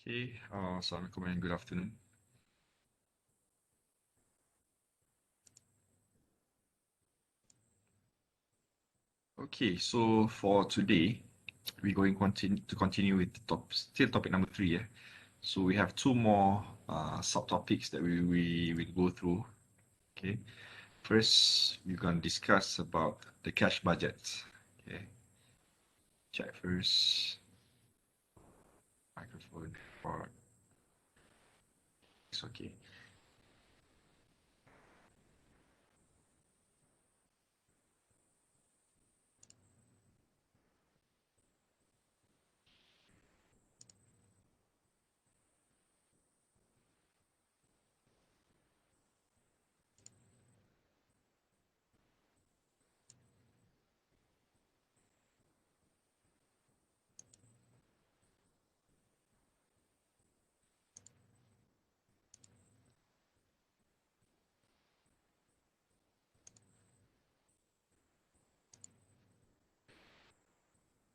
Okay, Assalamualaikum and good afternoon. Okay, so for today, we're going to continue with still topic number 3. Yeah? So we have two more subtopics that we will go through. Okay, first we're going to discuss about the cash budget. Okay, check first. Microphone for it's okay.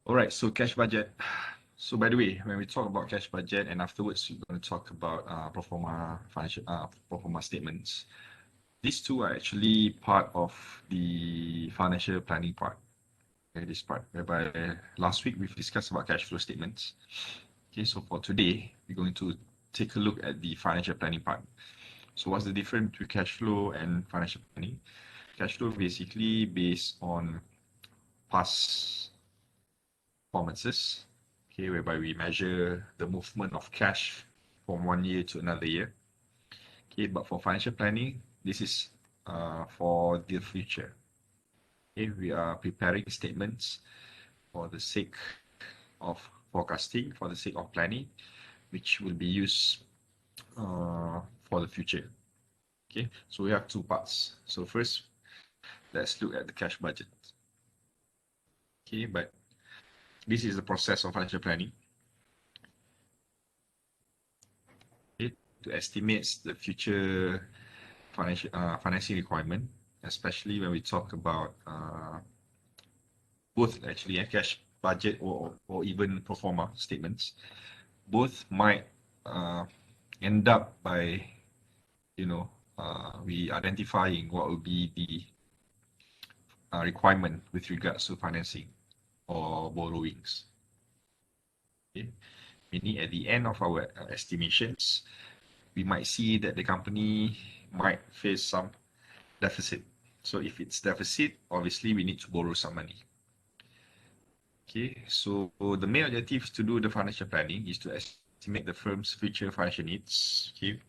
All right, so cash budget. So by the way, when we talk about cash budget and afterwards we're going to talk about proforma statements. These two are actually part of the financial planning part. Okay, this part whereby last week we've discussed about cash flow statements. Okay, so for today we're going to take a look at the financial planning part. So what's the difference between cash flow and financial planning? Cash flow basically based on past performances, okay, whereby we measure the movement of cash from one year to another year. Okay, but for financial planning, this is for the future. Okay, we are preparing statements for the sake of forecasting, for the sake of planning, which will be used for the future. Okay, so we have two parts. So first, let's look at the cash budget. Okay, but this is the process of financial planning. Okay, to estimate the future financing requirement, especially when we talk about both actually a cash budget or even pro forma statements, both might end up by, we identifying what will be the requirement with regards to financing or borrowings. Okay? Meaning at the end of our estimations, we might see that the company might face some deficit. So if it's deficit, obviously we need to borrow some money. Okay, so the main objective to do the financial planning is to estimate the firm's future financial needs, okay,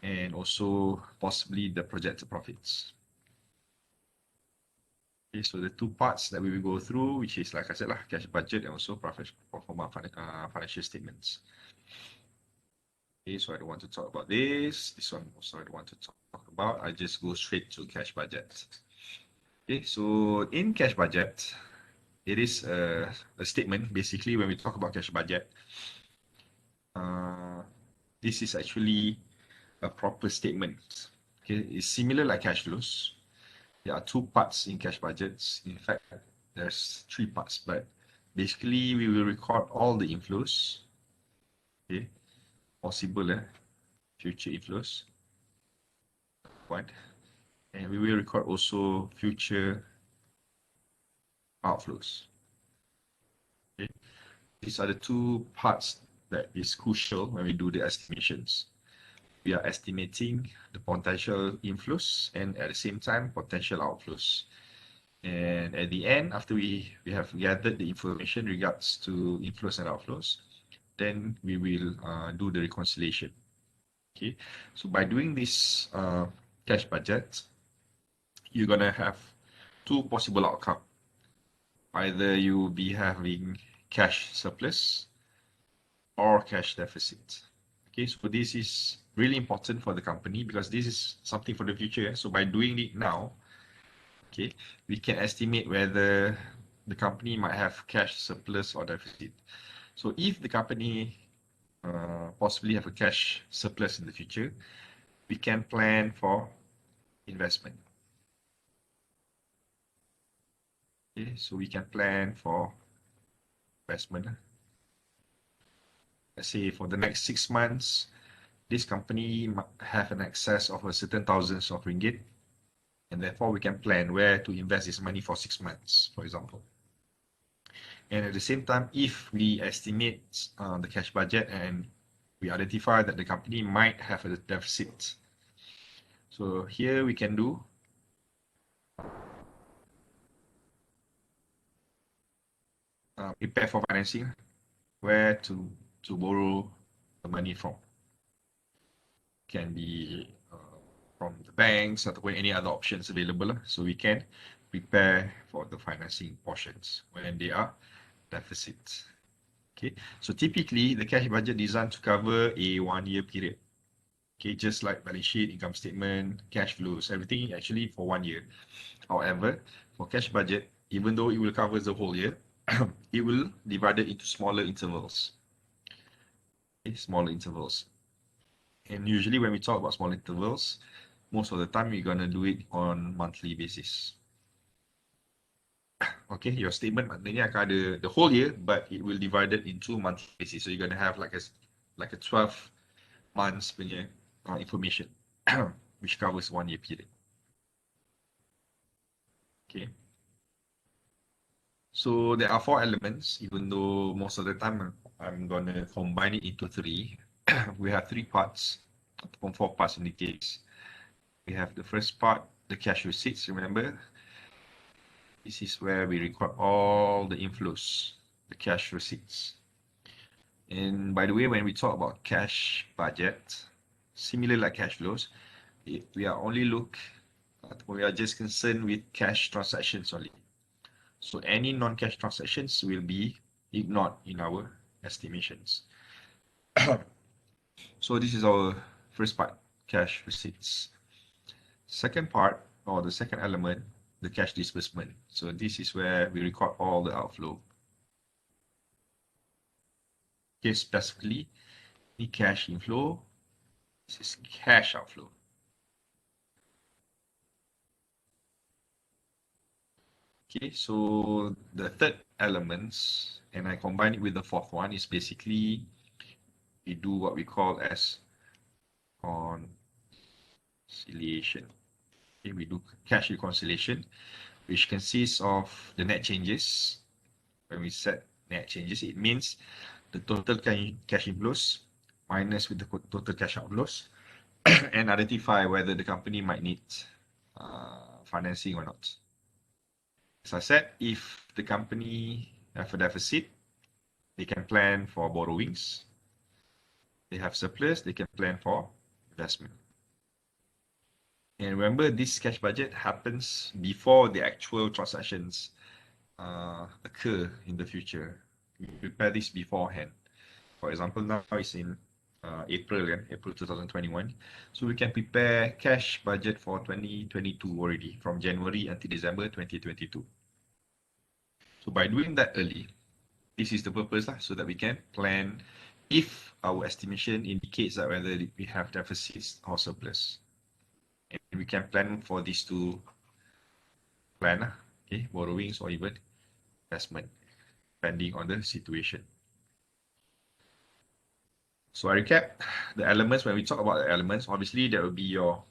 and also possibly the projected profits. Okay, so the two parts that we will go through, which is like I said, cash budget and also proforma financial statements. Okay, so I don't want to talk about this. This one also I don't want to talk about. I just go straight to cash budget. Okay, so in cash budget, it is a statement basically when we talk about cash budget. This is actually a proper statement. Okay, it's similar like cash flows. There are two parts in cash budgets. In fact, there's three parts, but basically we will record all the inflows, okay, possible future inflows, one, and we will record also future outflows. Okay, these are the two parts that is crucial when we do the estimations. We are estimating the potential inflows and at the same time potential outflows. And at the end, after we have gathered the information regards to inflows and outflows, then we will do the reconciliation. Okay, so by doing this cash budget, you're gonna have two possible outcomes. Either you will be having cash surplus or cash deficit. Okay, so this is really important for the company because this is something for the future. So by doing it now, okay, we can estimate whether the company might have cash surplus or deficit. So if the company possibly have a cash surplus in the future, we can plan for investment. Okay, so we can plan for investment. let's say for the next 6 months, this company have an excess of a certain thousands of ringgit, and therefore we can plan where to invest this money for 6 months, for example. And at the same time, if we estimate the cash budget and we identify that the company might have a deficit, so here we can do prepare for financing, where to borrow the money from. Can be from the banks or any other options available. So we can prepare for the financing portions when they are deficits. Okay, so typically the cash budget designed to cover a 1 year period. Okay, just like balance sheet, income statement, cash flows, everything actually for 1 year. However, for cash budget, even though it will cover the whole year, it will divide it into smaller intervals. Okay, smaller intervals. And usually when we talk about small intervals, most of the time we're going to do it on monthly basis. Okay, your statement maknanya akan ada the whole year, but it will divide it into monthly basis. So you're going to have like a 12 months punya information, which covers 1 year period. Okay. So there are 4 elements, even though most of the time I'm going to combine it into 3. We have 3 parts, from 4 parts in the case. We have the first part, the cash receipts, remember? This is where we record all the inflows, the cash receipts. And by the way, when we talk about cash budget, similar like cash flows, we are just concerned with cash transactions only. So any non-cash transactions will be ignored in our estimations. So this is our first part, cash receipts. Second part, or the second element, the cash disbursement. So this is where we record all the outflow. Okay, specifically, the cash inflow, this is cash outflow. Okay, so the third elements, and I combine it with the fourth one, is basically we do what we call as conciliation. Okay, we do cash reconciliation, which consists of the net changes. When we set net changes, it means the total cash inflows minus with the total cash outflows and identify whether the company might need financing or not. As I said, if the company have a deficit, they can plan for borrowings. They have surplus, they can plan for investment. And remember, this cash budget happens before the actual transactions occur in the future. We prepare this beforehand. For example, now it's in April 2021. So we can prepare cash budget for 2022 already, from January until December 2022. So by doing that early, this is the purpose so that we can plan if our estimation indicates that whether we have deficits or surplus. And we can plan for these two plan, okay, borrowings or even investment, depending on the situation. So I recap the elements. When we talk about the elements, obviously there will be your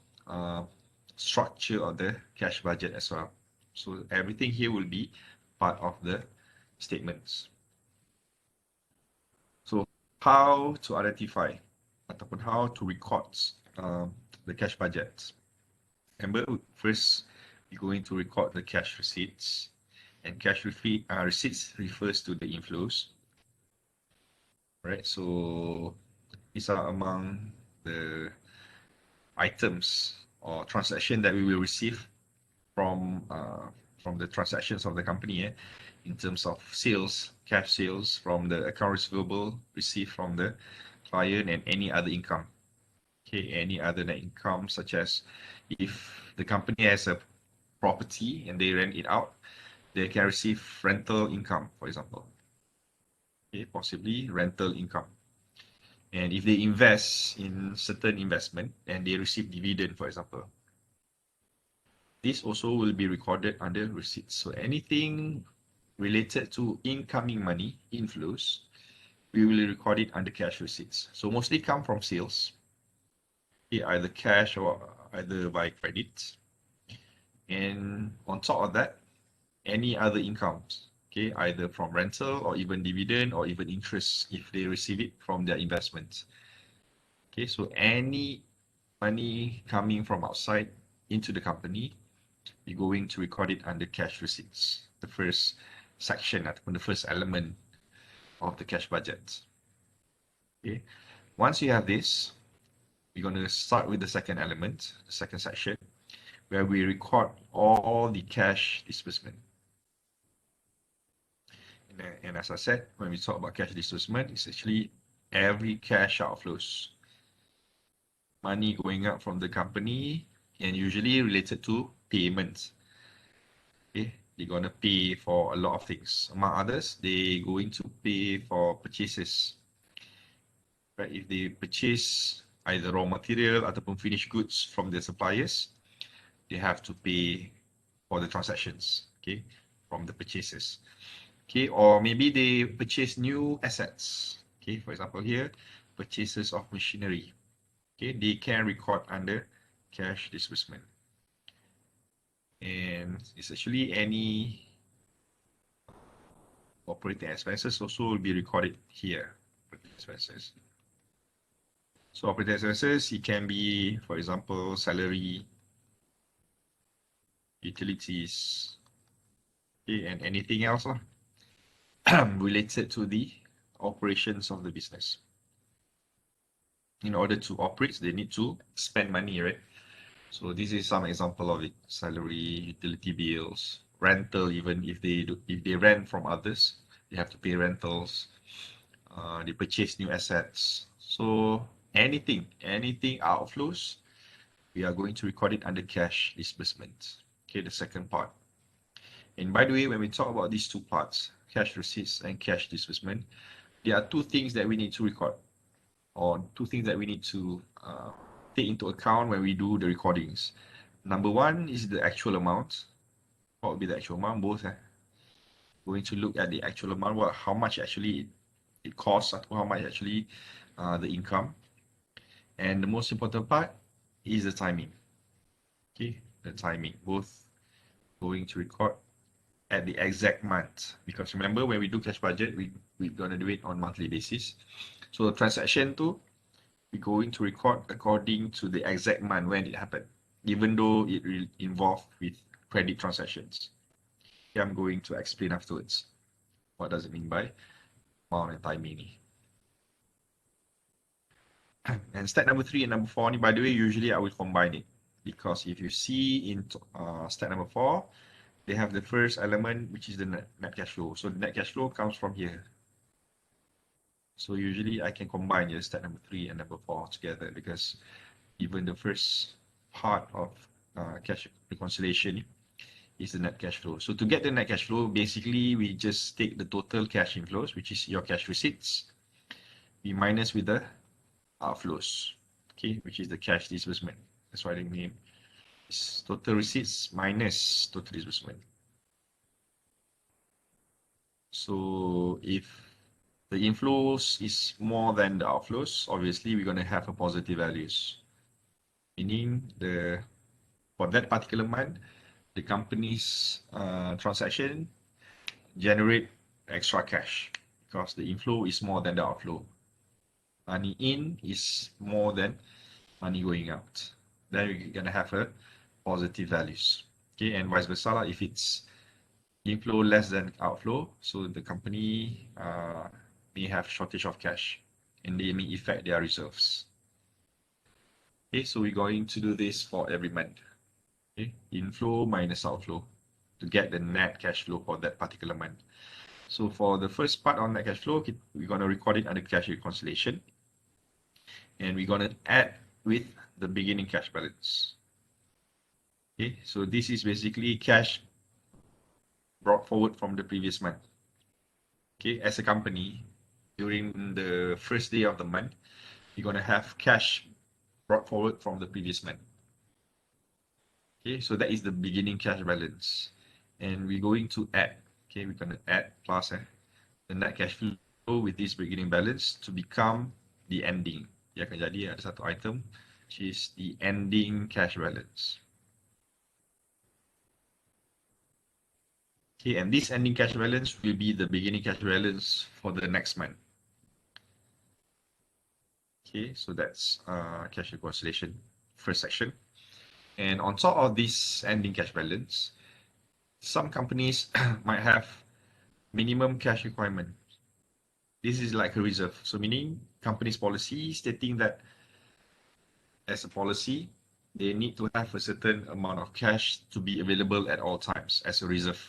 structure of the cash budget as well. So everything here will be part of the statements. So how to identify ataupun how to record the cash budget. Remember, first we're going to record the cash receipts, and cash receipts refers to the inflows. Right, so these are among the items or transaction that we will receive from the transactions of the company, in terms of sales, cash sales, from the account receivable received from the client, and any other income. Okay, any other net income, such as if the company has a property and they rent it out, they can receive rental income, for example. Okay, possibly rental income. And if they invest in certain investment and they receive dividend, for example, this also will be recorded under receipts. So anything related to incoming money, inflows, we will record it under cash receipts. So mostly come from sales, okay, either cash or either by credit. And on top of that, any other incomes, okay, either from rental or even dividend or even interest if they receive it from their investments. Okay, so any money coming from outside into the company, you're going to record it under cash receipts, the first section, the first element of the cash budget. Okay, once you have this, we're going to start with the second element, the second section, where we record all the cash disbursement. And as I said, when we talk about cash disbursement, it's actually every cash outflows, money going out from the company, and usually related to payments. Okay, they're gonna pay for a lot of things. Among others, they're going to pay for purchases. Right? If they purchase either raw material ataupun finished goods from their suppliers, they have to pay for the transactions, okay, from the purchases. Okay, or maybe they purchase new assets. Okay, for example here, purchases of machinery. Okay, they can record under cash disbursement. And it's actually any operating expenses also will be recorded here. Operating expenses. So operating expenses, it can be, for example, salary, utilities, okay, and anything else related to the operations of the business. In order to operate, they need to spend money, right? So this is some example of it: salary, utility bills, rental. Even if they rent from others, they have to pay rentals. They purchase new assets. So anything outflows, we are going to record it under cash disbursement. Okay, the second part. And by the way, when we talk about these two parts, cash receipts and cash disbursement, there are two things that we need to record, or two things that we need to take into account when we do the recordings. Number one is the actual amount. What would be the actual amount? Both. Going to look at the actual amount, how much actually it costs, or how much actually the income. And the most important part is the timing. Okay, the timing. Both going to record at the exact month, because remember when we do cash budget, we're gonna do it on monthly basis. So the transaction too, we're going to record according to the exact month when it happened, even though it will involve with credit transactions. Okay, I'm going to explain afterwards what does it mean by amount and timing. And step number 3 and number 4, by the way, usually I will combine it, because if you see in step number 4, they have the first element, which is the net cash flow. So the net cash flow comes from here. So usually I can combine step number 3 and number 4 together, because even the first part of cash reconciliation is the net cash flow. So to get the net cash flow, basically we just take the total cash inflows, which is your cash receipts, we minus with the outflows, okay, which is the cash disbursement. That's why the name is total receipts minus total disbursement. So if the inflows is more than the outflows, obviously we're going to have a positive values, meaning for that particular month, the company's transaction generate extra cash because the inflow is more than the outflow. Money in is more than money going out. Then you're going to have a positive values. Okay, and vice versa, if it's inflow less than outflow, so the company may have shortage of cash and they may affect their reserves. Okay, so we're going to do this for every month. Okay, inflow minus outflow to get the net cash flow for that particular month. So for the first part on net cash flow, we're going to record it under cash reconciliation, and we're going to add with the beginning cash balance. Okay, so this is basically cash brought forward from the previous month. Okay, as a company, during the first day of the month, you're going to have cash brought forward from the previous month. Okay, so that is the beginning cash balance. And we're going to add, okay, we're going to add plus the net cash flow go with this beginning balance to become the ending. Dia akan jadi ada satu item which is the ending cash balance. Okay, and this ending cash balance will be the beginning cash balance for the next month. Okay, so that's cash reconciliation, first section. And on top of this ending cash balance, some companies might have minimum cash requirement. This is like a reserve. So meaning company's policy stating that as a policy, they need to have a certain amount of cash to be available at all times as a reserve.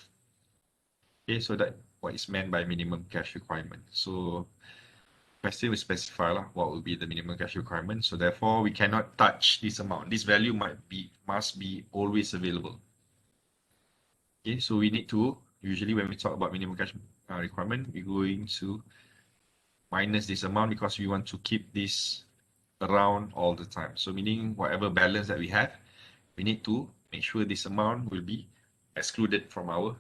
Okay, so that what is meant by minimum cash requirement. So question will specify what will be the minimum cash requirement. So therefore, we cannot touch this amount. This value must be always available. Okay, so we need to, usually when we talk about minimum cash requirement, we're going to minus this amount because we want to keep this around all the time. So meaning whatever balance that we have, we need to make sure this amount will be excluded from our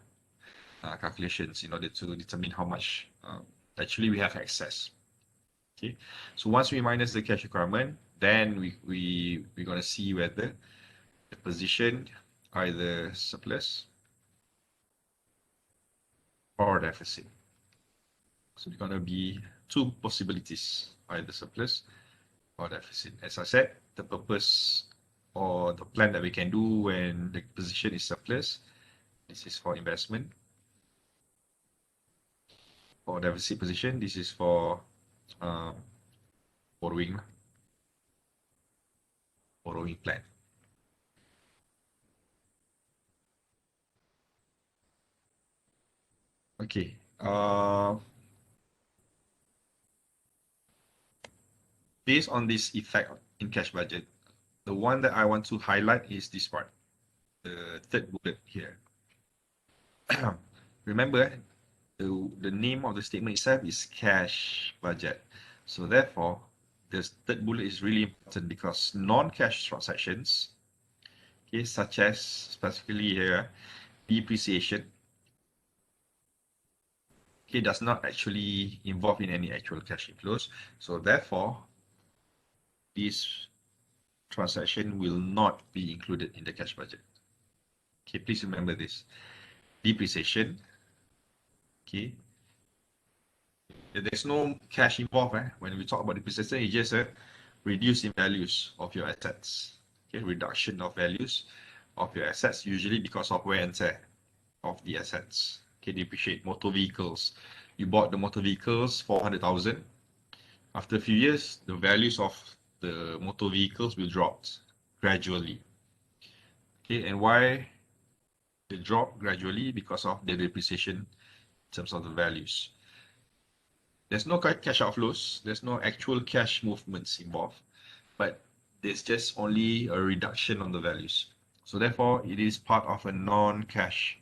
calculations in order to determine how much actually we have excess. Okay, so once we minus the cash requirement, then we're going to see whether the position either surplus or deficit. So there's going to be two possibilities, either surplus or deficit. As I said, the purpose or the plan that we can do when the position is surplus, this is for investment. For deficit position, this is for borrowing plan. Okay. Based on this effect in cash budget, the one that I want to highlight is this part, the third bullet here. Remember, the name of the statement itself is cash budget. So therefore, this third bullet is really important because non-cash transactions, okay, such as specifically here, depreciation, okay, does not actually involve in any actual cash inflows. So therefore, this transaction will not be included in the cash budget. Okay, please remember this. Depreciation, okay, there's no cash involved. When we talk about depreciation, it's just a reduce in values of your assets. Okay, reduction of values of your assets, usually because of wear and tear of the assets. Okay, depreciate motor vehicles. You bought the motor vehicles for 100,000. After a few years, the values of the motor vehicles will drop gradually. Okay, and why they drop gradually? Because of the depreciation in terms of the values. There's no cash outflows, there's no actual cash movements involved, but there's just only a reduction on the values. So therefore, it is part of a non-cash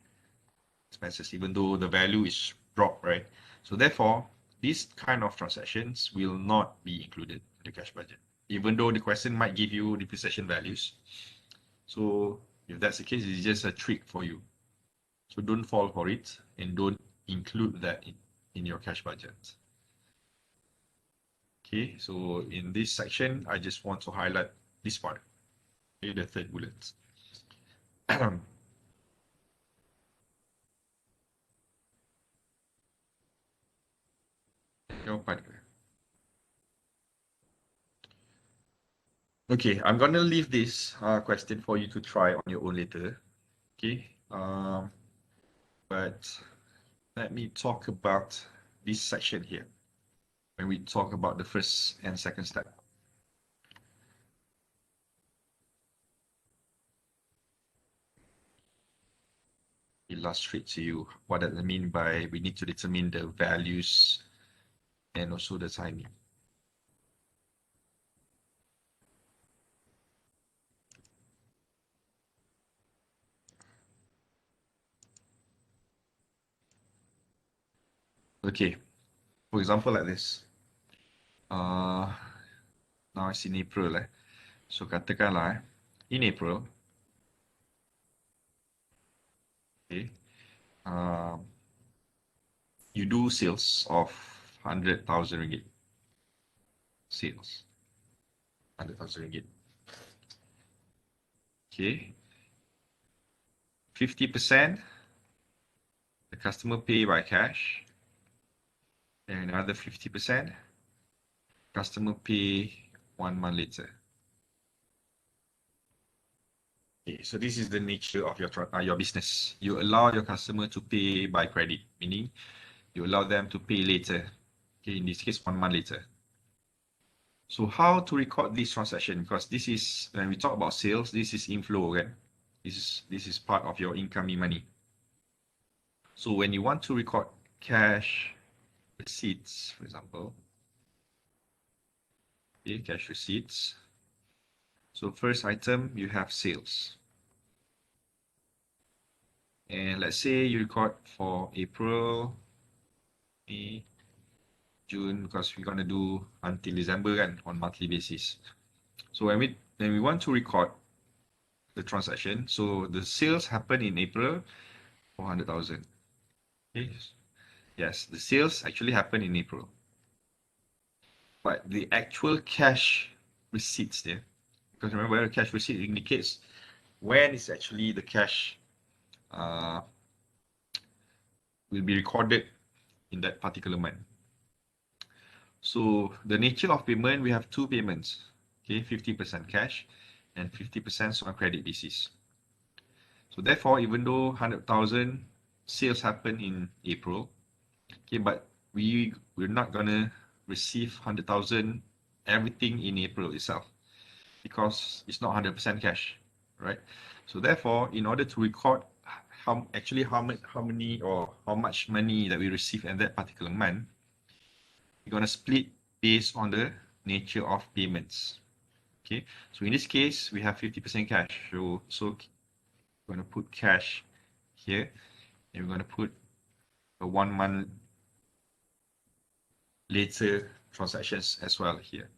expenses, even though the value is dropped, right? So therefore, these kind of transactions will not be included in the cash budget, even though the question might give you depreciation values. So if that's the case, it's just a trick for you. So don't fall for it and don't include that in your cash budget. Okay, so in this section, I just want to highlight this part, okay, the third bullet. Okay, I'm gonna leave this question for you to try on your own later. Okay, but let me talk about this section here when we talk about the first and second step. Illustrate to you what does it mean by we need to determine the values and also the timing. Okay, for example, like this. Now it's in April. So katakanlah, in April, okay, you do sales of 100,000 ringgit. Sales, 100,000 ringgit. Okay. 50%, the customer pay by cash. And another 50%, customer pay 1 month later. Okay, so this is the nature of your business. You allow your customer to pay by credit, meaning you allow them to pay later. Okay, in this case, 1 month later. So how to record this transaction? Because this is, when we talk about sales, this is inflow, right? This is part of your incoming money. So when you want to record cash receipts, for example, okay, cash receipts. So first item, you have sales. And let's say you record for April, May, June, because we're gonna do until December kan, on monthly basis. So when we want to record the transaction, so the sales happen in April, 400,000. Okay. Yes, the sales actually happen in April. But the actual cash receipts there, because remember, cash receipt indicates when is actually the cash will be recorded in that particular month. So the nature of payment, we have two payments, okay, 50% cash and 50% on credit basis. So therefore, even though 100,000 sales happen in April, okay, but we're not gonna receive 100,000 everything in April itself because it's not 100% cash, right? So therefore, in order to record how many or how much money that we receive in that particular month, we're going to split based on the nature of payments. Okay, so in this case, we have 50% cash. So we're going to put cash here, and we're going to put a 1 month later transactions as well here.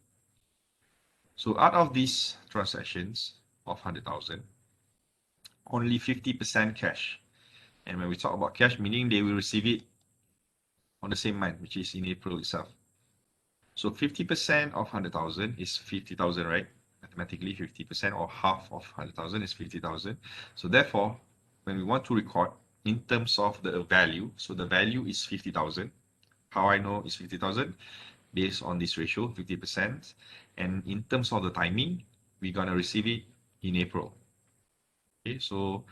So out of these transactions of 100,000, only 50% cash. And when we talk about cash, meaning they will receive it on the same month, which is in April itself. So 50% of 100,000 is 50,000, right? Mathematically, 50% or half of 100,000 is 50,000. So therefore, when we want to record in terms of the value, so the value is 50,000. How I know it's 50,000? Based on this ratio, 50%. And in terms of the timing, we're going to receive it in April. Okay, so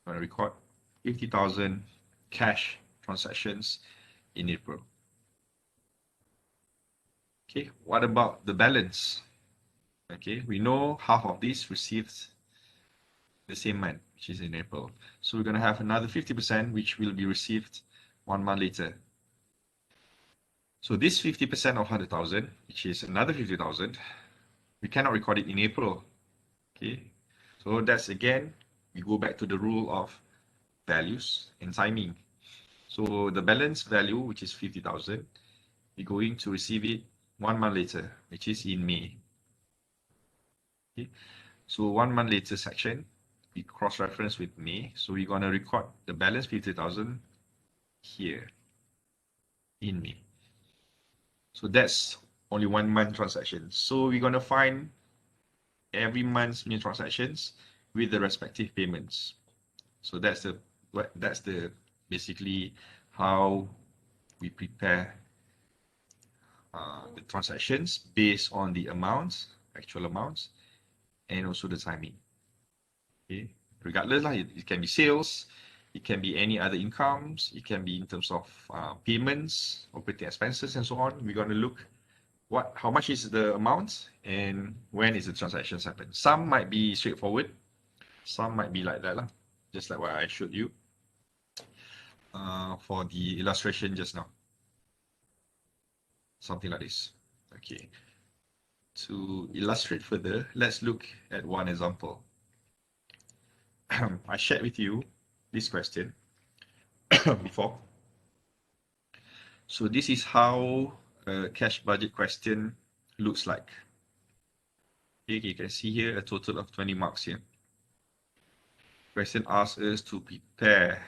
I'm going to record 50,000 cash transactions in April. Okay, what about the balance? Okay, we know half of this received the same month, which is in April. So we're going to have another 50%, which will be received 1 month later. So this 50% of 100,000, which is another 50,000, we cannot record it in April. Okay, so that's again, we go back to the rule of values and timing. So the balance value, which is 50,000, we're going to receive it 1 month later, which is in May. Okay, so 1 month later section, we cross-reference with May. So we're going to record the balance 50,000 here in May. So that's only 1 month transaction. So we're going to find every month's new transactions with the respective payments. So that's the basically how we prepare the transactions based on the amounts, actual amounts, and also the timing. Okay, regardless, it can be sales, it can be any other incomes, it can be in terms of payments, operating expenses, and so on. We're going to look how much is the amount and when is the transactions happen. Some might be straightforward, some might be like that, just like what I showed you for the illustration just now. Something like this. Okay. To illustrate further, let's look at one example. I shared with you this question before. So this is how a cash budget question looks like. Okay, you can see here a total of 20 marks here. Question asks us to prepare,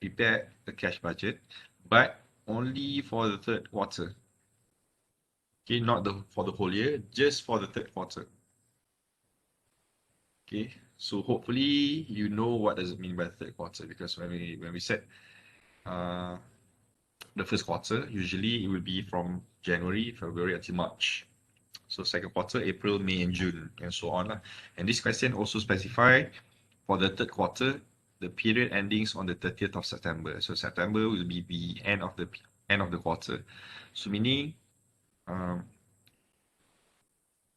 prepare a cash budget, but only for the third quarter. Okay, not for the whole year, just for the third quarter. Okay, so hopefully you know what does it mean by the third quarter, because when we said the first quarter, usually it will be from January, February until March. So second quarter, April, May, and June, and so on. And this question also specify for the third quarter, the period endings on the 30th of September. So September will be the end of the quarter. So meaning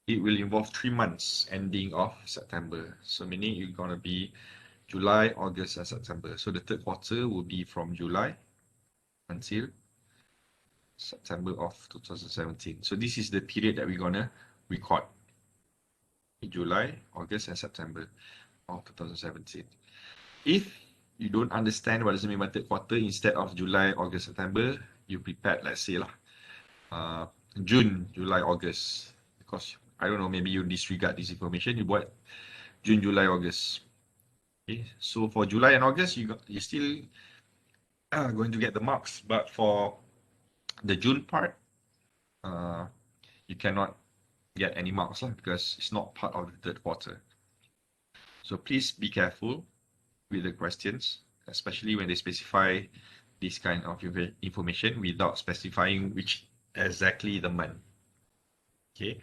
it will involve 3 months ending of September. So meaning it's gonna be July, August, and September. So the third quarter will be from July until September of 2017. So this is the period that we're gonna record. In July, August, and September of 2017. If you don't understand what does it mean by third quarter, instead of July, August, September, you prepared, let's say, June, July, August. Because, I don't know, maybe you disregard this information, you buat June, July, August. Okay, so for July and August, you still going to get the marks, but for the June part, you cannot get any marks because it's not part of the third quarter. So please be careful with the questions, especially when they specify this kind of information without specifying which exactly the month. Okay,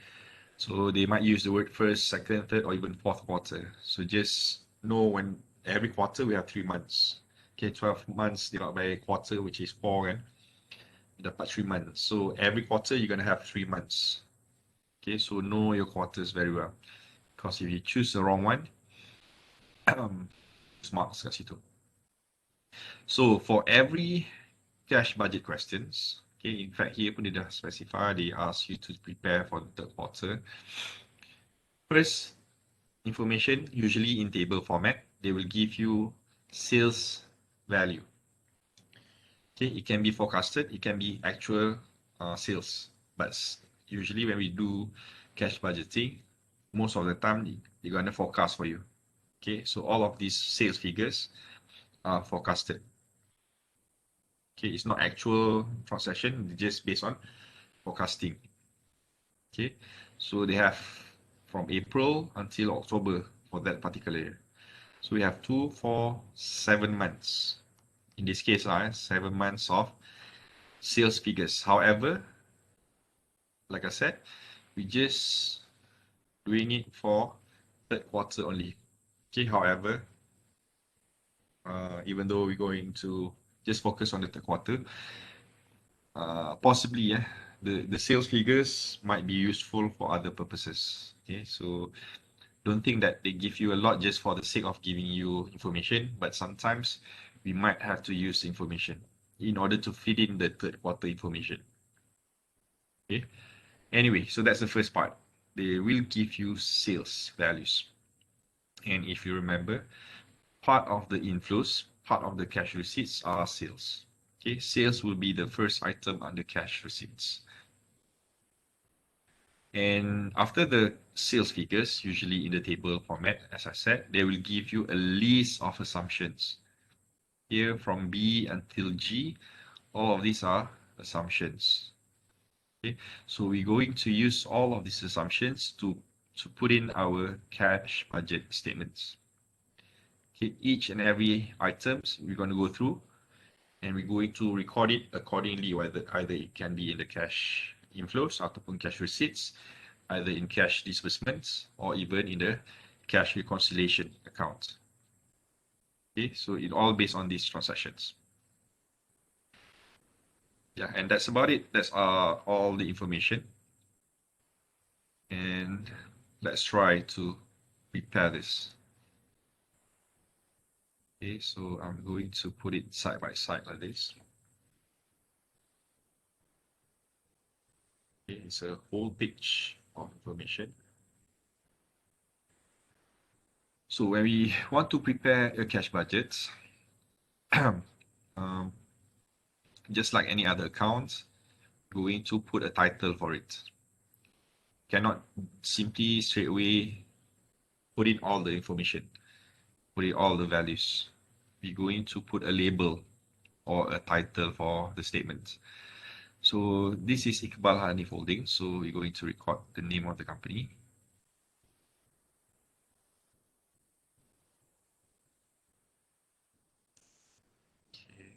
so they might use the word first, second, third, or even fourth quarter. So just know when every quarter we have 3 months. Okay, 12 months divided by a quarter, which is 4, and dapat 3 months. So every quarter you're gonna have 3 months. Okay, so know your quarters very well, because if you choose the wrong one, marks kat situ. So for every cash budget questions, okay, in fact here pun dia dah specify, they ask you to prepare for the third quarter. First, information usually in table format, they will give you sales value. Okay, it can be forecasted, it can be actual sales, but usually when we do cash budgeting, most of the time they're gonna forecast for you. Okay, so all of these sales figures are forecasted. Okay, it's not actual transaction, just based on forecasting. Okay, so they have from April until October for that particular year. So we have 2, 4, 7 months. In this case, 7 months of sales figures. However, like I said, we just doing it for third quarter only. Okay, however, even though we're going to just focus on the third quarter, possibly the sales figures might be useful for other purposes. Okay, so don't think that they give you a lot just for the sake of giving you information, but sometimes we might have to use information in order to feed in the third quarter information. Okay, anyway, so that's the first part. They will give you sales values, and if you remember, part of the inflows, part of the cash receipts are sales. Okay, sales will be the first item under cash receipts. And after the sales figures, usually in the table format, as I said, they will give you a list of assumptions. Here from B until G, all of these are assumptions. Okay, so we're going to use all of these assumptions to put in our cash budget statements. Okay, each and every items we're going to go through, and we're going to record it accordingly, whether either it can be in the cash inflows ataupun cash receipts, either in cash disbursements or even in the cash reconciliation account. Okay, so it all based on these transactions. Yeah, and that's about it. That's all the information. And let's try to prepare this. Okay, so I'm going to put it side by side like this. Okay, it's a whole page of information. So when we want to prepare a cash budget, just like any other account, we're going to put a title for it. Cannot simply straight away put in all the information, put in all the values. We're going to put a label or a title for the statement. So this is Iqbal Hanif Holding. So we're going to record the name of the company. Okay.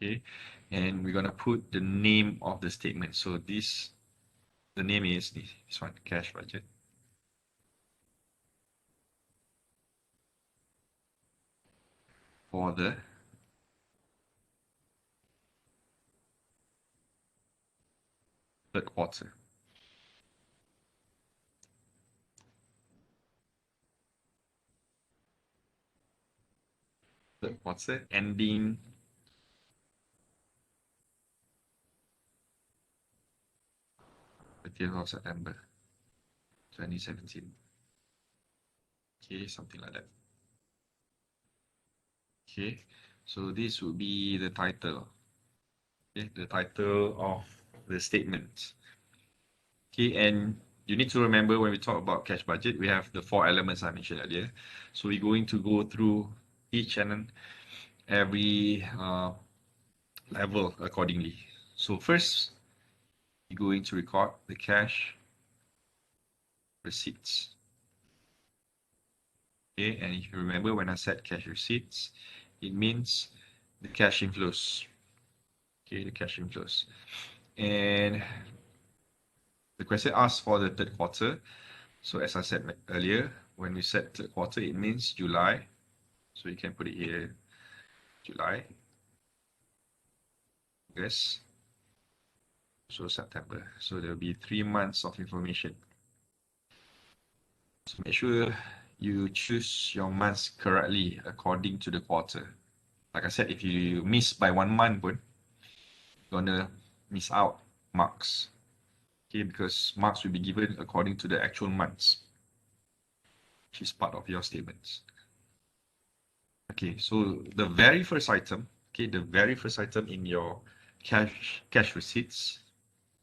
Okay, and we're gonna put the name of the statement. So the name is this one, cash budget for the third quarter. Third quarter ending 30th of September 2017. Okay, something like that. Okay, so this would be the title. Okay, the title of the statement. Okay, and you need to remember when we talk about cash budget, we have the 4 elements I mentioned earlier. So we're going to go through each and every level accordingly. So first, you're going to record the cash receipts. Okay, and if you remember when I said cash receipts, it means the cash inflows. Okay, the cash inflows. And the question asks for the third quarter. So as I said earlier, when we said third quarter, it means July. So you can put it here, July, August, so September. So there will be 3 months of information. So make sure you choose your months correctly according to the quarter. Like I said, if you miss by 1 month, you're gonna miss out marks. Okay, because marks will be given according to the actual months, which is part of your statements. Okay, so the very first item, in your cash receipts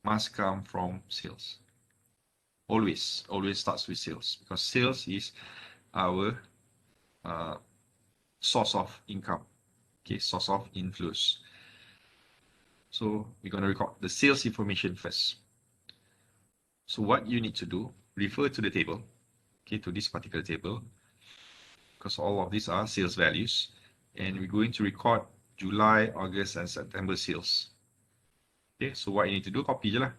must come from sales. Always starts with sales, because sales is our source of income. Okay, source of inflows. So we're going to record the sales information first. So what you need to do, refer to the table, okay, to this particular table, because all of these are sales values, and we're going to record July, August, and September sales. Okay, so what you need to do, copy je lah.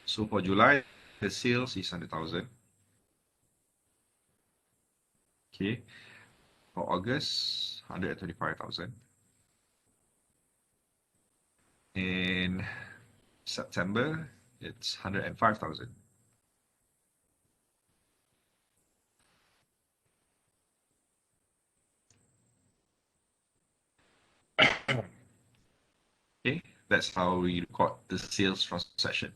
So for July, the sales is 100,000. Okay, for August, 125,000. And September, it's 105,000. Okay, that's how we record the sales transaction.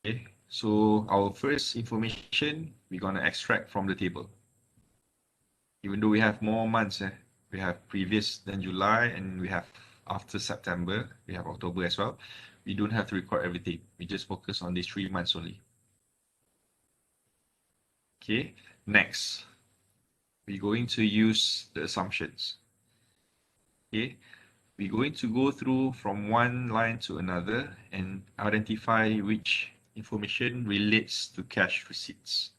Okay, so our first information we're gonna extract from the table. Even though we have more months, we have previous than July, and we have after September, we have October as well. We don't have to record everything. We just focus on these 3 months only. Okay, next, we're going to use the assumptions. Okay, we're going to go through from one line to another and identify which information relates to cash receipts.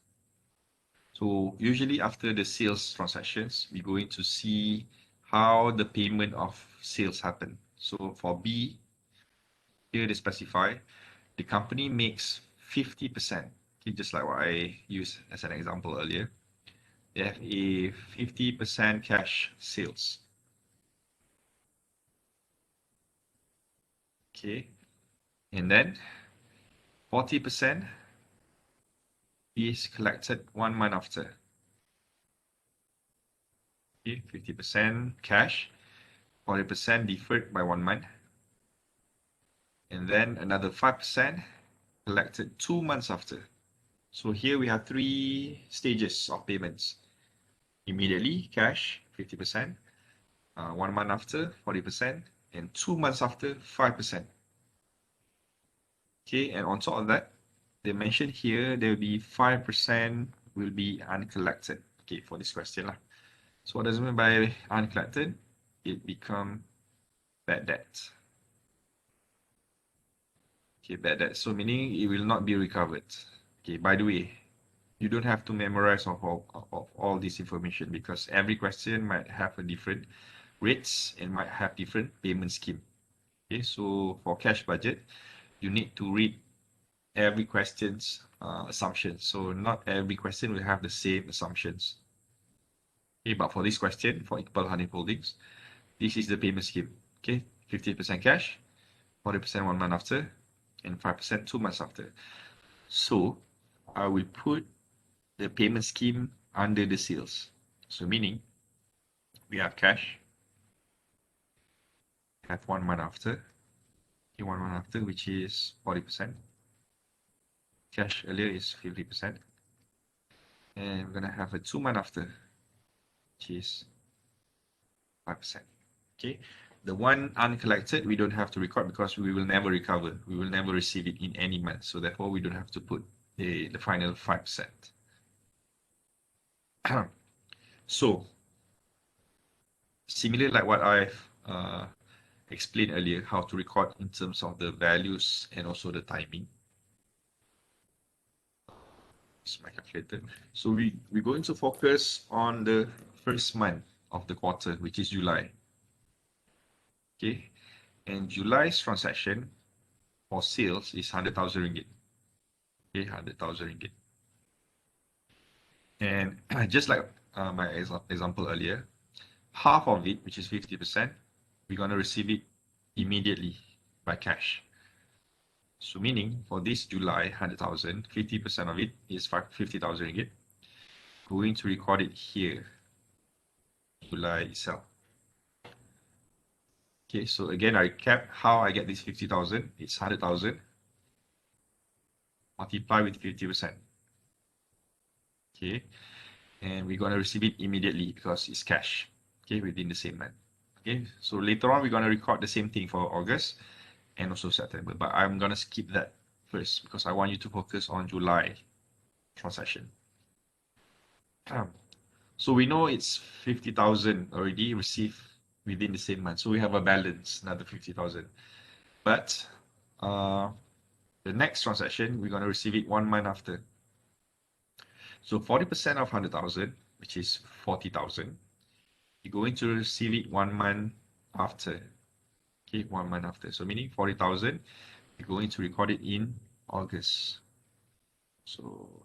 So usually after the sales transactions, we're going to see how the payment of sales happen. So for B, here they specify the company makes 50%. Okay, just like what I used as an example earlier. They have a 50% cash sales. Okay, and then 40% is collected 1 month after. Okay, 50% cash, 40% deferred by 1 month, and then another 5% collected 2 months after. So here we have 3 stages of payments. Immediately, cash, 50%, 1 month after, 40%, and 2 months after, 5%. Okay, and on top of that, they mentioned here there will be 5% will be uncollected. Okay, for this question lah. So what does it mean by uncollected? It become bad debt. Okay, bad debt. So meaning it will not be recovered. Okay, by the way, you don't have to memorize of all this information because every question might have a different rates and might have different payment scheme. Okay, so for cash budget, you need to read every question's assumptions. So not every question will have the same assumptions. Okay, but for this question, for Iqbal Honey Holdings, this is the payment scheme. Okay, 50% cash, 40% 1 month after, and 5% 2 months after. So I will put the payment scheme under the sales. So meaning we have cash, have 1 month after, okay, 1 month after, which is 40%. Cash earlier is 50%. And we're gonna have a 2 month after, which is 5%. Okay, the one uncollected we don't have to record because we will never recover. We will never receive it in any month. So therefore we don't have to put the final 5%. So similar like what I've explained earlier, how to record in terms of the values and also the timing. It's my calculator. So we're going to focus on the first month of the quarter, which is July. Okay, and July's transaction for sales is 100,000 ringgit. Okay, 100,000 ringgit. And just like my example earlier, half of it, which is 50%, we're going to receive it immediately by cash. So meaning for this July 100,000, 50% of it is 50,000 ringgit. Going to record it here, July itself. Okay, so again, I recap how I get this 50,000. It's 100,000 multiply with 50%. Okay, and we're going to receive it immediately because it's cash. Okay, within the same month. Okay, so later on, we're going to record the same thing for August and also September, but I'm going to skip that first because I want you to focus on July transaction. So we know it's 50,000 already received within the same month. So we have a balance, another 50,000. But the next transaction, we're going to receive it 1 month after. So 40% of 100,000, which is 40,000, you're going to receive it 1 month after. Okay, 1 month after. So meaning 40,000, you're going to record it in August. So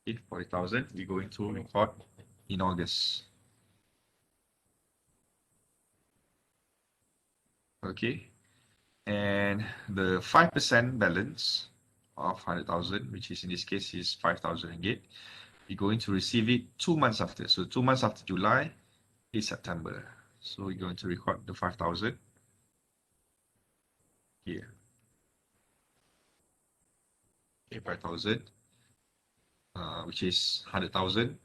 okay, 40,000, we're going to record in August. Okay, and the 5% balance of 100,000, which is in this case is 5,000 ringgit, you're going to receive it 2 months after. So 2 months after July is September. So we're going to record the 5,000 here. Okay, 5,000, which is 100,000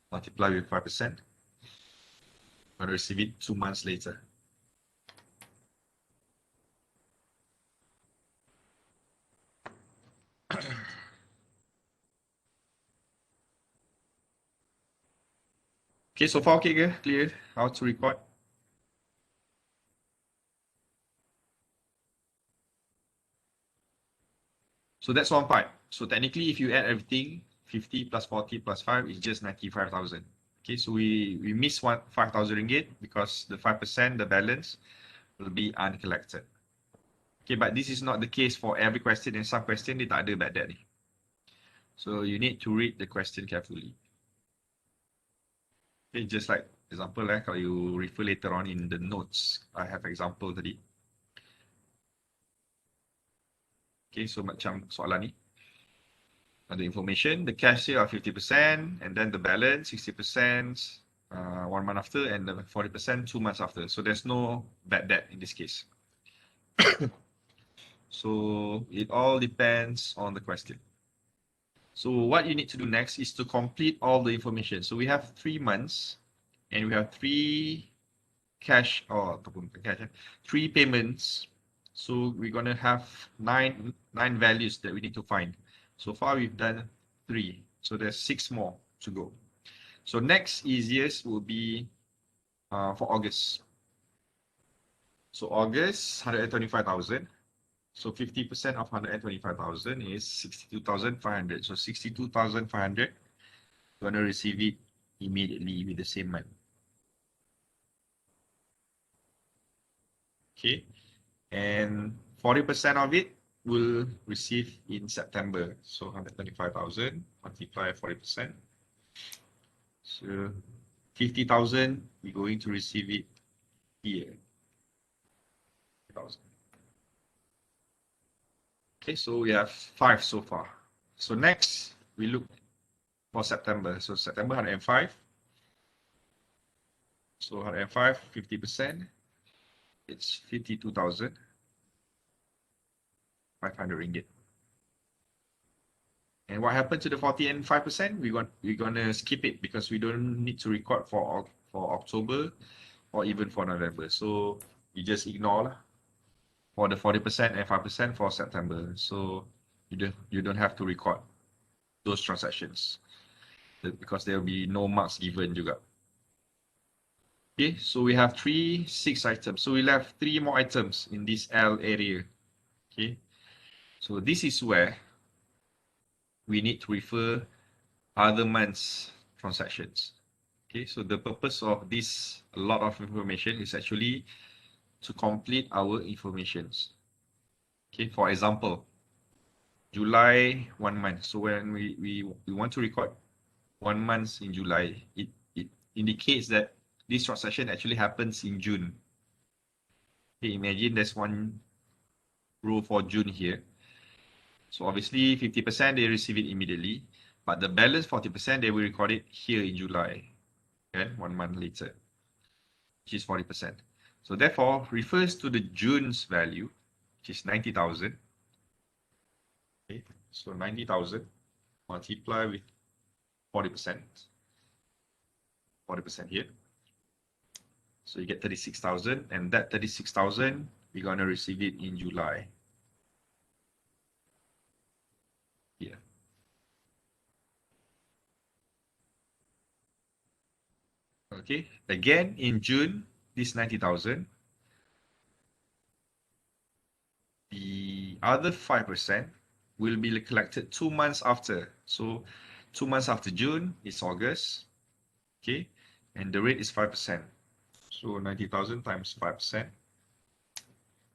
multiplied with 5%. I'm going to receive it 2 months later. Okay, so far okay, clear how to record. So that's one part. So technically, if you add everything, 50 plus 40 plus 5 is just 95,000. Okay, so we miss 5,000 ringgit because the 5%, the balance, will be uncollected. Okay, but this is not the case for every question. In some question, dia tak ada bad debt ni. So you need to read the question carefully. Okay, just like example, kalau you refer later on in the notes, I have example tadi. Okay, so macam soalan ni. The information, the cash sale are 50%, and then the balance 60%, 1 month after, and the 40% 2 months after. So there's no bad debt in this case. So it all depends on the question. So what you need to do next is to complete all the information. So we have 3 months, and we have 3 cash or 3 payments. So we're gonna have nine values that we need to find. So far we've done 3. So there's 6 more to go. So next easiest will be for August. So August, 125,000. So 50% of 125,000 is 62,500. So 62,500, you're gonna receive it immediately with the same month. Okay, and 40% of it will receive in September. So 125,000 multiply 40%. So 50,000, we're going to receive it here. 50,000. Okay, so we have 5 so far. So next, we look for September. So September 105. So 105, 50%, it's 52,500 ringgit. And what happened to the 40 and 5%? We're gonna skip it because we don't need to record for October or even for November. So you just ignore for the 40% and 5% for September. So you don't have to record those transactions because there will be no marks given juga. Okay, so we have 6 items. So we left 3 more items in this L area. Okay, so this is where we need to refer other months transactions. Okay, so the purpose of this a lot of information is actually to complete our informations. Okay, for example, July 1 month. So when we want to record 1 month in July, it indicates that this transaction actually happens in June. Okay, imagine there's one row for June here. So obviously 50% they receive it immediately, but the balance 40% they will record it here in July, and 1 month later, which is 40%. So therefore refers to the June's value, which is 90,000. Okay, so 90,000 multiply with 40%, 40% here. So you get 36,000, and that 36,000 we're gonna receive it in July. Here. Okay, again in June, this 90,000. The other 5% will be collected 2 months after. So 2 months after June is August. Okay, and the rate is 5%. So 90,000 times 5%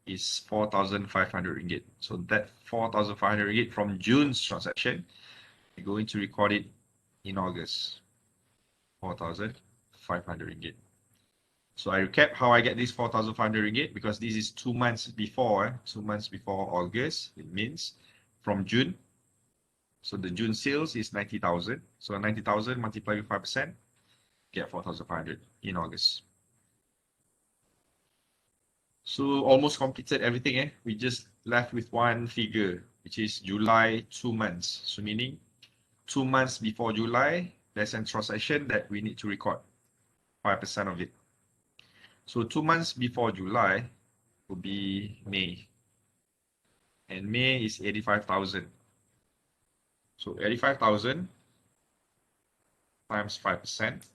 is 4,500 ringgit. So that 4,500 ringgit from June's transaction, we're going to record it in August. 4,500 ringgit. So I recap how I get this 4,500 ringgit because this is 2 months before, 2 months before August. It means from June. So the June sales is 90,000. So 90,000 multiplied with 5%, get 4,500 in August. So almost completed everything. We just left with one figure, which is July 2 months. So meaning 2 months before July, there's a transaction that we need to record 5% of it. So 2 months before July will be May. And May is 85,000. So 85,000 times 5%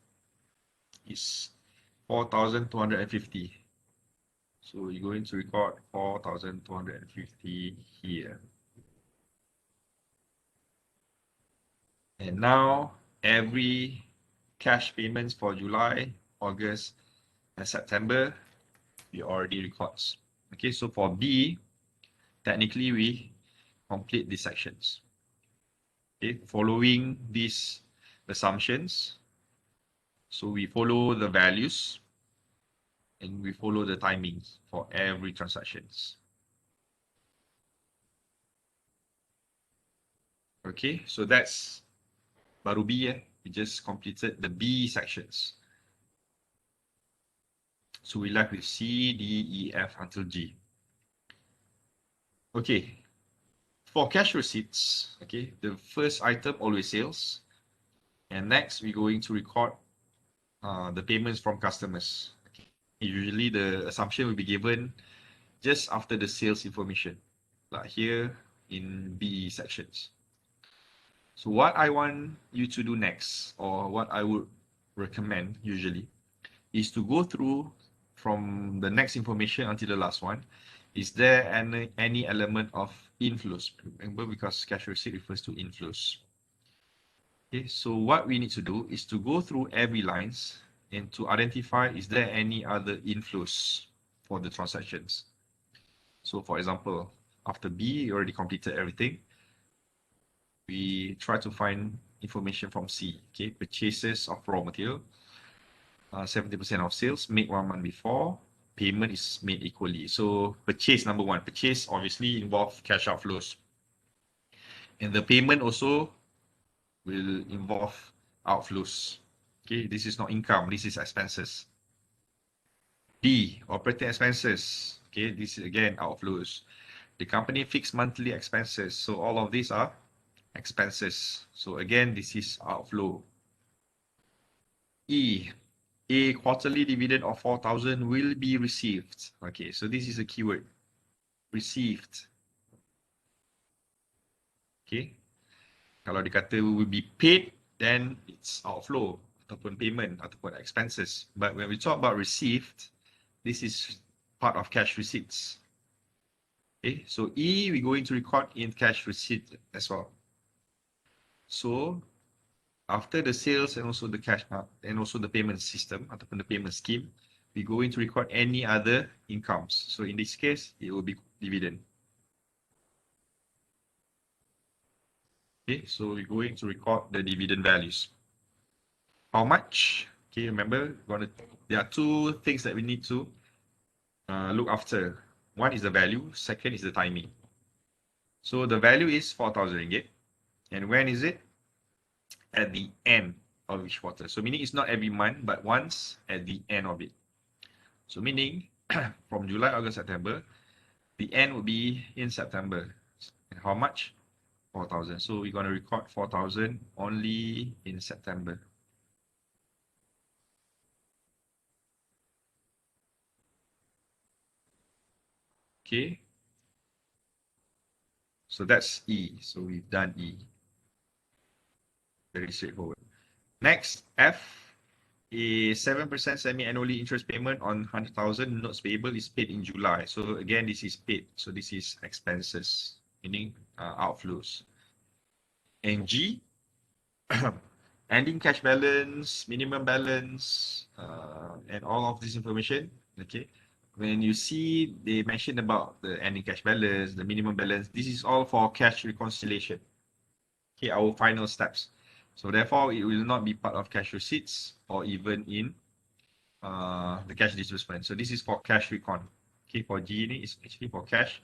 is 4,250. So you're going to record 4,250 here. And now every cash payments for July, August, and September, we already records. Okay, so for B, technically we complete these sections. Okay, following these assumptions, so we follow the values and we follow the timings for every transactions. Okay, so that's baru B. We just completed the B sections. So we left with C, D, E, F until G. Okay, for cash receipts, okay, the first item always sales. And next, we're going to record the payments from customers. Okay. Usually the assumption will be given just after the sales information, like here in B sections. So what I want you to do next, or what I would recommend usually, is to go through from the next information until the last one. Is there any element of inflows? Remember, because cash receipt refers to inflows. Okay, so what we need to do is to go through every lines and to identify is there any other inflows for the transactions. So for example, after B, you already completed everything. We try to find information from C. Okay, purchases of raw material, 70% of sales made 1 month before, payment is made equally. So purchase number one, purchase obviously involve cash outflows. And the payment also will involve outflows. Okay, this is not income, this is expenses. D, operating expenses. Okay, this is again outflows. The company fixed monthly expenses. So all of these are expenses. So again, this is outflow. E, a quarterly dividend of 4,000 will be received. Okay, so this is a keyword. Received. Okay. Kalau dikata will be paid, then it's outflow ataupun payment ataupun expenses. But when we talk about received, this is part of cash receipts. Okay, so E, we're going to record in cash receipt as well. So after the sales and also the cash and also the payment system ataupun the payment scheme, we're going to record any other incomes. So in this case, it will be dividend. Okay, so we're going to record the dividend values. How much? Okay, remember, there are two things that we need to look after. One is the value, second is the timing. So the value is 4,000 ringgit. And when is it? At the end of each quarter. So meaning it's not every month, but once at the end of it. So meaning from July, August, September, the end will be in September. And how much? 4,000. So we're going to record 4,000 only in September. Okay. So that's E. So we've done E. Very straightforward. Next, F, a 7% semi-annually interest payment on 100,000 notes payable is paid in July. So again, this is paid. So this is expenses, meaning outflows. And G, ending cash balance, minimum balance, and all of this information. Okay, when you see they mention about the ending cash balance, the minimum balance, this is all for cash reconciliation. Okay, our final steps. So therefore, it will not be part of cash receipts or even in the cash disbursement. So this is for cash recon. Okay, for G it's actually for cash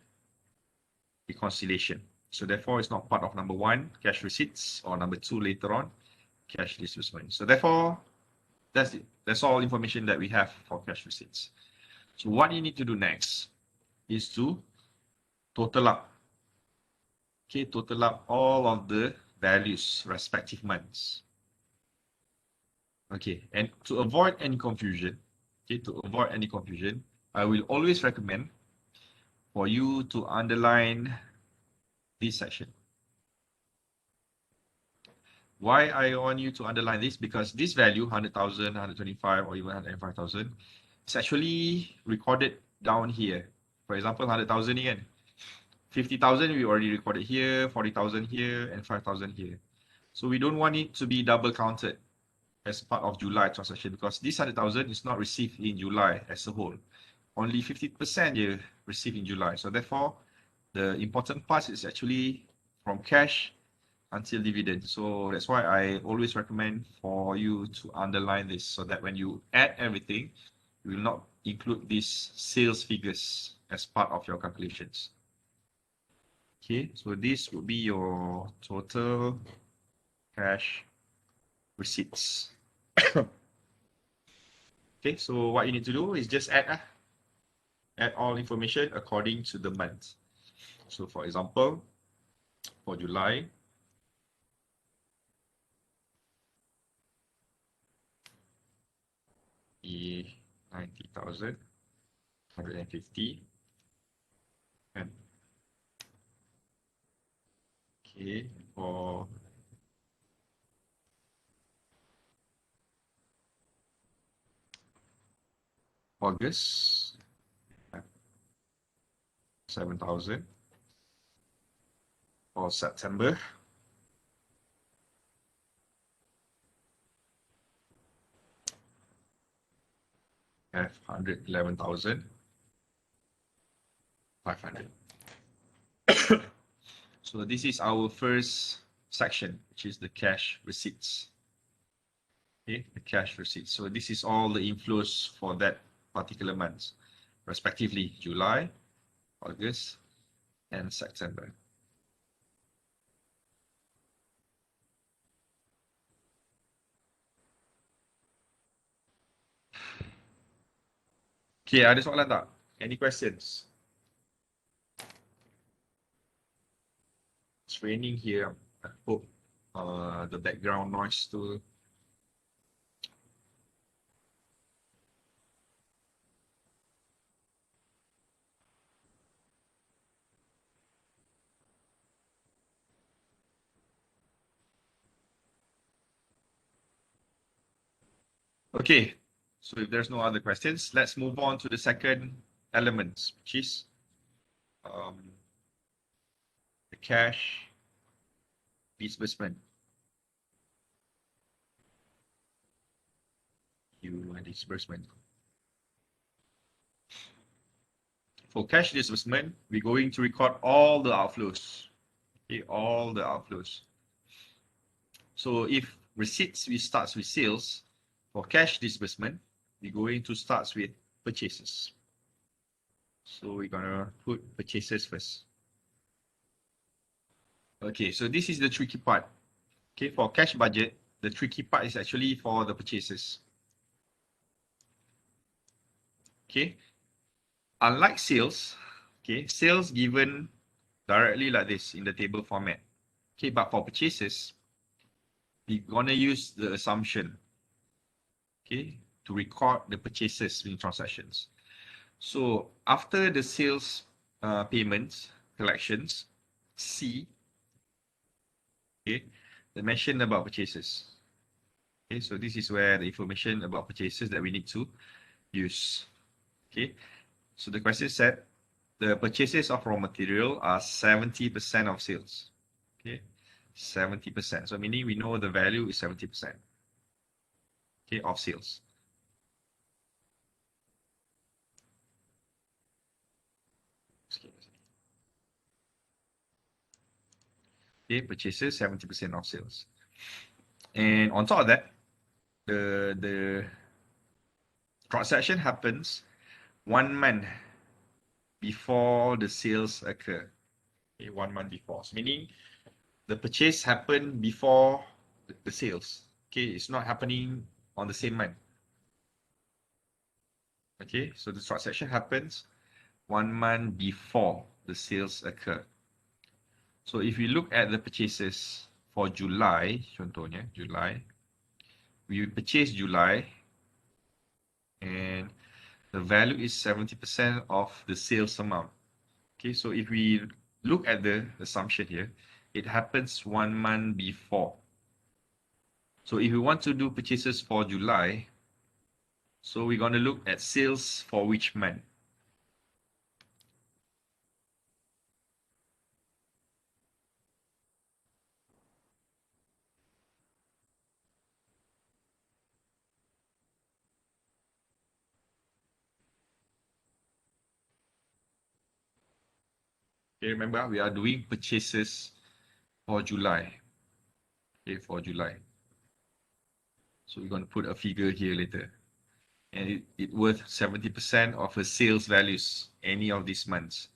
reconciliation. So therefore, it's not part of number one, cash receipts, or number two later on, cash disbursement. So therefore, that's it. That's all information that we have for cash receipts. So what you need to do next is to total up. Okay, total up all of the values, respective months. Okay, and to avoid any confusion, I will always recommend for you to underline this section. Why I want you to underline this? Because this value, 100,000, 125, or even 105,000, is actually recorded down here. For example, 100,000 again. 50,000 we already recorded here, 40,000 here, and 5,000 here. So we don't want it to be double counted as part of July transaction because this 100,000 is not received in July as a whole. Only 50% you receive in July. So therefore, the important part is actually from cash until dividend. So that's why I always recommend for you to underline this so that when you add everything, you will not include these sales figures as part of your calculations. Okay, so this would be your total cash receipts. Okay, so what you need to do is just add all information according to the month. So for example, for July, the 90,000, 150. Okay, for August, 7,000. For September, have 111,500. So this is our first section, which is the cash receipts. Okay, the cash receipts. So this is all the inflows for that particular month, respectively July, August, and September. Okay, ada soalan tak? Any questions? It's raining here. I hope the background noise to. Okay, so if there's no other questions, let's move on to the second element, which is the cash disbursement. Disbursement. For cash disbursement, we're going to record all the outflows. Okay, all the outflows. So if receipts, we start with sales. For cash disbursement, we're going to start with purchases. So we're gonna put purchases first. Okay, so this is the tricky part. Okay, for cash budget, the tricky part is actually for the purchases. Okay, unlike sales, okay, sales given directly like this in the table format. Okay, but for purchases, we're gonna use the assumption, okay, to record the purchases in transactions. So after the sales payments, collections, C, okay, the mention about purchases. Okay, so this is where the information about purchases that we need to use. Okay, so the question said the purchases of raw material are 70% of sales. Okay, 70%. So meaning we know the value is 70%. Okay, of sales. Okay, purchases 70% of sales. And on top of that, the transaction happens 1 month before the sales occur. Okay, 1 month before. So meaning the purchase happened before the sales. Okay, it's not happening on the same month. Okay, so the transaction happens 1 month before the sales occur. So if we look at the purchases for July, contohnya July, we purchase July and the value is 70% of the sales amount. Okay, so if we look at the assumption here, it happens 1 month before. So if we want to do purchases for July, so we're going to look at sales for which month? Okay, remember we are doing purchases for July. Okay, for July. So we're going to put a figure here later. And it worth 70% of the sales values any of these months.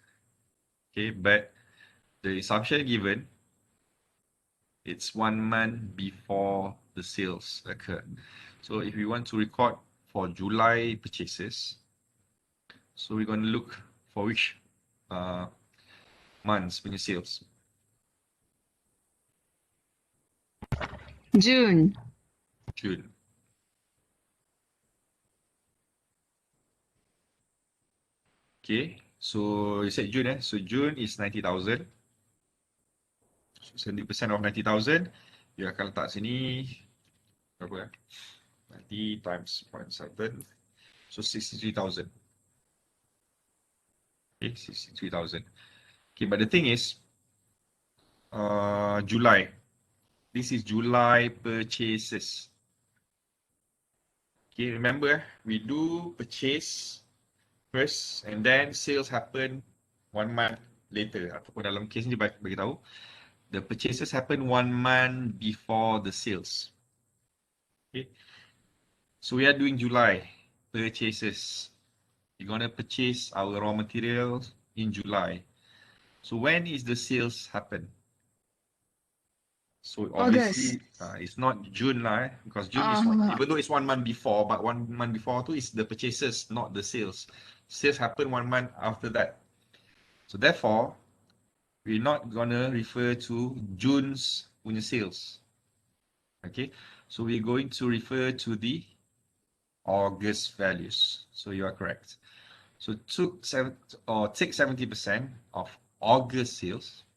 Okay, but the assumption given, it's 1 month before the sales occur. So if we want to record for July purchases, so we're going to look for which months punya sales. June. June. Okay, so you said June, so June is 90,000. So 70% of 90,000, dia akan letak sini berapa 90 times 0.7, so 63,000. Okay, 63,000. Okay, but the thing is, July. This is July purchases. Okay, remember, we do purchase first and then sales happen 1 month later. Ataupun dalam case ni bagi tahu, the purchases happen 1 month before the sales. Okay, so we are doing July purchases. We're gonna purchase our raw materials in July. So when is the sales happen? So August. obviously it's not June lah, because June is Uh, even though it's 1 month before, but 1 month before too is the purchases, not the sales. Sales happen 1 month after that. So therefore, we're not gonna refer to June's punya sales. Okay, so we're going to refer to the August values. So you are correct. So take 70% of August sales.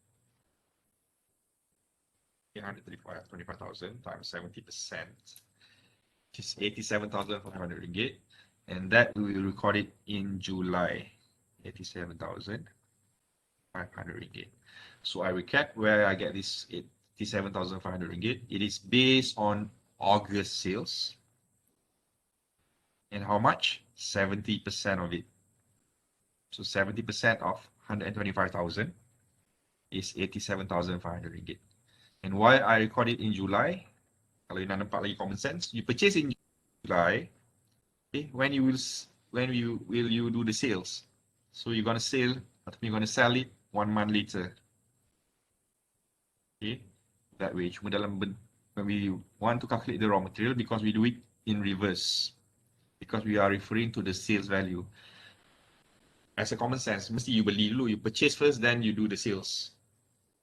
25,000 times 70%, which is 87,500 ringgit, and that we will record it in July, 87,500 ringgit. So I recap where I get this 87,500 ringgit. It is based on August sales. And how much? 70% of it. So 70% of 125,000 is 87,500 ringgit. And why I record it in July? Kalau you nak nampak lagi common sense, you purchase in July. Okay, when you will do the sales? So you're gonna sell, or you're gonna sell it 1 month later. Okay, that way. Cuma dalam when we want to calculate the raw material, because we do it in reverse, because we are referring to the sales value. As a common sense, mesti you beli dulu, you purchase first, then you do the sales.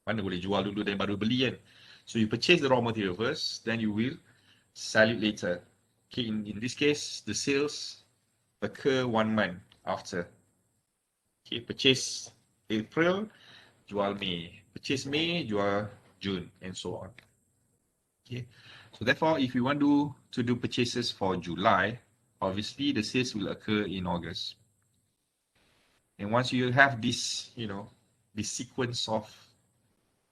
Mana boleh jual dulu dan baru beli kan? So you purchase the raw material first, then you will sell it later. Okay, in this case, the sales occur 1 month after. Okay, purchase April, jual May. Purchase May, jual June, and so on. Okay, so therefore, if you want to do purchases for July, obviously the sales will occur in August. And once you have this, this sequence of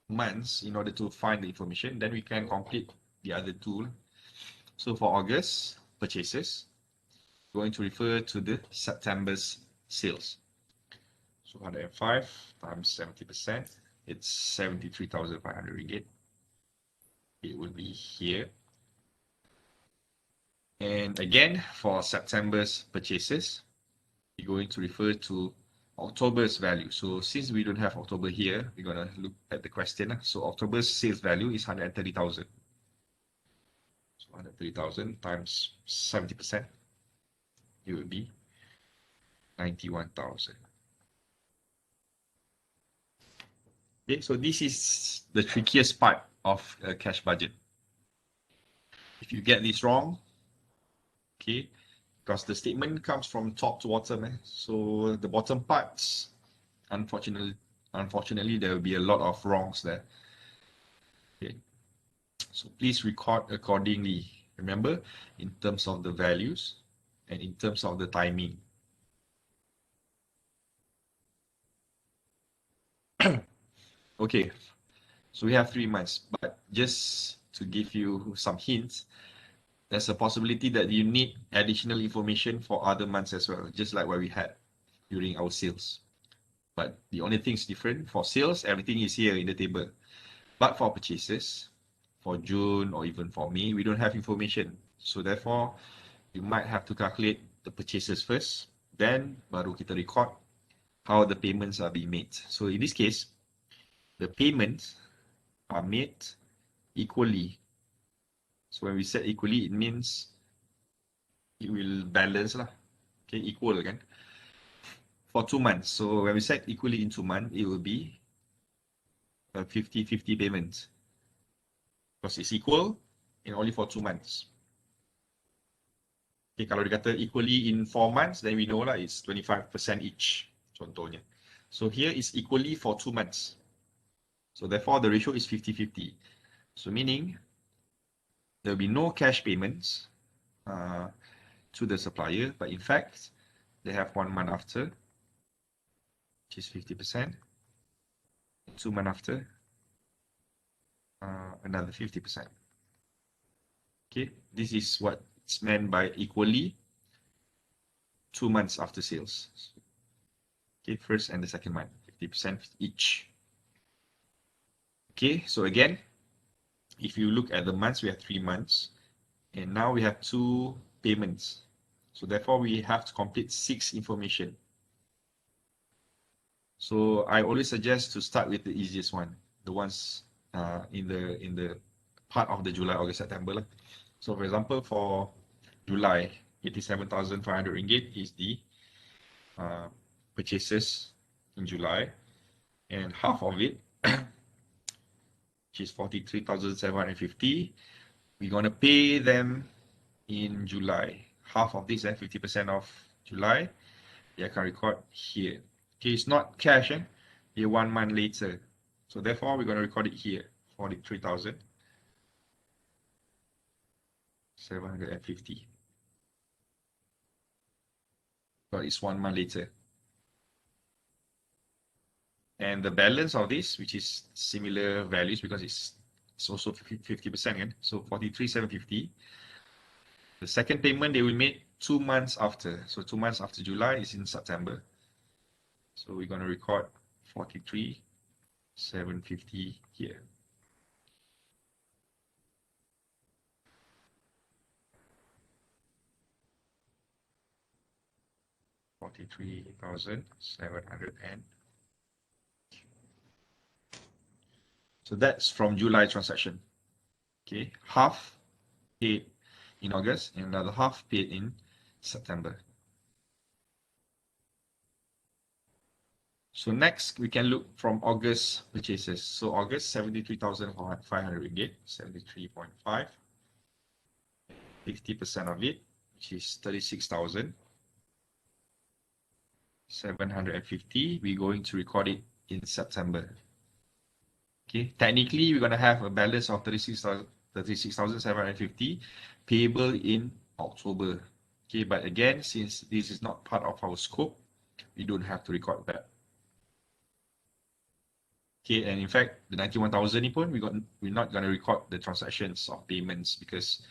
months in order to find the information, then we can complete the other tool. So for August purchases, we're going to refer to the September's sales. So 105 times 70%, it's 73,500 ringgit. It will be here. And again, for September's purchases, we're going to refer to October's value. So since we don't have October here, we're going to look at the question. So October's sales value is 130,000. So 130,000 times 70%, it will be 91,000. Okay, so this is the trickiest part of a cash budget. If you get this wrong, okay, because the statement comes from top to bottom, so the bottom parts, unfortunately, there will be a lot of wrongs there. Okay, so please record accordingly. Remember, in terms of the values and in terms of the timing. Okay, so we have 3 months, but just to give you some hints, there's a possibility that you need additional information for other months as well, just like what we had during our sales. But the only thing is different. For sales, everything is here in the table. But for purchases, for June or even for May, we don't have information. So therefore, you might have to calculate the purchases first, then baru kita record how the payments are being made. So in this case, the payments are made equally. So when we say equally, it means it will balance lah. Okay, equal kan? For 2 months. So when we set equally in 2 months, it will be a 50-50 payment. Because it's equal and only for 2 months. Okay, kalau dia kata equally in 4 months, then we know lah it's 25% each, contohnya. So here is equally for 2 months. So therefore, the ratio is 50-50. So meaning there will be no cash payments to the supplier, but in fact, they have 1 month after, which is 50%, 2 months after, another 50%. Okay, this is what's meant by equally 2 months after sales. Okay, first and the second month, 50% each. Okay, so again, if you look at the months, we have 3 months, and now we have 2 payments. So therefore, we have to complete 6 information. So I always suggest to start with the easiest one, the ones in the part of the July, August, September. So for example, for July, 87,500 ringgit is the purchases in July, and half of it, which is 43,750, we're going to pay them in July. Half of this, 50% of July, I can record here. Okay, it's not cash, here 1 month later. So therefore, we're going to record it here, 43,750. But it's 1 month later. And the balance of this, which is similar values because it's also 50%, so 43,750. The second payment they will make 2 months after. So 2 months after July is in September. So we're going to record 43,750 here. $43,700. So that's from July transaction. Okay, half paid in August and another half paid in September. So next we can look from August purchases. So August, 73,500 ringgit, 73.5. 50% of it, which is 36,750. We're going to record it in September. Okay, technically we're going to have a balance of 36,750 payable in October. Okay, but again, since this is not part of our scope, we don't have to record that. Okay, and in fact, the 91,000 we're not going to record the transactions of payments because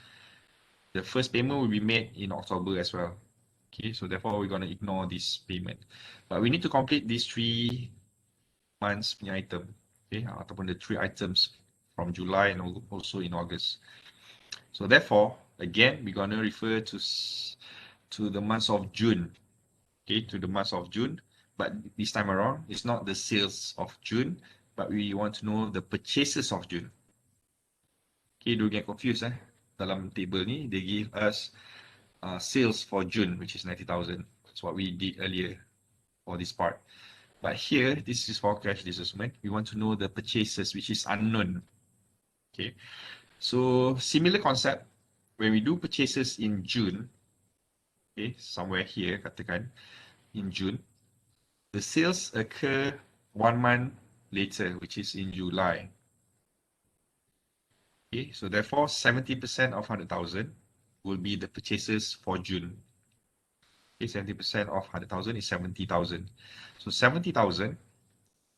the first payment will be made in October as well. Okay, so therefore we're going to ignore this payment. But we need to complete these 3 months item. Okay, ataupun the 3 items from July and also in August. So therefore, again, we're going to refer to the months of June. Okay, to the months of June. But this time around, it's not the sales of June, but we want to know the purchases of June. Okay, don't get confused. Dalam table ni, they give us sales for June, which is 90,000. That's what we did earlier for this part. But here, this is for cash disbursement. We want to know the purchases, which is unknown. Okay, so similar concept. When we do purchases in June, okay, somewhere here, katakan, in June, the sales occur 1 month later, which is in July. Okay, so therefore 70% of 100,000 will be the purchases for June. Okay, 70% of 100,000 is 70,000. So 70,000,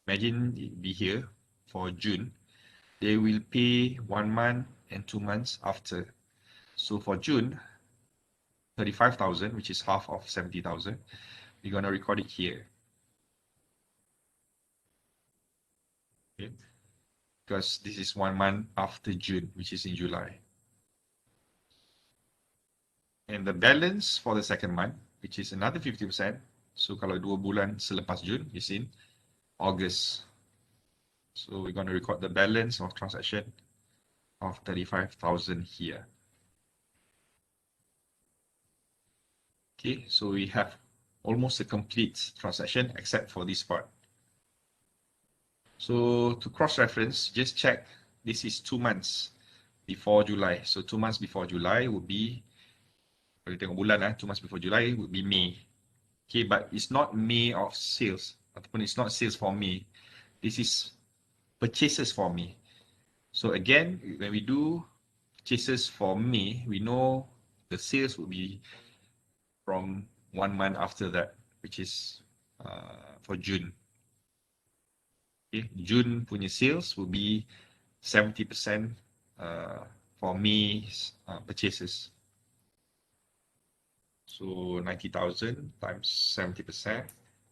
imagine it be here for June, they will pay 1 month and 2 months after. So for June, 35,000, which is half of 70,000, we're going to record it here. Okay, because this is 1 month after June, which is in July. And the balance for the second month, which is another 50%. So kalau 2 bulan selepas June, is in August. So we're going to record the balance of transaction of 35,000 here. Okay, so we have almost a complete transaction except for this part. So to cross-reference, just check this is 2 months before July. So 2 months before July would be, kalau tengok bulan 2 months before July would be May. Okay, but it's not May of sales, ataupun it's not sales for May. This is purchases for May. So again, when we do purchases for May, we know the sales will be from 1 month after that, which is for June. Okay, June punya sales will be 70% for May's purchases. So 90,000 times 70%,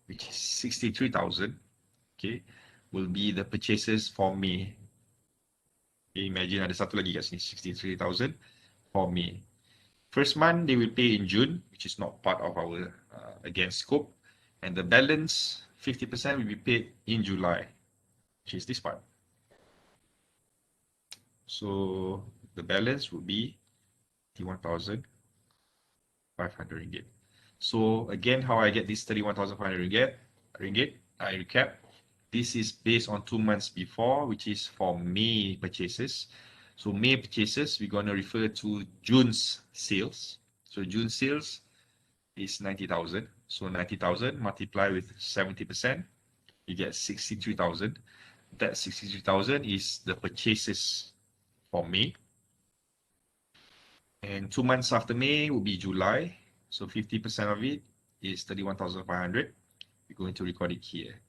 which is 63,000, okay, will be the purchases for May. Okay, imagine ada satu lagi kat sini, 63,000 for May. First month, they will pay in June, which is not part of our, again, scope. And the balance, 50% will be paid in July, which is this part. So the balance would be 31,500 ringgit. So again, how I get this 31,500 ringgit, I recap. This is based on 2 months before, which is for May purchases. So May purchases, we're going to refer to June's sales. So June sales is 90,000. So 90,000 multiplied with 70%, you get 63,000. That 63,000 is the purchases for May. And 2 months after May will be July. So 50% of it is 31,500. We're going to record it here.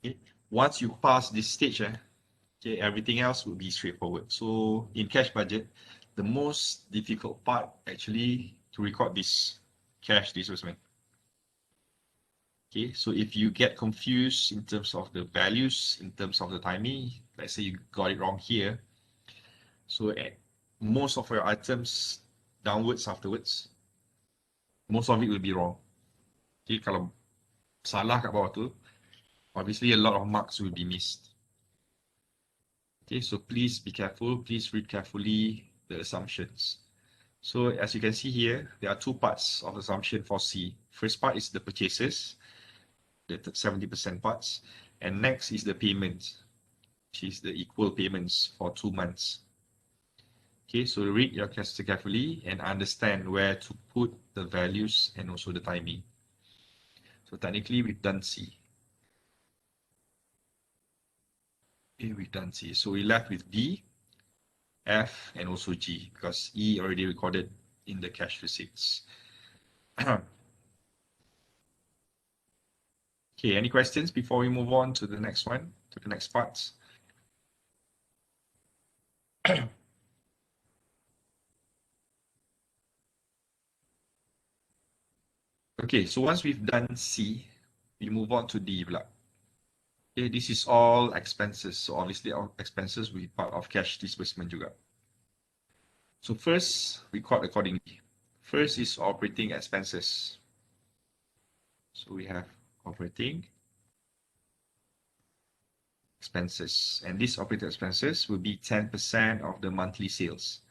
Okay. Once you pass this stage, okay, everything else will be straightforward. So in cash budget, the most difficult part actually to record this cash disbursement. Okay, so if you get confused in terms of the values, in terms of the timing, let's say you got it wrong here. So most of your items downwards afterwards, most of it will be wrong. Okay, kalau salah kat bawah tu, obviously a lot of marks will be missed. Okay, so please be careful, please read carefully the assumptions. So as you can see here, there are two parts of assumption for C. First part is the purchases, the 70% parts, and next is the payments, which is the equal payments for 2 months. Okay, so read your question carefully and understand where to put the values and also the timing. So technically we've done C. Okay, we've done C. So we left with D, F, and also G because E already recorded in the cash receipts. Okay, any questions before we move on to the next one, to the next parts? Okay, so once we've done C, we move on to D pula. Okay, this is all expenses. So obviously our expenses will be part of cash disbursement juga. So first, record accordingly. First is operating expenses. So we have operating expenses. And these operating expenses will be 10% of the monthly sales.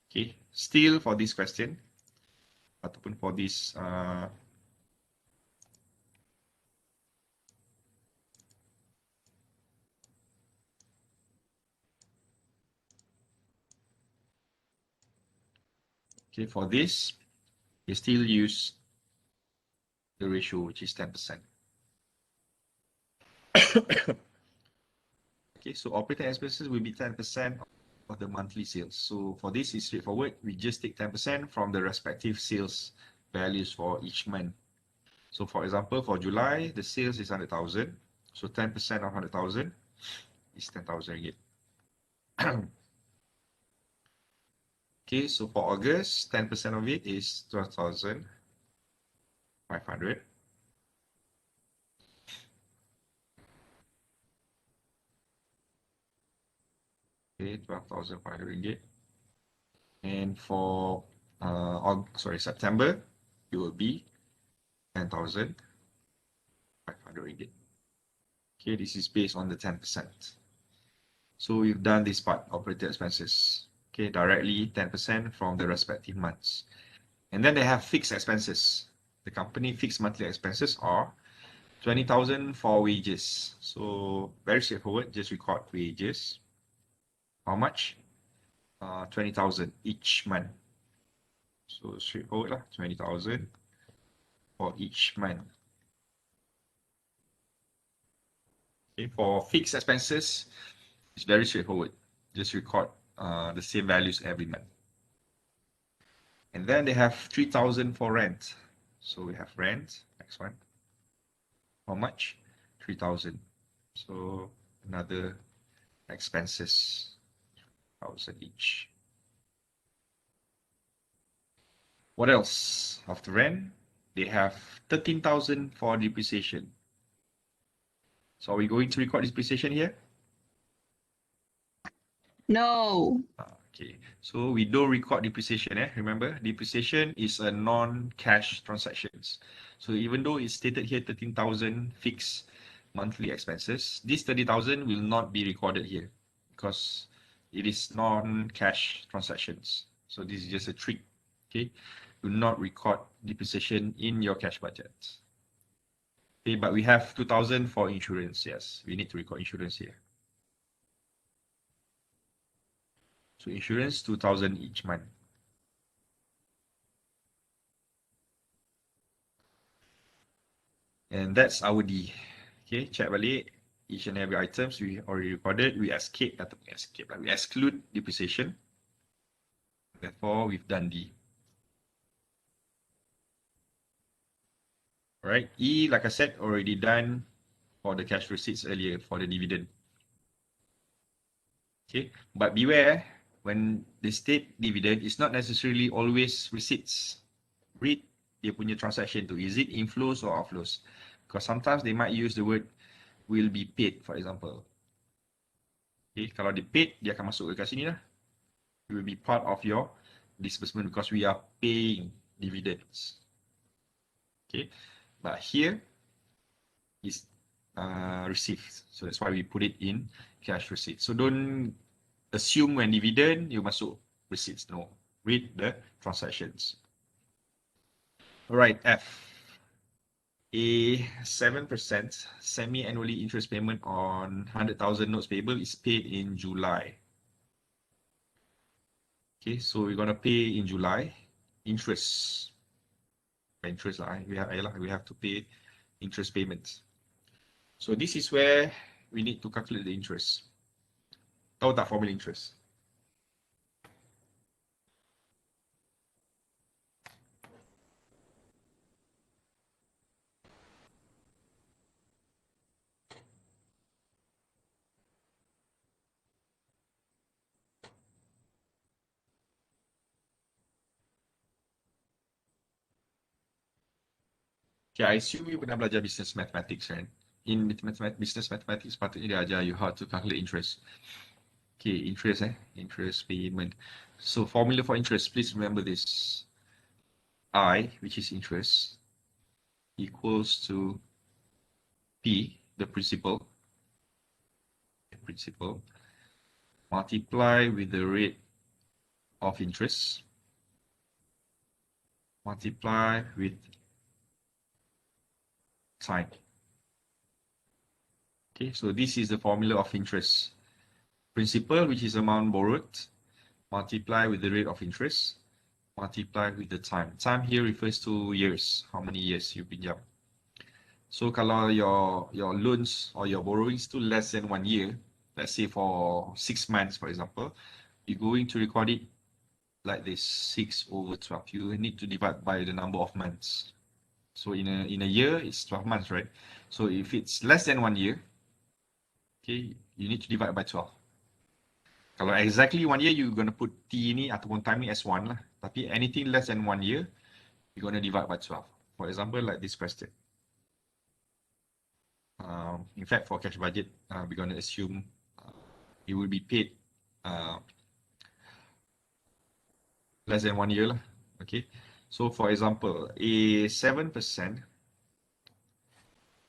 Okay, still for this question, ataupun for this okay, for this, you still use the ratio, which is 10%. Okay, so operating expenses will be 10% of the monthly sales. So for this, it's straightforward. We just take 10% from the respective sales values for each month. So for example, for July, the sales is 100,000. So 10% of 100,000 is 10,000 ringgit. Okay, so for August, 10% of it is 12,500. Okay, 12,500 ringgit. And for September, it will be 10,500 ringgit. Okay, this is based on the 10%. So we've done this part, operating expenses. Okay, directly 10% from the respective months. And then they have fixed expenses. The company fixed monthly expenses are 20,000 for wages. So very straightforward, just record wages. How much? 20,000 each month. So straightforward lah, 20,000 for each month. Okay, for fixed expenses, it's very straightforward. Just record the same values every month. And then they have 3,000 for rent. So we have rent, next one. How much? 3,000. So another expenses, 1,000 each. What else? After rent, they have 13,000 for depreciation. So are we going to record depreciation here? No. Okay, so we don't record depreciation. Remember, depreciation is a non-cash transactions. So even though it's stated here 13,000 fixed monthly expenses, this 30,000 will not be recorded here because it is non-cash transactions. So this is just a trick. Okay, do not record depreciation in your cash budget. Okay, but we have 2,000 for insurance. Yes, we need to record insurance here. So insurance 2,000 each month. And that's our D. Okay, check balik. Each and every items we already recorded. We we exclude depreciation. Therefore, we've done D. Right. E, like I said, already done for the cash receipts earlier for the dividend. Okay, but beware when they state dividend, it's not necessarily always receipts. Read dia punya transaction tu. Is it inflows or outflows? Because sometimes they might use the word will be paid, for example. Okay, kalau dia paid, dia akan masuk ke sini lah. It will be part of your disbursement because we are paying dividends. Okay, but here is received. So that's why we put it in cash receipt. So don't assume when dividend you masuk receipts. No, read the transactions. All right, F. A 7% semi-annually interest payment on 100,000 notes payable is paid in July. Okay, so we're gonna pay in July interest. We have to pay interest payments. So this is where we need to calculate the interest. Tahu tak formula interest? Okay, I assume you pernah belajar business mathematics, right? In business mathematics, patutnya dia ajar you how to calculate interest. Okay, interest, interest payment. So formula for interest, please remember this. I, which is interest, equals to P, the principal, multiply with the rate of interest, multiply with time. Okay, so this is the formula of interest. Principal, which is amount borrowed, multiply with the rate of interest, multiply with the time. Time here refers to years, how many years you pinjam. So kalau your loans or your borrowings to less than 1 year, let's say for 6 months, for example, you're going to record it like this, 6/12. You need to divide by the number of months. So in a year, it's 12 months, right? So if it's less than 1 year, okay, you need to divide by 12. Kalau exactly 1 year, you're gonna put T ni ataupun time ni as 1 lah. Tapi anything less than 1 year, you're gonna divide by 12. For example, like this question. In fact, for cash budget, we're gonna assume it will be paid less than 1 year lah. Okay. So for example, a 7%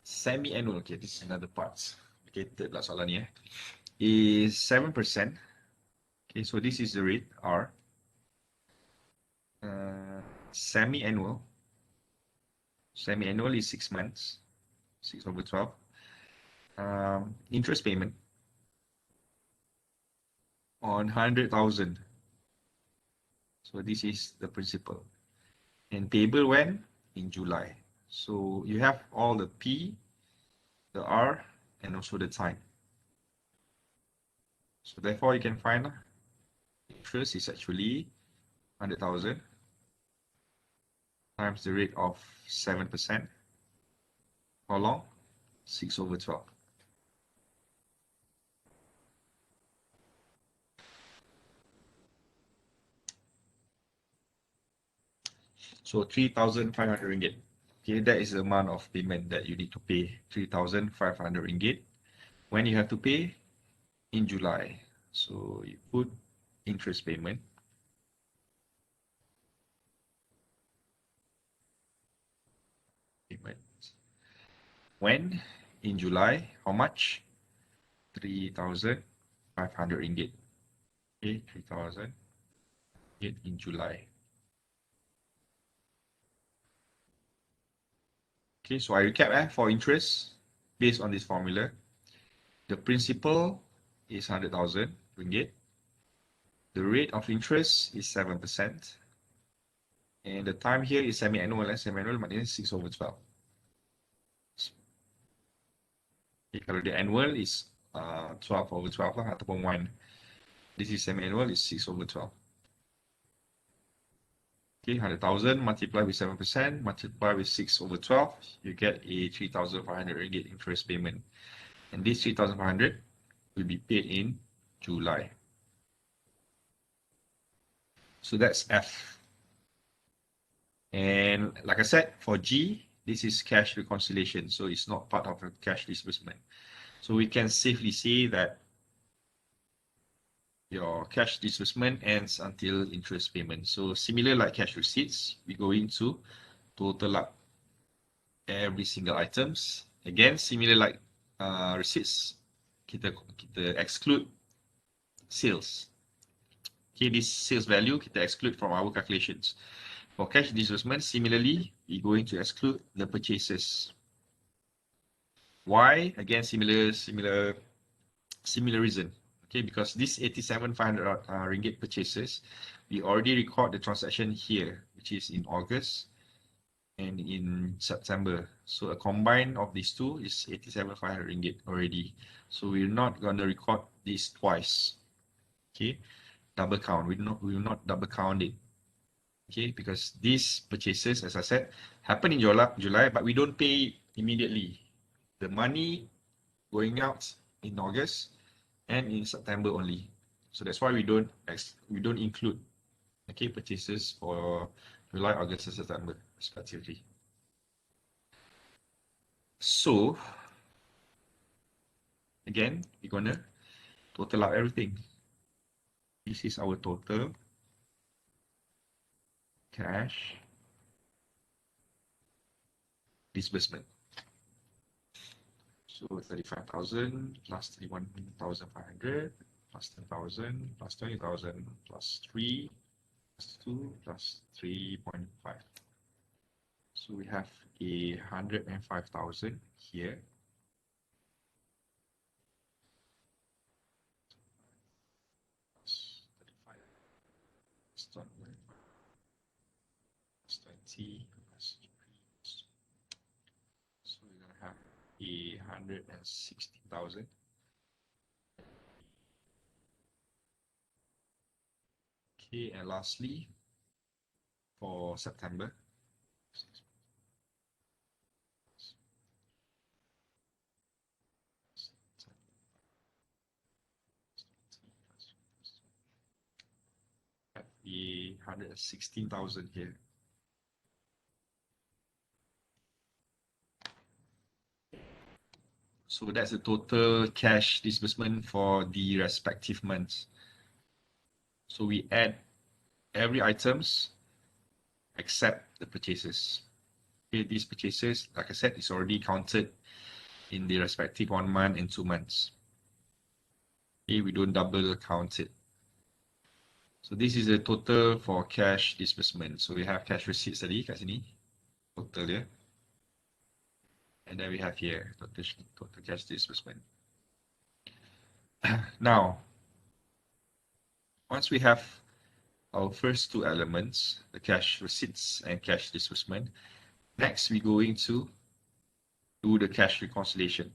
semi-annual. Okay, this is another part. Okay, third lah soalan ni is 7%. Okay, so this is the rate R. Semi-annual. Semi-annual is 6 months, 6/12. Interest payment on 100,000. So this is the principal. And payable when? In July. So you have all the P, the R, and also the time. So therefore, you can find interest is actually 100,000 times the rate of 7%. How long? 6/12. So 3,500 ringgit. Okay, that is the amount of payment that you need to pay. 3,500 ringgit. When you have to pay? In July. So you put interest payment. When? In July. How much? 3,500 ringgit. Okay, 3,000 in July. Okay, so I recap for interest based on this formula. The principal is 100,000 ringgit. The rate of interest is 7%. And the time here is semi-annual. Semi-annual maknanya 6/12. Okay, kalau the annual is 12/12 lah, ataupun 1. This is semi-annual is 6/12. Okay, 100,000 multiplied with 7%, multiplied with 6/12, you get a 3,500 ringgit interest payment. And this 3,500 will be paid in July. So that's F. And like I said, for G, this is cash reconciliation. So it's not part of a cash disbursement. So we can safely say that your cash disbursement ends until interest payment. So similar like cash receipts, we go into total up every single items. Again, similar like receipts, kita exclude sales. Okay, this sales value kita exclude from our calculations. For cash disbursement, similarly, we're going to exclude the purchases. Why? Again, similar reason. Okay, because this 87,500 ringgit purchases, we already record the transaction here, which is in August and in September. So a combine of these two is 87,500 ringgit already. So we're not going to record this twice. Okay, double count. We will not double count it. Okay, because these purchases, as I said, happen in July, but we don't pay immediately. The money going out in August and in September only. So that's why we don't include purchases for July, August, and September respectively. So again, we're gonna total out everything. This is our total cash disbursement. So 35,000 plus 31,500 plus 10,000 plus 20,000 plus 3 plus 2 plus 3.5. So we have 105,000 here. Plus 35 plus 20 plus 3. So we're going to have 160,000. Okay, and lastly, for September, at the 116,000 here. So that's the total cash disbursement for the respective months. So we add every items except the purchases. Okay, these purchases, like I said, is already counted in the respective 1 month and 2 months. Okay, we don't double count it. So this is the total for cash disbursement. So we have cash receipts tadi kat sini, total dia. And then we have here total cash disbursement. Now, once we have our first two elements, the cash receipts and cash disbursement, next we're going to do the cash reconciliation.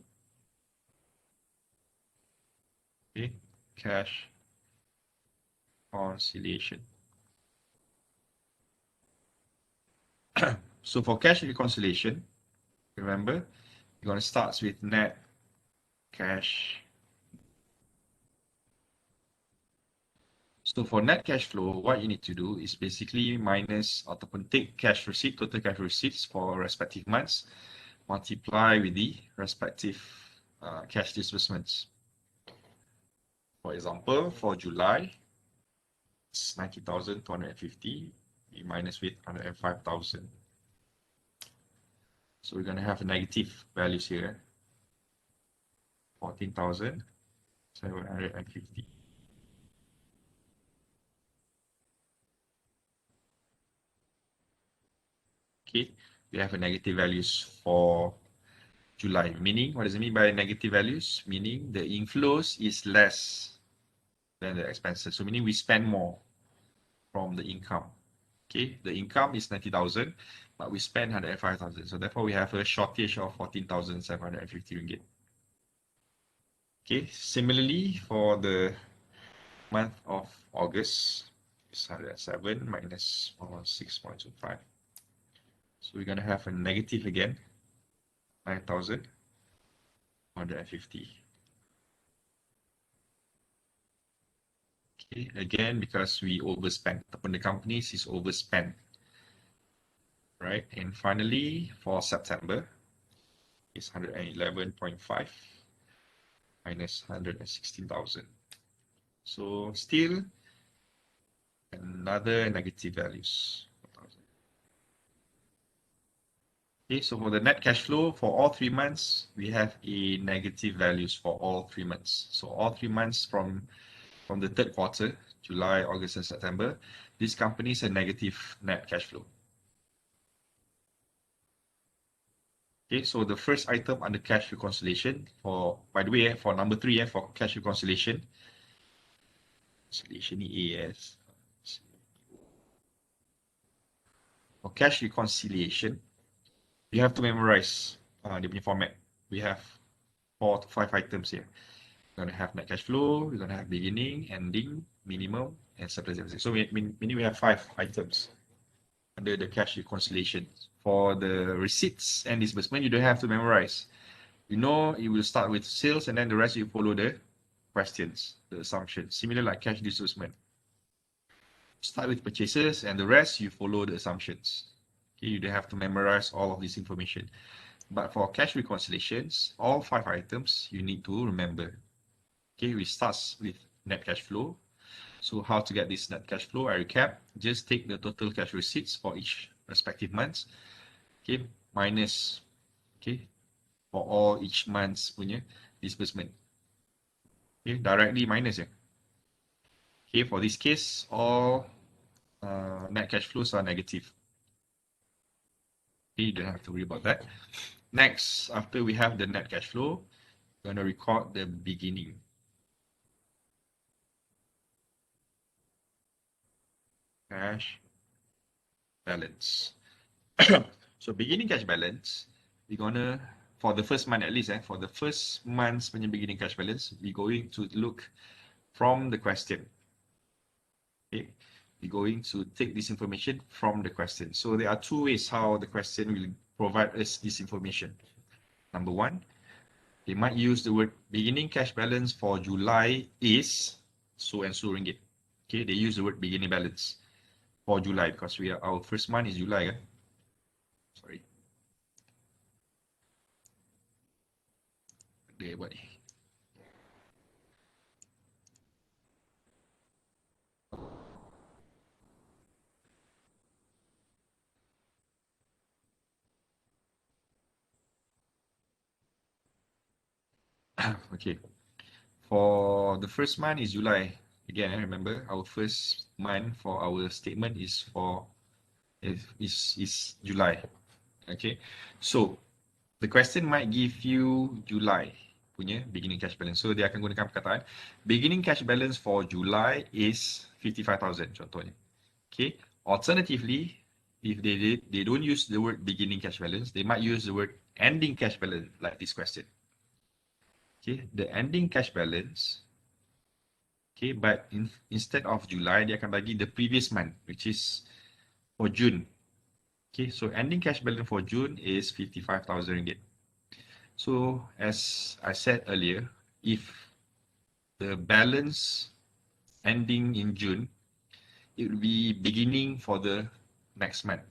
Okay, cash reconciliation. So for cash reconciliation, remember, you're going to start with net cash. So for net cash flow, what you need to do is basically minus ataupun take cash receipt, total cash receipts for respective months, multiply with the respective cash disbursements. For example, for July, it's 90,250. We minus with 105,000. So we're going to have a negative values here, 14,750. Okay, we have a negative values for July. Meaning, what does it mean by negative values? Meaning the inflows is less than the expenses. So meaning we spend more from the income. Okay, the income is 90,000, but we spend 105,000. So therefore we have a shortage of 14,750 ringgit. Okay, similarly for the month of August, it's 107 minus 116.25. So we're going to have a negative again, 9,150. Okay, again, because we overspent, upon the companies is overspent, right? And finally, for September, it's 111.5 minus 116,000. So still another negative values. Okay, so for the net cash flow for all 3 months, we have a negative values for all 3 months. So all 3 months from the third quarter, July, August, and September, these companies have negative net cash flow. Okay, so the first item under cash reconciliation for, by the way, for number 3, for cash reconciliation, AS. For cash reconciliation, you have to memorize the format. We have 4 to 5 items here. We're going to have net cash flow, we're going to have beginning, ending, minimum, and surplus deficit. So meaning we have 5 items under the cash reconciliation. For the receipts and disbursement, you don't have to memorize. You know, you will start with sales and then the rest you follow the questions, the assumptions. Similar like cash disbursement. Start with purchases and the rest you follow the assumptions. Okay, you don't have to memorize all of this information. But for cash reconciliations, all 5 items you need to remember. Okay, we start with net cash flow. So how to get this net cash flow? I recap. Just take the total cash receipts for each respective months. Okay, minus, okay, for all each month's punya disbursement. Okay, directly minus. Okay, for this case, all net cash flows are negative. Okay, you don't have to worry about that. Next, after we have the net cash flow, we're going to record the beginning cash balance. So beginning cash balance, we're gonna, for the first month at least, for the first month's beginning cash balance, we're going to look from the question. Okay, we're going to take this information from the question. So there are 2 ways how the question will provide us this information. Number 1, they might use the word beginning cash balance for July is so and so ringgit. Okay, they use the word beginning balance for July because our first month is July. Sorry. Dia buat ni. Okay. For the first month is July. Again, I remember our first month for our statement is July. Okay. So the question might give you July punya beginning cash balance. So dia akan gunakan perkataan beginning cash balance for July is 55,000 contohnya. Okay. Alternatively, if they don't use the word beginning cash balance, they might use the word ending cash balance like this question. Okay, the ending cash balance Okay, but instead of July, dia akan bagi the previous month, which is for June. Okay, so ending cash balance for June is 55,000 ringgit. So as I said earlier, if the balance ending in June, it will be beginning for the next month.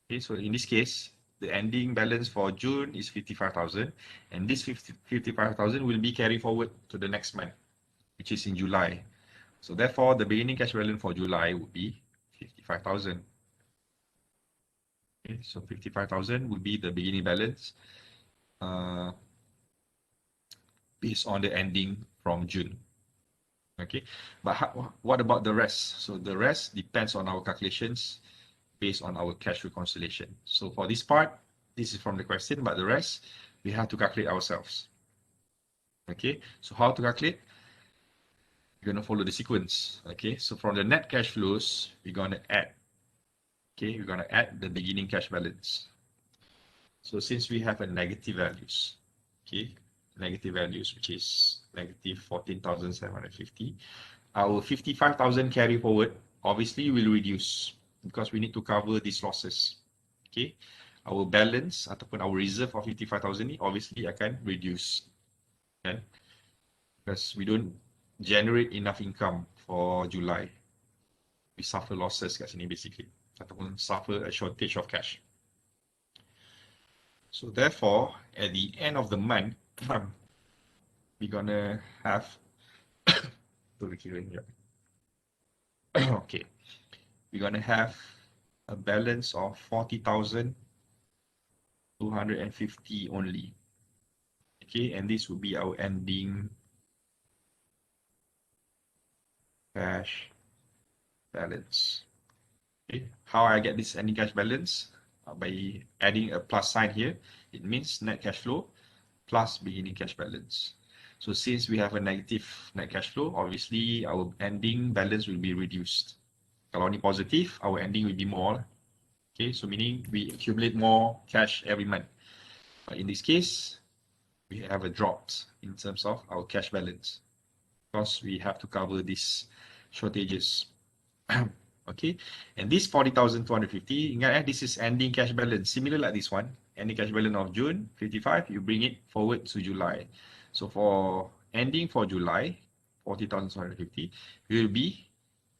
Okay, so in this case, the ending balance for June is 55,000, and this 55,000 will be carried forward to the next month, which is in July. So therefore, the beginning cash balance for July would be 55,000. Okay, so 55,000 would be the beginning balance based on the ending from June. Okay, but what about the rest? So the rest depends on our calculations based on our cash reconciliation. So for this part, this is from the question, but the rest we have to calculate ourselves. Okay, so how to calculate? We're going to follow the sequence. Okay, so from the net cash flows, we're going to add. Okay, we're going to add the beginning cash balance. So since we have a negative values, okay, negative values, which is negative 14,750, our 55,000 carry forward obviously will reduce because we need to cover these losses. Okay, our balance ataupun our reserve of 55,000 ni obviously akan reduce, kan? Because we don't generate enough income for July. We suffer losses kat sini basically, ataupun suffer a shortage of cash. So therefore, at the end of the month, we're gonna have okay, we're gonna have a balance of 40,250 only. Okay, and this will be our ending cash balance. Okay, how I get this ending cash balance? By adding a plus sign here, it means net cash flow plus beginning cash balance. So since we have a negative net cash flow, obviously our ending balance will be reduced. Kalau ni positive, our ending will be more. Okay, so meaning we accumulate more cash every month. But in this case, we have a drop in terms of our cash balance because we have to cover these shortages. Okay, and this 40,250, ingat this is ending cash balance, similar like this one, ending cash balance of June 55, you bring it forward to July. So for ending for July, 40,250 will be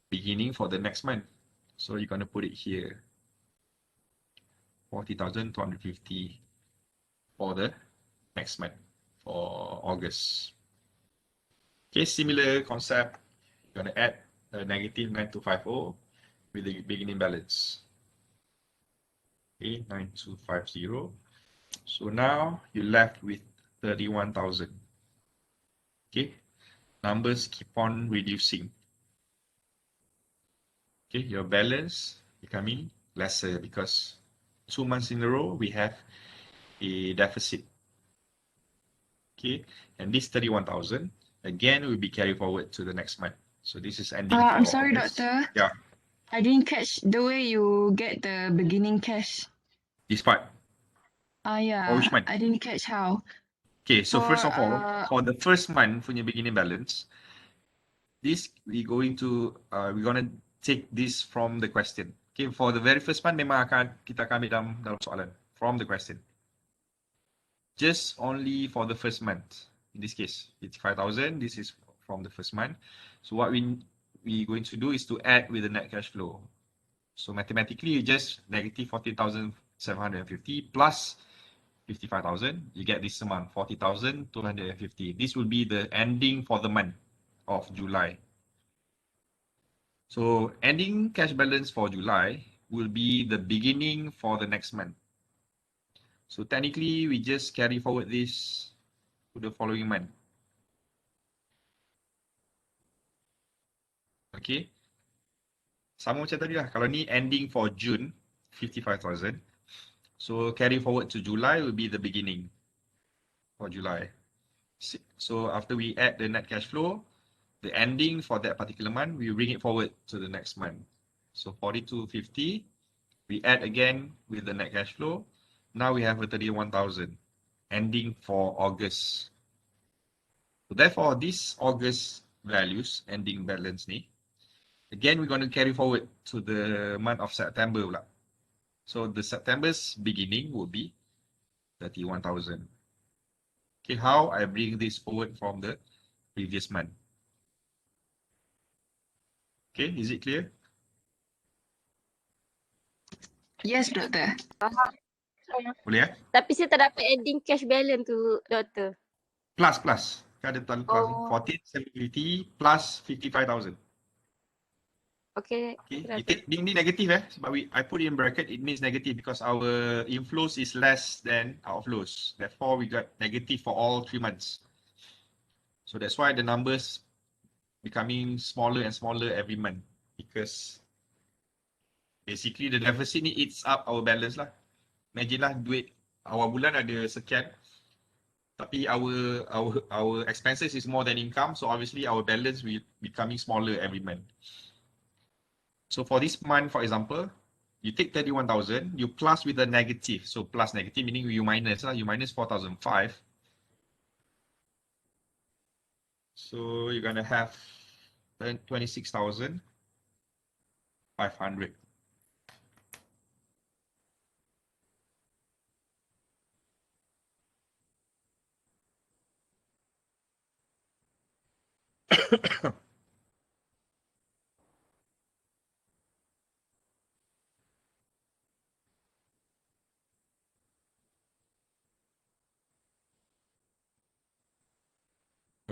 beginning for the next month. So you're going to put it here, 40,250 for the next month, for August. Okay, similar concept, you're going to add a negative 9250 with the beginning balance. Okay, 9250. So now you're left with 31,000. Okay, numbers keep on reducing. Okay, your balance becoming lesser because 2 months in a row we have a deficit. Okay, and this 31,000 again will be carried forward to the next month. So this is ending for I'm sorry, August. doctor. Yeah, I didn't catch the way you get the beginning cash. this part. For which Yeah, month? I didn't catch how. Okay, so For first of all, for the first month punya beginning balance, this we're gonna take this from the question. Okay, for the very first one memang kita akan ambil dalam soalan from the question. Just only for the first month. In this case, it's 5,000. This is from the first month. So what we going to do is to add with the net cash flow. So mathematically, you just negative 14,750 plus 55,000. You get this amount, 40,250. This will be the ending for the month of July. So ending cash balance for July will be the beginning for the next month. So technically, we just carry forward this to the following month. Okay. Sama macam tadi lah. Kalau ni ending for June, 55,000. So carry forward to July will be the beginning for July. So after we add the net cash flow, the ending for that particular month, we bring it forward to the next month. So 4250, we add again with the net cash flow. Now we have a 31,000 ending for August. So therefore, this August values, ending balance ni. Again, we're going to carry forward to the month of September pula. So the September's beginning would be 31,000. Okay, how I bring this forward from the previous month. Okay, is it clear? Yes, Doctor. Faham. Boleh Tapi saya tak dapat ending cash balance tu, doktor. Plus. Kan ada plus. Oh. 14,750 plus 55,000. Okay. Okay, Doktor. ini negative sebab I put in bracket, it means negative because our inflows is less than outflows. Therefore, we got negative for all 3 months. So that's why the numbers becoming smaller and smaller every month because basically the deficit ni eats up our balance lah. Imagine lah duit awal bulan ada sekian, tapi our expenses is more than income, so obviously our balance will becoming smaller every month. So for this month, for example, you take 31,000, you plus with a negative. So plus negative meaning you minus lah. You minus 4,005. So you're gonna have 26,500.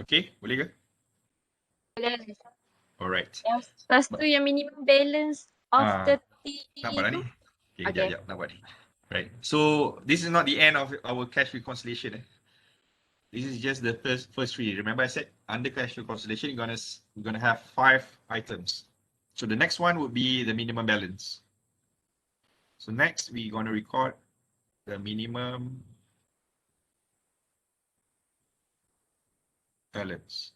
Okay, boleh ke? Boleh. Alright. Lepas tu yang minimum balance of 30 Nampak dah tu. ni? Okay, Okay. sekejap, nampak ni. Right. So this is not the end of our cash reconciliation. This is just the first three. Remember I said under cash reconciliation, you're gonna have 5 items. So the next one would be the minimum balance. So next we're gonna record the minimum balance.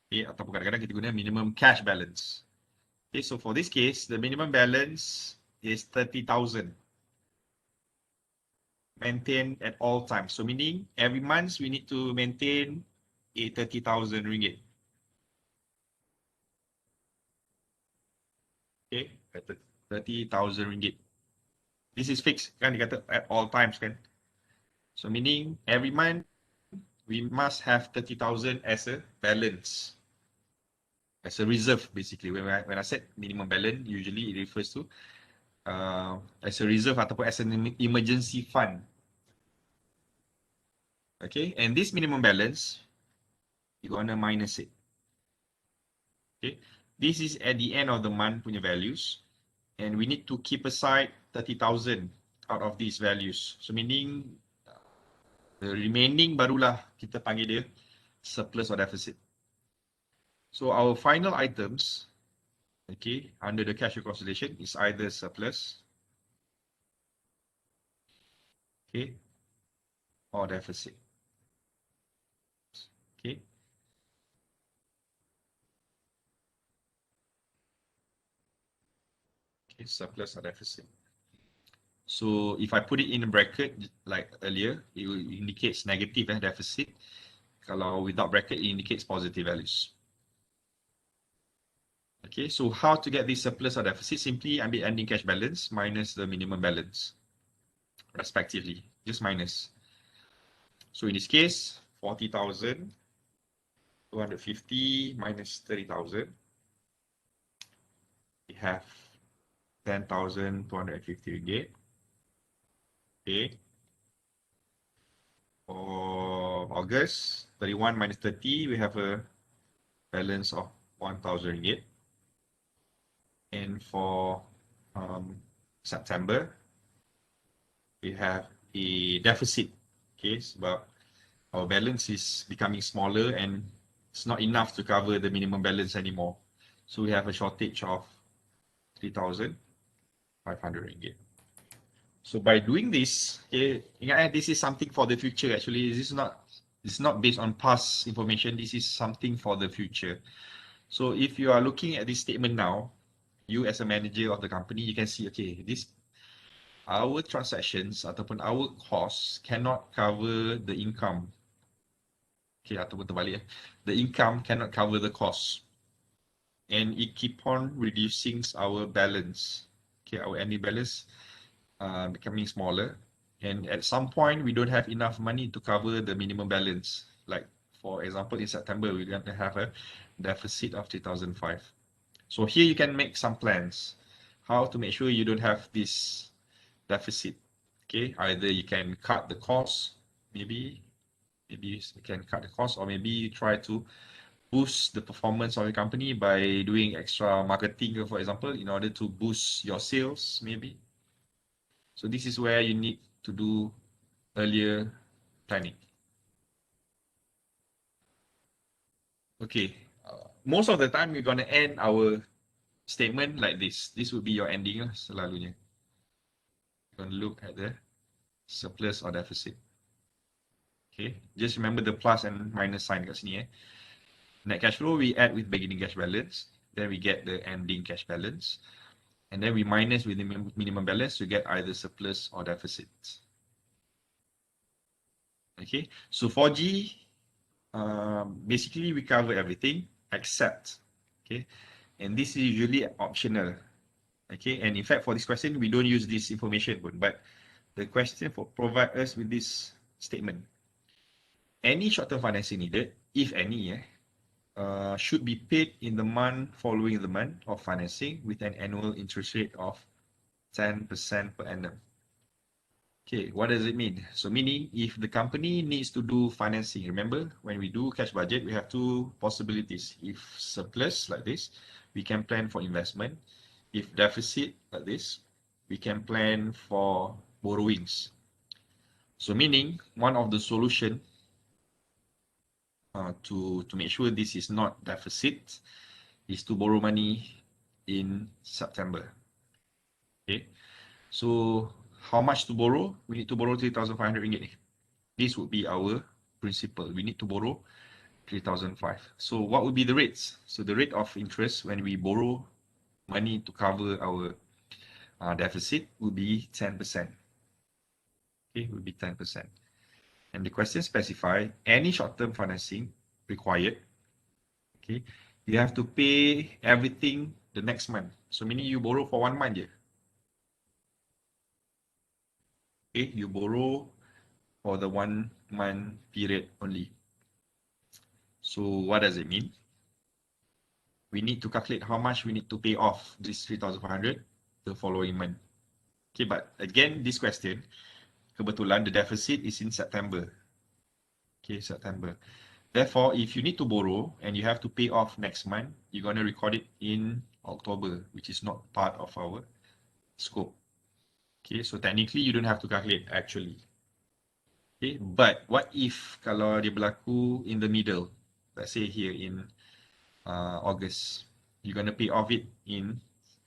Okay, ataupun kadang-kadang kita guna minimum cash balance. Okay, so for this case, the minimum balance is 30,000. Maintained at all times. So meaning every month we need to maintain a 30,000 ringgit. Okay, 30,000 ringgit. This is fixed, kan dia kata at all times kan. So meaning every month we must have 30,000 as a balance. As a reserve basically. When I said minimum balance, usually it refers to as a reserve ataupun as an emergency fund. Okay, and this minimum balance, you're gonna minus it. Okay, this is at the end of the month punya values, and we need to keep aside 30,000 out of these values. So meaning the remaining barulah kita panggil dia surplus or deficit. So our final items, okay, under the cash reconciliation is either surplus, okay, or deficit. Okay. Okay, surplus or deficit. So if I put it in a bracket like earlier, it indicates negative deficit. Kalau without bracket, it indicates positive values. Okay, so how to get this surplus or deficit? Simply ambil ending cash balance minus the minimum balance, respectively. Just minus. So in this case, 40,250 minus 30,000. We have 10,250 ringgit. Okay. For August, 31 minus 30, we have a balance of 1,000 ringgit. And for September, we have a deficit. Okay, sebab our balance is becoming smaller and it's not enough to cover the minimum balance anymore. So we have a shortage of 3,500 ringgit. So by doing this, okay, this is something for the future actually. This is not based on past information. This is something for the future. So if you are looking at this statement now, you as a manager of the company, you can see, okay, our transactions ataupun our costs cannot cover the income. Okay, ataupun terbalik. The income cannot cover the cost. And it keep on reducing our balance. Okay, our ending balance becoming smaller. And at some point, we don't have enough money to cover the minimum balance. Like, for example, in September, we're going to have a deficit of 2005. So here you can make some plans. How to make sure you don't have this deficit. Okay, either you can cut the cost, maybe you can cut the cost, or maybe you try to boost the performance of your company by doing extra marketing, for example, in order to boost your sales, maybe. So this is where you need to do earlier planning. Okay, most of the time we're going to end our statement like this. This would be your ending selalunya. You're going to look at the surplus or deficit. Okay, just remember the plus and minus sign kat sini. Net cash flow we add with beginning cash balance, then we get the ending cash balance, and then we minus with the minimum balance to get either surplus or deficit. Okay, so 4G, basically we cover everything except, okay, and this is usually optional. Okay, and in fact for this question we don't use this information, but the question provide us with this statement. Any short-term financing needed, if any, should be paid in the month following the month of financing with an annual interest rate of 10% per annum. Okay, what does it mean? So meaning if the company needs to do financing, remember when we do cash budget, we have two possibilities. If surplus like this, we can plan for investment. If deficit like this, we can plan for borrowings. So meaning one of the solution to make sure this is not deficit is to borrow money in September. Okay, so how much to borrow? We need to borrow 3,500 ringgit. This would be our principal. We need to borrow 3,500. So what would be the rates? So the rate of interest when we borrow money to cover our deficit would be 10%. Okay, would be 10%. And the question specify any short-term financing required. Okay, you have to pay everything the next month. So meaning you borrow for 1 month. Okay, you borrow for the 1 month period only. So what does it mean? We need to calculate how much we need to pay off this 3,500 the following month. Okay, but again, this question, kebetulan the deficit is in September. Okay, September. Therefore, if you need to borrow and you have to pay off next month, you're going to record it in October, which is not part of our scope. Okay, so technically you don't have to calculate actually. Okay, but what if kalau dia berlaku in the middle, let's say here in August, you're going to pay off it in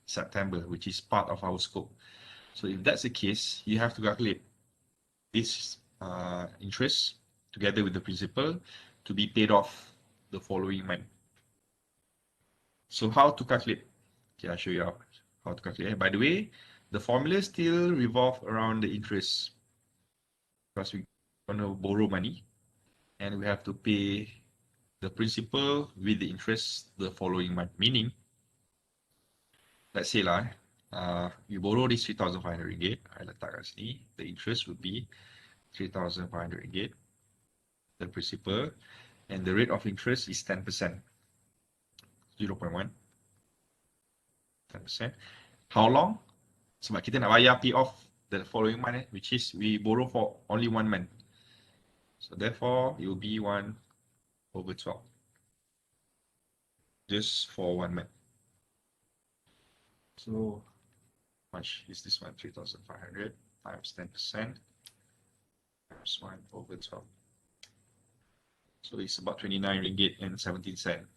September, which is part of our scope. So if that's the case, you have to calculate this interest together with the principal to be paid off the following month. So how to calculate? Okay, I'll show you how to calculate. By the way, the formula still revolve around the interest because we're going to borrow money and we have to pay the principal with the interest the following month. Meaning, let's say lah, you borrow this 3,500 ringgit, I letak kat sini, the interest would be 3,500 ringgit, the principal, and the rate of interest is 10%, 0.1, 10%. How long? Sebab kita nak bayar pay off the following month, which is we borrow for only 1 month. So therefore, it will be 1/12. Just for 1 month. So, how much is this one? 3,500 times 10% times 1/12. So it's about 29 ringgit and 17 cents.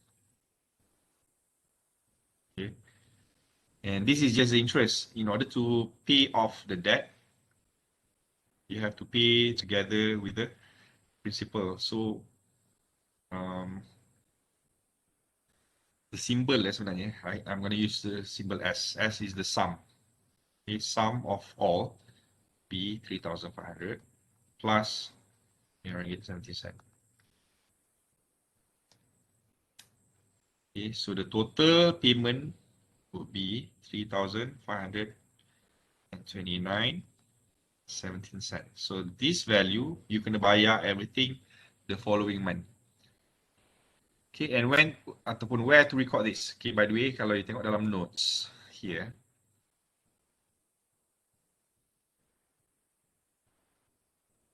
Okay. And this is just the interest. In order to pay off the debt, you have to pay together with the principal. So the symbol sebenarnya, I'm going to use the symbol S. S is the sum. Okay, sum of all be 3,500 plus 17 cents. Okay, so the total payment would be 3,529.17 cents. So this value, you kena bayar everything the following month. Okay, and when ataupun where to record this? Okay, by the way, kalau you tengok dalam notes here,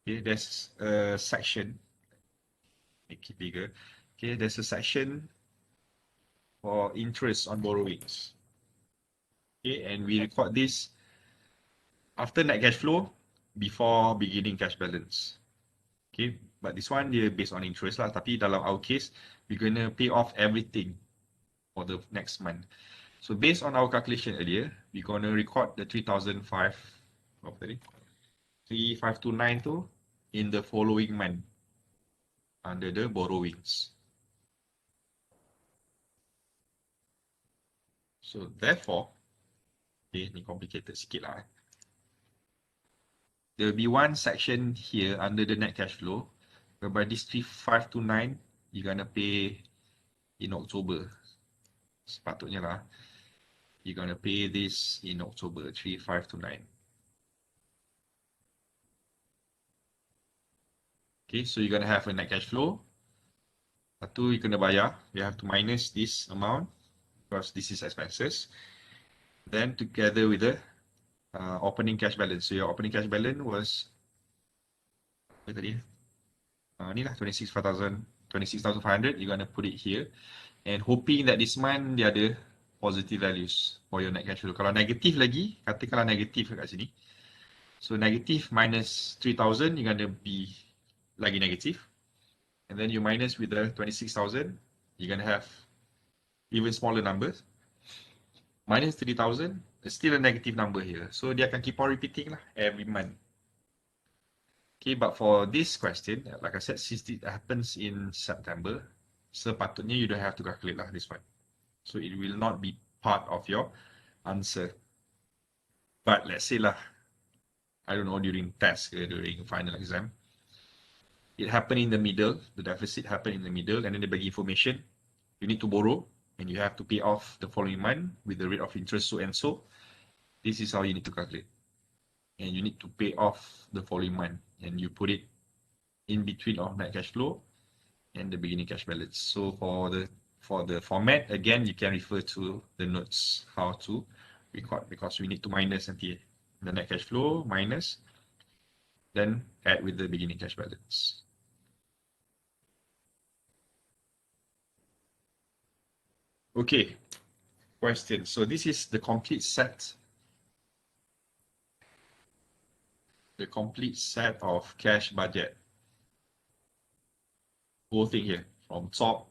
okay, there's a section, make it bigger. Okay, there's a section for interest on borrowings. Okay, and we record this after net cash flow, before beginning cash balance. Okay, but this one dia based on interest lah. Tapi dalam our case, we're gonna pay off everything for the next month. So based on our calculation earlier, we're gonna record the 3,005, apa tadi? 3,529 tu in the following month under the borrowings. So therefore, okay, ni complicated sikit lah. There will be one section here under the net cash flow, whereby this 3,529 you're gonna pay in October. Sepatutnya lah. You're gonna pay this in October, 3,529. Okay, so you're gonna have a net cash flow. Satu, you kena bayar. You have to minus this amount because this is expenses. Then together with the opening cash balance. So your opening cash balance was apa tadi? Ni lah 26,500. You're gonna put it here and hoping that this month dia ada positive values for your net cash flow. Kalau negatif lagi, katakanlah negatif kat sini. So negative minus 3,000, you're gonna be lagi negative. And then you minus with the 26,000, you're gonna have even smaller numbers. Minus 3,000, it's still a negative number here. So dia akan keep on repeating lah every month. Okay, but for this question, like I said, since it happens in September, sepatutnya you don't have to calculate lah this one. So it will not be part of your answer. But let's say lah, I don't know, during test, during final exam, it happened in the middle, the deficit happened in the middle, and then they bagi information, you need to borrow, and you have to pay off the following month with the rate of interest so and so. This is how you need to calculate. And you need to pay off the following month, and you put it in between of net cash flow and the beginning cash balance. So for the format, again, you can refer to the notes how to record, because we need to minus nanti the net cash flow minus, then add with the beginning cash balance. Okay, question. So this is the complete set. The complete set of cash budget. Whole thing here, from top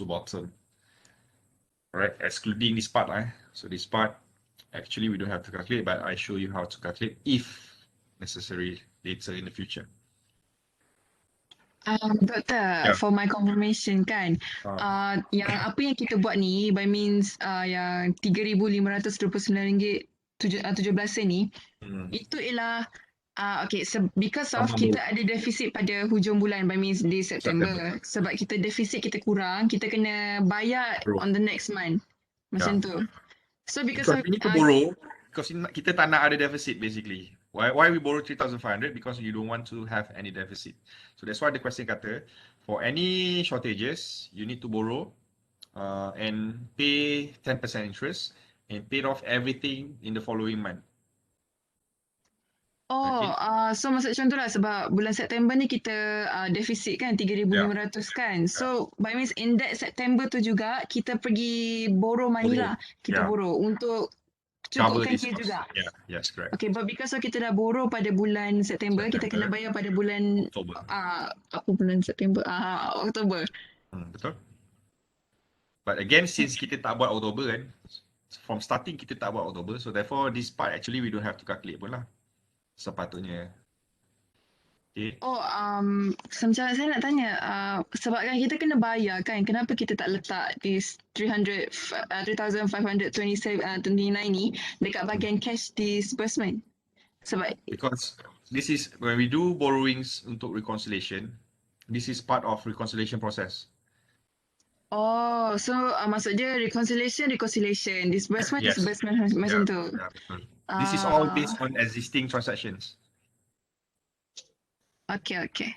to bottom. Alright, excluding this part. So this part, actually we don't have to calculate, but I show you how to calculate if necessary later in the future. Doktor, for my confirmation kan, yang apa yang kita buat ni, by means yang RM3,529.17 ni, itu ialah okay, because of kita ada deficit pada hujung bulan, by means di September. Sebab kita deficit kita kurang, kita kena bayar on the next month. Macam tu. So because of we need to borrow, because kita tak nak ada deficit basically. Why we borrow 3,500? Because you don't want to have any deficit. So that's why the question kata, for any shortages, you need to borrow and pay 10% interest and pay off everything in the following month. Oh, so maksud macam tu lah, sebab bulan September ni kita deficit kan 3,500 kan. So by means in that September tu juga kita pergi borrow money lah. Kita borrow untuk cukupkan dia juga. Yeah, yes, correct. Okay, but because of kita dah borrow pada bulan September, kita kena bayar pada bulan Oktober. Apa bulan September? Oktober. Betul. But again, since kita tak buat Oktober kan, from starting kita tak buat Oktober, so therefore this part actually we don't have to calculate pun lah. Sepatutnya. Okay. Oh, macam saya nak tanya, sebab kan kita kena bayar kan, kenapa kita tak letak this 3,527.29 ni dekat bahagian cash disbursement? Sebab because this is when we do borrowings untuk reconciliation, this is part of reconciliation process. Oh, so maksud dia reconciliation, disbursement, Yes. disbursement macam tu. Yeah, betul. This is all based Ah, on existing transactions. okay.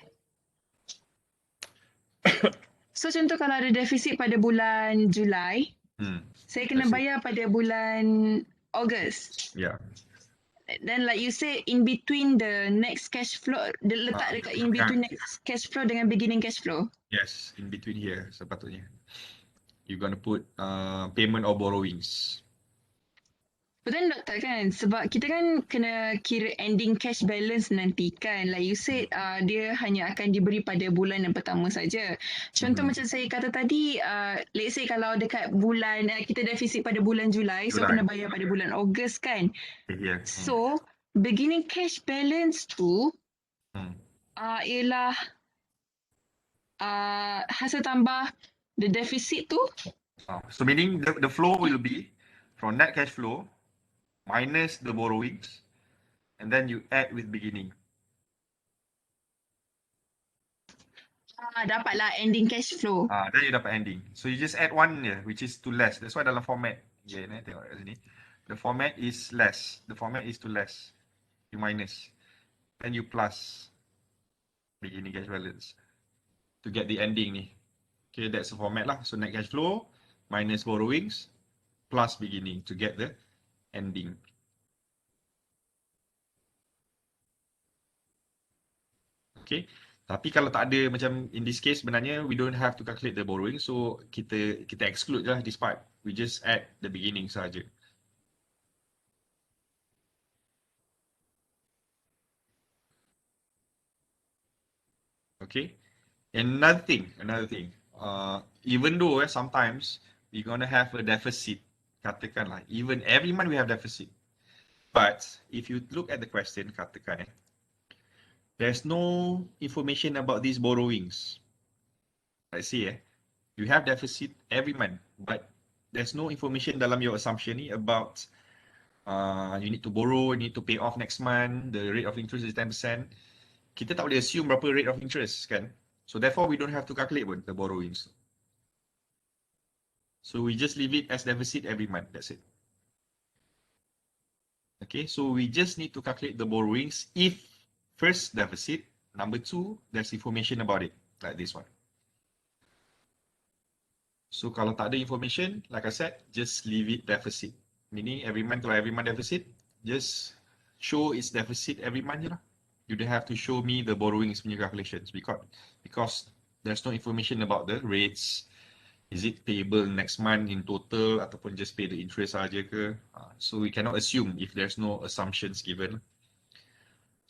So contoh kalau ada defisit pada bulan Julai, saya kena That's it. bayar pada bulan Ogos. Yeah. Then like you say in between the next cash flow, dia letak dekat in between next cash flow dengan beginning cash flow. Yes, in between here sepatutnya. You're gonna put payment or borrowings. But then doktor kan, sebab kita kan kena kira ending cash balance nanti kan. Like you said, dia hanya akan diberi pada bulan yang pertama saja. Contoh macam saya kata tadi, let's say kalau dekat bulan, kita defisit pada bulan Julai, so kena bayar pada bulan Ogos kan. Yeah. So, beginning cash balance tu, ialah hasil tambah the deficit tu. So meaning the flow will be from net cash flow minus the borrowings, and then you add with beginning. Dapatlah ending cash flow. Then you dapat ending. So you just add one here, which is to less. That's why dalam format. Yeah, tengok kat sini. The format is less. The format is to less. You minus. Then you plus beginning cash balance to get the ending ni. Okay, that's the format lah. So net cash flow minus borrowings plus beginning to get the ending. Okay. Tapi kalau tak ada macam in this case sebenarnya we don't have to calculate the borrowing, so kita exclude je lah this part. We just add the beginning saja. Okay. Another thing, even though sometimes we're gonna have a deficit, katakanlah, even every month we have deficit. But if you look at the question, katakan, there's no information about these borrowings. Let's say, you have deficit every month, but there's no information dalam your assumption ni about you need to borrow, you need to pay off next month, the rate of interest is 10%. Kita tak boleh assume berapa rate of interest kan. So therefore we don't have to calculate pun the borrowings. So we just leave it as deficit every month. That's it. Okay, so we just need to calculate the borrowings if first deficit, number two, there's information about it, like this one. So kalau tak ada information, like I said, just leave it deficit. Meaning every month, kalau every month deficit, just show its deficit every month je lah. You don't have to show me the borrowings punya calculations because there's no information about the rates. Is it payable next month in total ataupun just pay the interest saja ke? So we cannot assume if there's no assumptions given.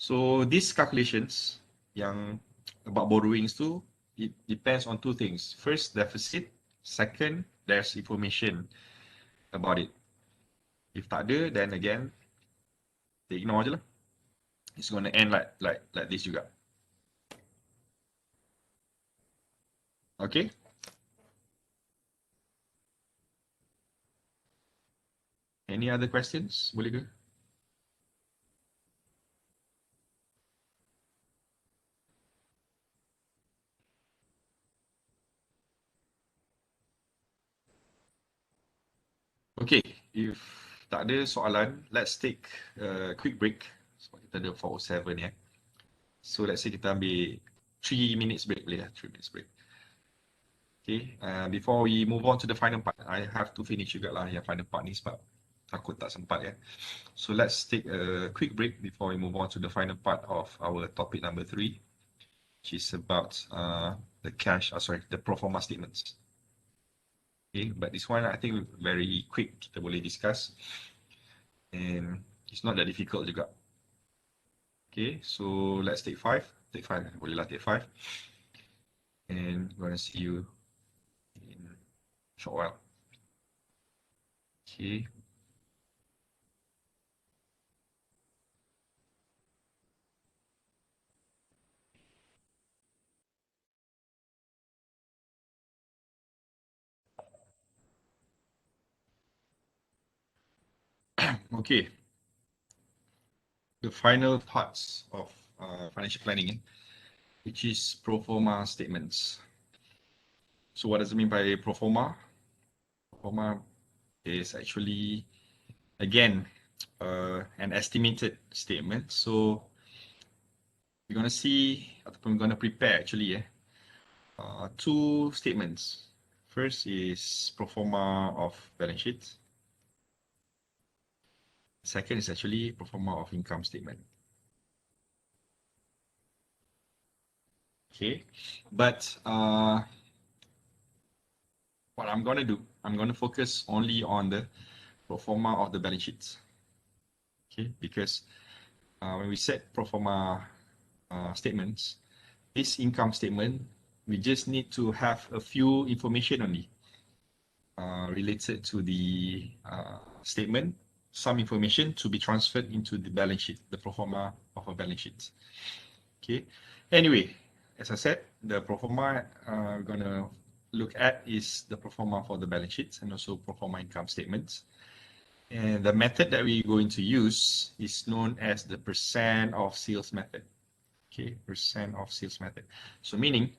So these calculations yang about borrowings tu, it depends on two things. First, deficit. Second, there's information about it. If tak ada, then again, they ignore je lah. It's going to end like this juga. Okay. Any other questions? Boleh ke? Okay, if tak ada soalan, let's take a quick break. Sebab kita ada 4:07 ya. So let's say kita ambil 3 minutes break boleh lah, 3 minutes break. Okay, before we move on to the final part, I have to finish juga lah yang final part ni sebab takut tak sempat ya. So let's take a quick break before we move on to the final part of our topic number 3, which is about the Proforma Statements. Okay, but this one I think very quick kita boleh discuss. And it's not that difficult juga. Okay, so let's take 5. Take 5, boleh lah take 5. And we're gonna see you in a short while. Okay. Okay. The final parts of financial planning, which is Proforma Statements. So what does it mean by pro forma? Pro forma is actually, again, an estimated statement. So we're going to see, we're going to prepare actually two statements. First is pro forma of balance sheet. Second is actually pro forma of income statement. Okay, but what I'm going to do, I'm going to focus only on the pro forma of the balance sheets. Okay, because when we set pro forma statements, this income statement, we just need to have a few information only related to the statement, some information to be transferred into the balance sheet, the pro forma of a balance sheet. Okay. Anyway, as I said, the pro forma we're going to look at is the pro forma for the balance sheets and also pro forma income statements. And the method that we're going to use is known as the percent of sales method. Okay, percent of sales method. So meaning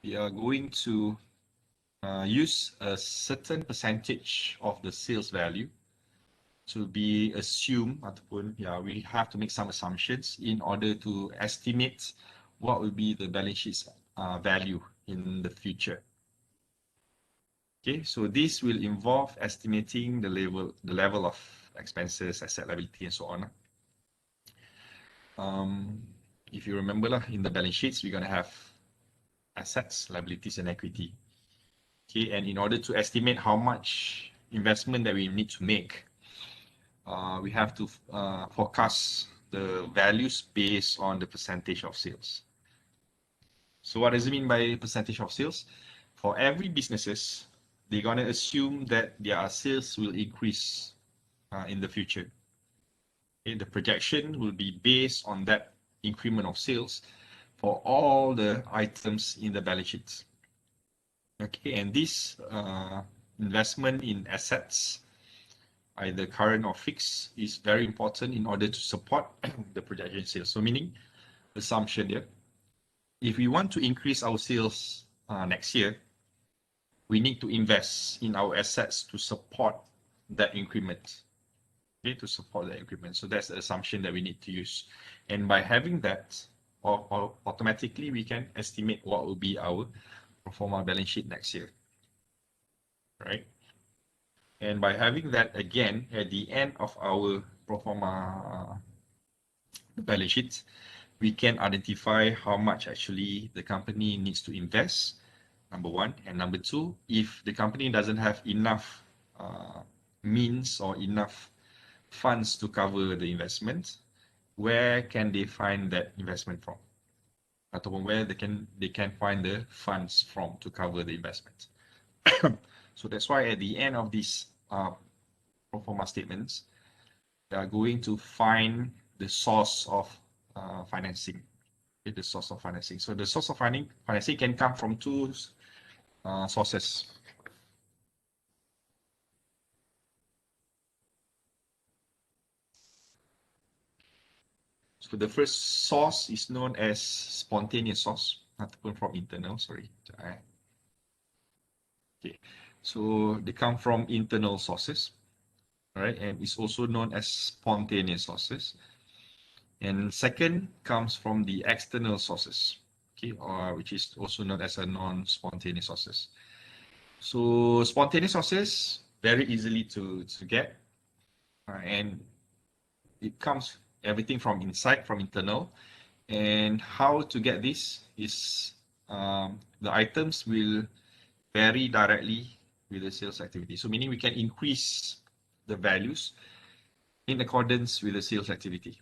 we are going to use a certain percentage of the sales value to be assumed ataupun we have to make some assumptions in order to estimate what will be the balance sheet's value in the future. Okay, so this will involve estimating the level of expenses, asset, liability, and so on. If you remember in the balance sheets, we're going to have assets, liabilities, and equity. Okay, and in order to estimate how much investment that we need to make, we have to forecast the values based on the percentage of sales. So what does it mean by percentage of sales? For every businesses, they're going to assume that their sales will increase in the future. Okay, the projection will be based on that increment of sales for all the items in the balance sheets. Okay, and this investment in assets, either current or fixed, is very important in order to support the projection sales. So meaning, assumption here, if we want to increase our sales next year, we need to invest in our assets to support that increment. Okay, to support that increment. So that's the assumption that we need to use. And by having that, automatically we can estimate what will be our pro forma balance sheet next year. Right? And by having that again at the end of our pro forma balance sheet, we can identify how much actually the company needs to invest, number one. And number two, if the company doesn't have enough means or enough funds to cover the investment, where can they find that investment from? Ataupun where they can find the funds from to cover the investment. So that's why at the end of these pro forma statements, they are going to find the source of financing. Okay, the source of financing. So the source of financing can come from two sources. So the first source is known as spontaneous source, ataupun from internal, sorry. Okay, so they come from internal sources, right? And it's also known as spontaneous sources. And second comes from the external sources, okay, or which is also known as a non-spontaneous sources. So spontaneous sources, very easily to get, and it comes everything from inside, from internal. And how to get this is the items will vary directly with the sales activity. So meaning we can increase the values in accordance with the sales activity.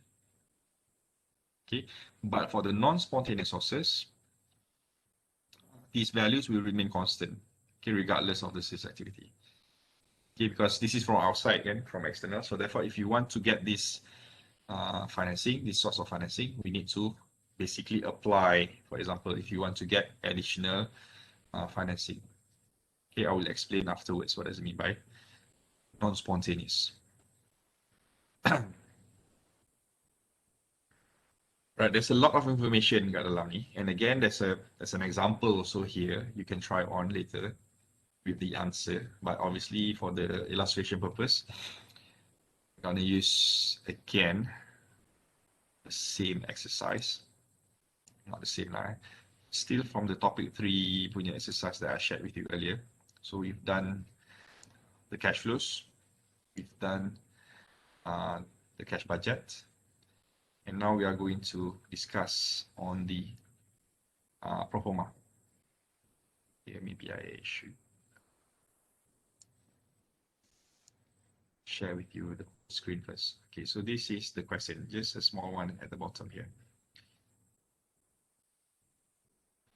Okay, but for the non-spontaneous sources, these values will remain constant, okay, regardless of the sales activity. Okay, because this is from outside and from external. So therefore, if you want to get this financing, this source of financing, we need to basically apply. For example, if you want to get additional financing. Okay, I will explain afterwards what does it mean by non-spontaneous. Right, there's a lot of information kat dalam ni, and again there's an example also here you can try on later with the answer, but obviously for the illustration purpose I'm gonna use again the same exercise, not the same lah, still from the topic 3 punya exercise that I shared with you earlier. So we've done the cash flows, we've done the cash budget, and now we are going to discuss on the pro forma. Okay, maybe I should share with you the screen first. Okay, so this is the question, just a small one at the bottom here.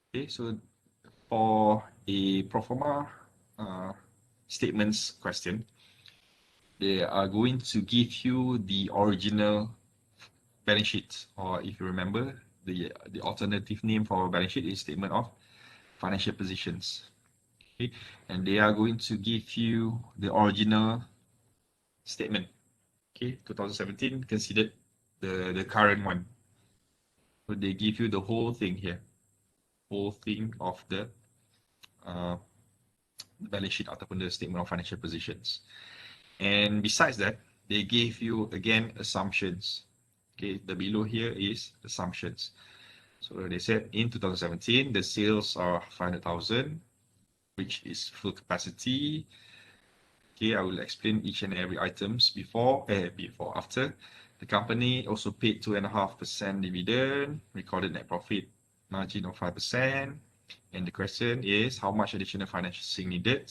Okay, so for a pro forma statements question, they are going to give you the original balance sheet, or if you remember, the alternative name for balance sheet is statement of financial positions. Okay, and they are going to give you the original statement. Okay, 2017 considered the current one. So they give you the whole thing here, whole thing of the balance sheet ataupun the statement of financial positions. And besides that, they gave you again assumptions. Okay, the below here is assumptions. So they said in 2017 the sales are 500,000, which is full capacity. Okay, I will explain each and every items before, after. The company also paid 2.5% dividend, recorded net profit margin of 5%. And the question is how much additional financing needed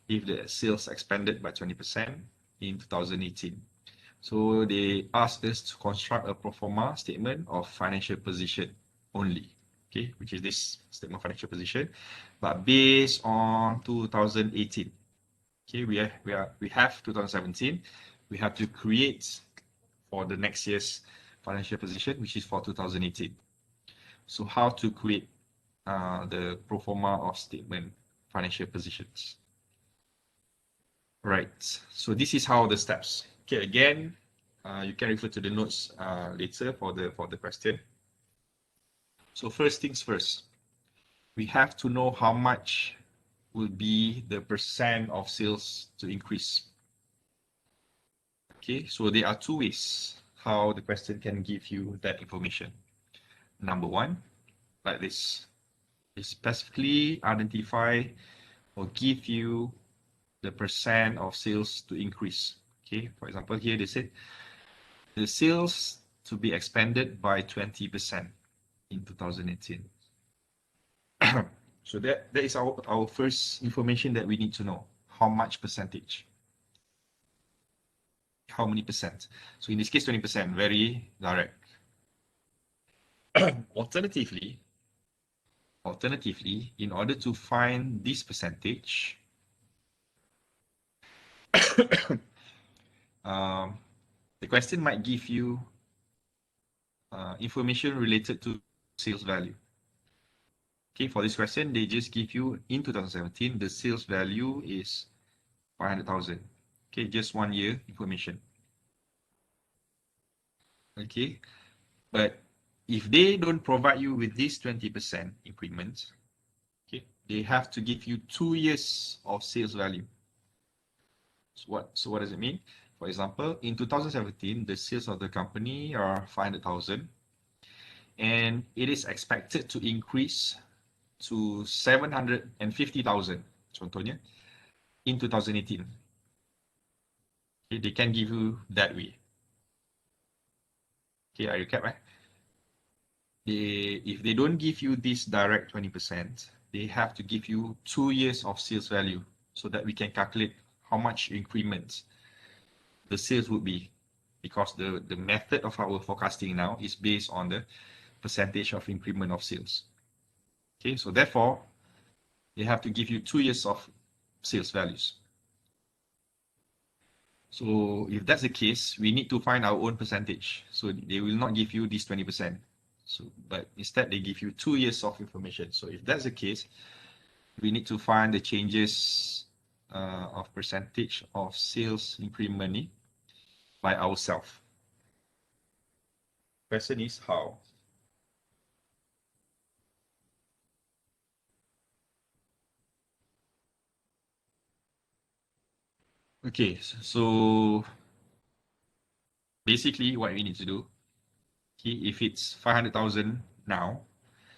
if the sales expanded by 20% in 2018. So they asked us to construct a pro forma statement of financial position only, okay, which is this statement of financial position, but based on 2018. Okay, we have 2017. We have to create for the next year's financial position, which is for 2018. So how to create the pro forma of statement financial positions? Right. So this is how the steps. Okay, again, you can refer to the notes later for the question. So first things first, we have to know how much will be the percent of sales to increase. Okay, so there are two ways how the question can give you that information. Number one, like this, it specifically identify or give you the percent of sales to increase. Okay, for example, here they said the sales to be expanded by 20% in 2018. So that is our first information that we need to know. How much percentage? How many percent? So in this case, 20%, very direct. Alternatively, in order to find this percentage, the question might give you information related to sales value. Okay, for this question, they just give you in 2017, the sales value is 500,000. Okay, just 1 year information. Okay, but if they don't provide you with this 20% increment, okay, they have to give you 2 years of sales value. So what does it mean? For example, in 2017, the sales of the company are 500,000, and it is expected to increase to 750,000, contohnya, in 2018. Okay, they can give you that way. Okay, I recap, right? If they don't give you this direct 20%, they have to give you 2 years of sales value so that we can calculate how much increment the sales would be, because the method of our forecasting now is based on the percentage of increment of sales. Okay, so therefore, they have to give you 2 years of sales values. So if that's the case, we need to find our own percentage. So they will not give you this 20%. So, but instead they give you 2 years of information. So if that's the case, we need to find the changes of percentage of sales increment by ourselves. Question is how? Okay, so basically what we need to do, okay, if it's 500,000 now,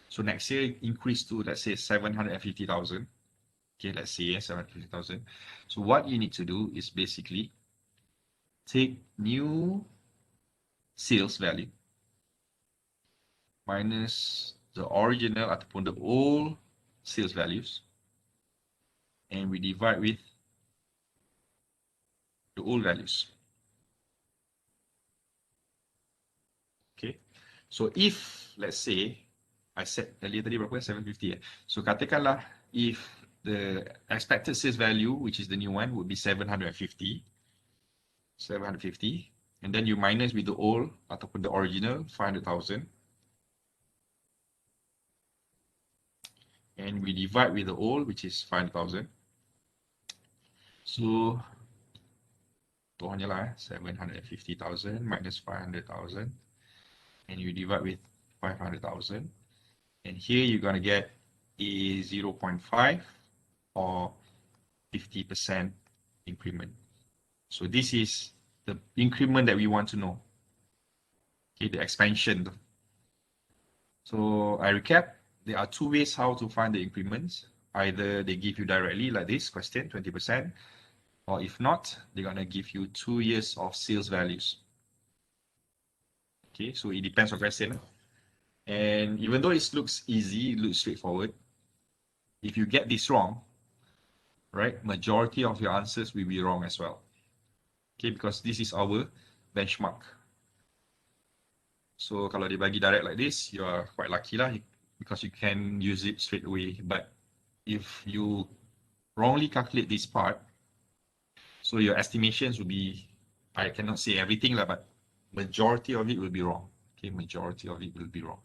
so next year increase to, let's say, 750,000. Okay, let's say 750,000. So what you need to do is basically take new sales value minus the original ataupun the old sales values, and we divide with the old values. Okay, so if let's say I said earlier tadi berapa 750 so katakanlah if the expected sales value, which is the new one, would be 750, and then you minus with the old ataupun the original 500,000, and we divide with the old, which is 500,000. So tuanya lah 750,000 minus 500,000, and you divide with 500,000, and here you're going to get a 0.5 or 50% increment. So this is the increment that we want to know. Okay, the expansion. So I recap, there are two ways how to find the increments. Either they give you directly like this question, 20%, or if not, they're going to give you 2 years of sales values. Okay, so it depends on question. And even though it looks easy, it looks straightforward, if you get this wrong, right, majority of your answers will be wrong as well. Okay, because this is our benchmark. So kalau dia bagi direct like this, you are quite lucky lah, because you can use it straight away. But if you wrongly calculate this part, so your estimations will be, I cannot say everything lah, but majority of it will be wrong. Okay, majority of it will be wrong.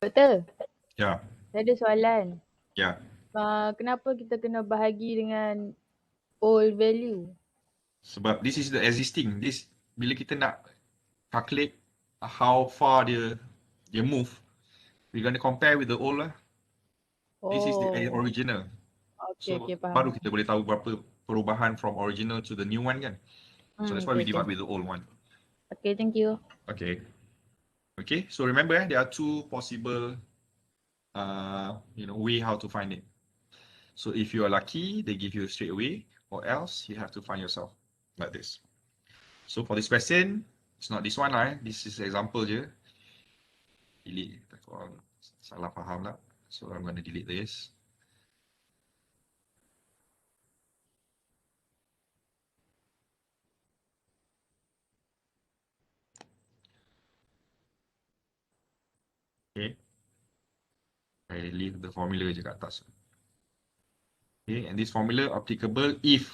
Doktor, Ya, saya ada soalan. ya. Kenapa kita kena bahagi dengan old value? Sebab this is the existing. This bila kita nak calculate how far dia move, we're going to compare with the old lah. This is the original. Okay, So faham. baru kita boleh tahu berapa perubahan from original to the new one kan. So that's why we divide with the old one. Okay, thank you. Okay. Okay, so remember there are two possible way how to find it. So if you are lucky, they give you straight away, or else you have to find yourself like this. So for this question, it's not this one lah. This is example je. Delete. Salah faham lah. So I'm going to delete this. Okay. I leave the formula je kat atas. Okay, and this formula applicable if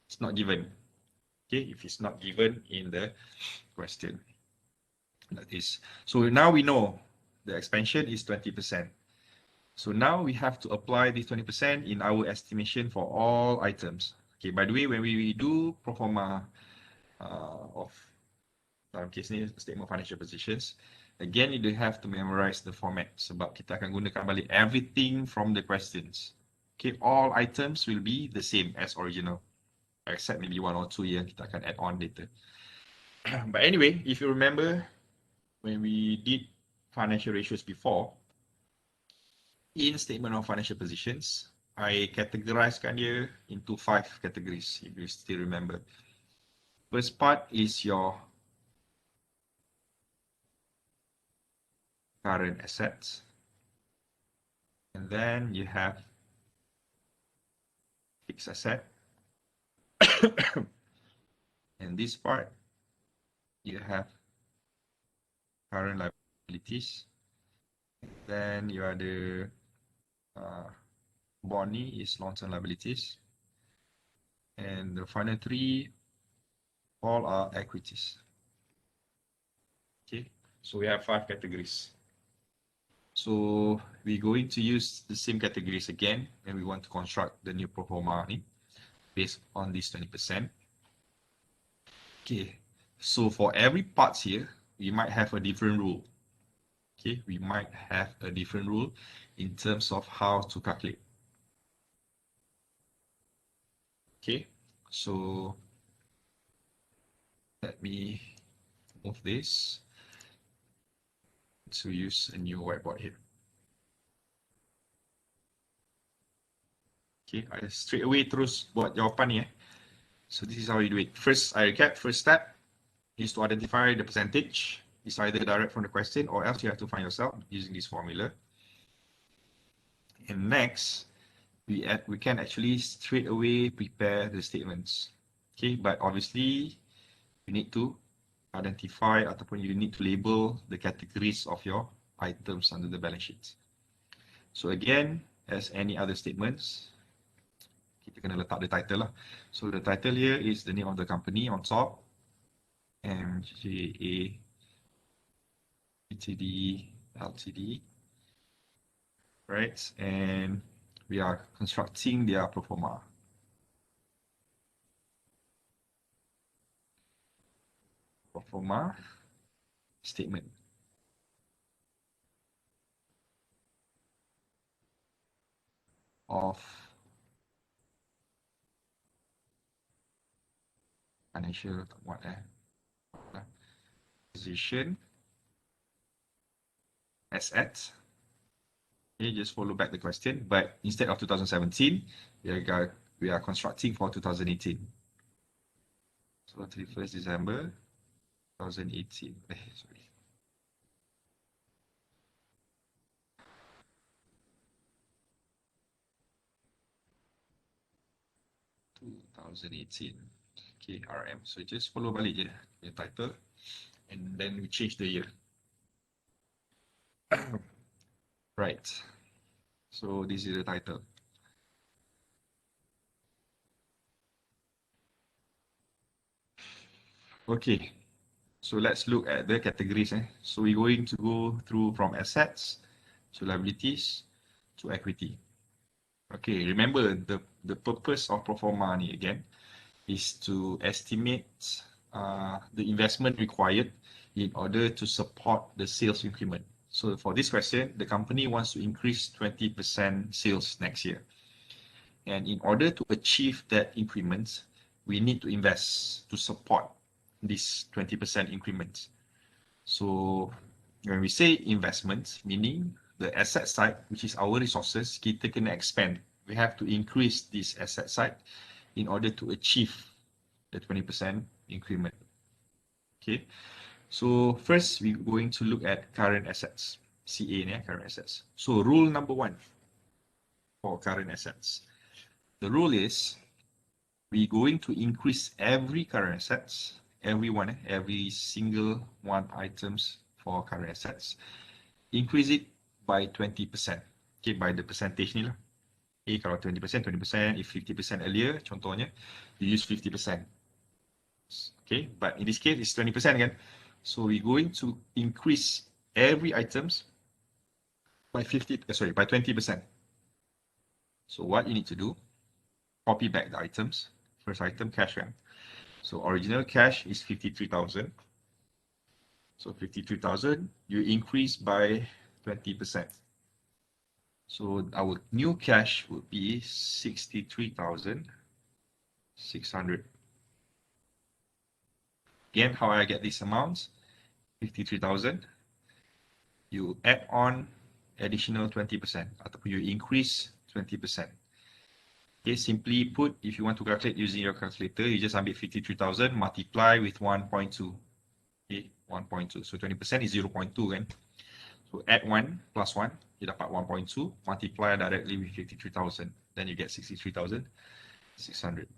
it's not given. Okay, if it's not given in the question. Like this. So now we know the expansion is 20%. So now we have to apply this 20% in our estimation for all items. Okay, by the way, when we do Proforma of dalam case ni statement of financial positions, again you don't have to memorize the format sebab kita akan gunakan balik everything from the questions. Okay, all items will be the same as original, except maybe one or two yang kita akan add on later. But anyway, if you remember when we did financial ratios before, in statement of financial positions, I categorizekan dia into 5 categories, if you still remember. First part is your current assets. And then you have fixed asset. And this part, you have current liabilities. Then you are the bony is long-term liabilities. And the final 3, all are equities. Okay, so we have 5 categories. So we're going to use the same categories again when we want to construct the new Proforma based on this 20%. Okay, so for every part here, we might have a different rule. Okay, we might have a different rule in terms of how to calculate. Okay, So let me move this to use a new whiteboard here. Okay, I straight away terus buat jawapan ni. So this is how you do it. First, I recap. First step is to identify the percentage. It's either direct from the question or else you have to find yourself using this formula. And next, we can actually straight away prepare the statements. Okay, but obviously you need to identify ataupun you need to label the categories of your items under the balance sheet. So again, as any other statements, kita kena letak the title lah. So the title here is the name of the company on top. MJA Ltd, Ltd. Right, and we are constructing their Proforma. Proforma statement. Of financial position assets. Okay, just follow back the question, but instead of 2017, we are constructing for 2018. So 31st December 2018. Sorry. Okay, RM. So just follow balik je the title, and then we change the year. Right. So this is the title. Okay. So let's look at the categories. So we're going to go through from assets to liabilities to equity. Okay, remember the purpose of Proforma ni again is to estimate the investment required in order to support the sales increment. So for this question, the company wants to increase 20% sales next year. And in order to achieve that increment, we need to invest to support this 20% increment. So when we say investment, meaning the asset side, which is our resources, kita kena expand. We have to increase this asset side in order to achieve the 20% increment. Okay, so first we're going to look at current assets. CA, current assets. So rule number 1 for current assets. The rule is we're going to increase every current assets, every single one items for current assets. Increase it by 20%. Okay, by the percentage ni lah. Okay, kalau 20%, 20%, if 50% earlier, contohnya, you use 50%. Okay, but in this case, it's 20% again. So we're going to increase every items by 20%. So what you need to do, copy back the items. First item, cash rent. So original cash is 53,000. So 53,000, you increase by 20%. So our new cash would be 63,600. Again, how I get these amounts? 53,000. You add on additional 20%, ataupun you increase 20%. Okay, simply put, if you want to calculate using your calculator, you just ambil 53,000 multiply with 1.2. Okay, 1.2. So 20% is 0.2 kan? So add 1 plus 1, you dapat 1.2, multiply directly with 53,000. Then you get 63,600.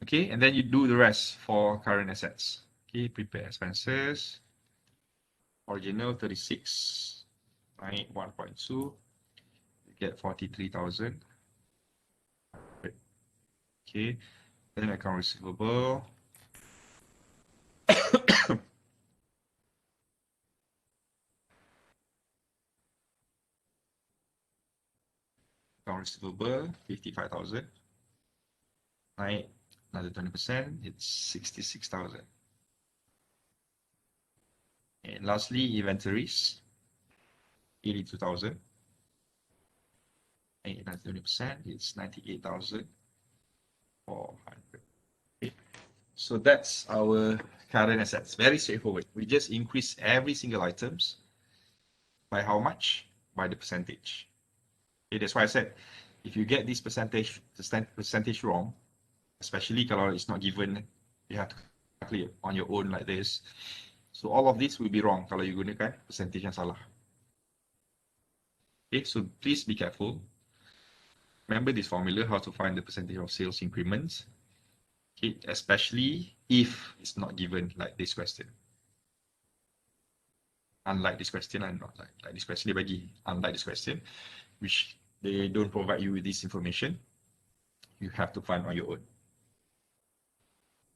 Okay, and then you do the rest for current assets. Okay, prepare expenses. Original 36, naik 1.2, you get 43,000. Okay, then account receivable. Account receivable 55,000. Naik another 20%, it's 66,000. And lastly, inventories 82,000. 20%, it's 98,400. Okay. So that's our current assets. Very straightforward. We just increase every single items by how much? By the percentage. Okay, that's why I said, if you get this percentage wrong, especially kalau it's not given, you have to calculate on your own like this. So all of this will be wrong kalau you gunakan percentage yang salah. Okay, so please be careful. Remember this formula, how to find the percentage of sales increments. Okay, especially if it's not given like this question. Unlike this question, and not like this question, unlike this question, which they don't provide you with this information, you have to find on your own.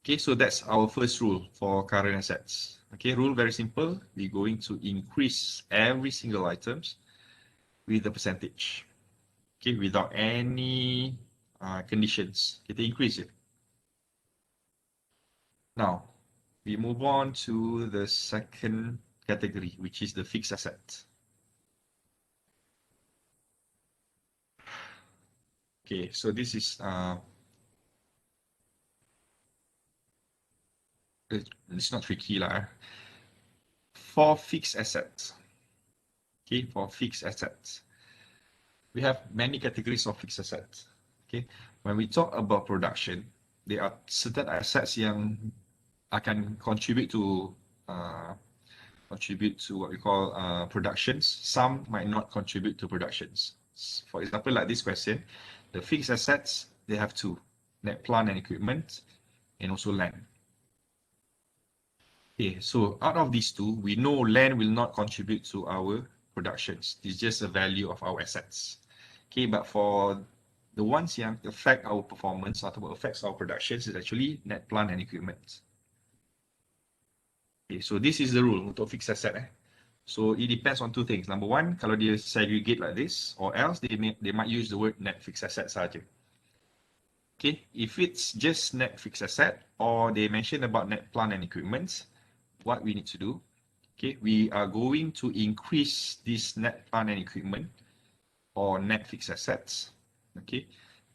Okay, so that's our first rule for current assets. Okay, rule very simple. We're going to increase every single items with the percentage. Okay, without any conditions. Kita increase it. Now, we move on to the second category, which is the fixed asset. Okay, so this is it's not tricky lah. For fixed assets, okay, for fixed assets, we have many categories of fixed assets. Okay, when we talk about production, there are certain assets yang akan contribute to what we call productions. Some might not contribute to productions. For example, like this question, the fixed assets, they have two: net plant and equipment, and also land. Okay, so out of these two, we know land will not contribute to our productions. It's just a value of our assets. Okay, but for the ones yang affect our performance atau affects our productions is actually net plant and equipment. Okay, so this is the rule untuk fixed asset. So it depends on two things. Number one, kalau dia segregate like this, or else they might use the word net fixed asset saja. Okay, if it's just net fixed asset, or they mention about net plant and equipment, what we need to do, okay, we are going to increase this net plant and equipment or net fixed assets, okay,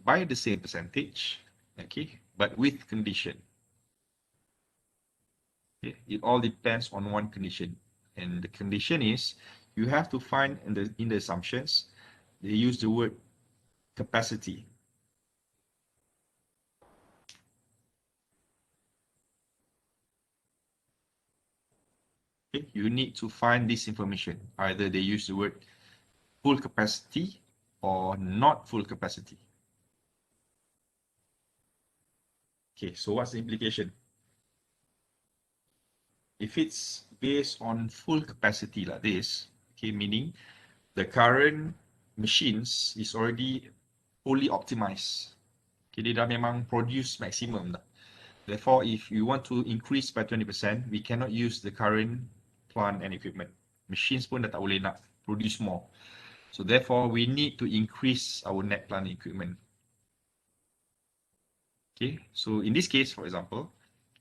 by the same percentage, okay, but with condition. Okay, it all depends on one condition, and the condition is you have to find in the assumptions they use the word capacity. Okay, you need to find this information. Either they use the word full capacity or not full capacity. Okay, so what's the implication? If it's based on full capacity like this, okay, meaning the current machines is already fully optimized. Okay, dia dah memang produce maximum dah. Therefore, if you want to increase by 20%, we cannot use the current plant and equipment. Machines pun dah tak boleh nak produce more. So therefore, we need to increase our net plant and equipment. Okay, so in this case, for example,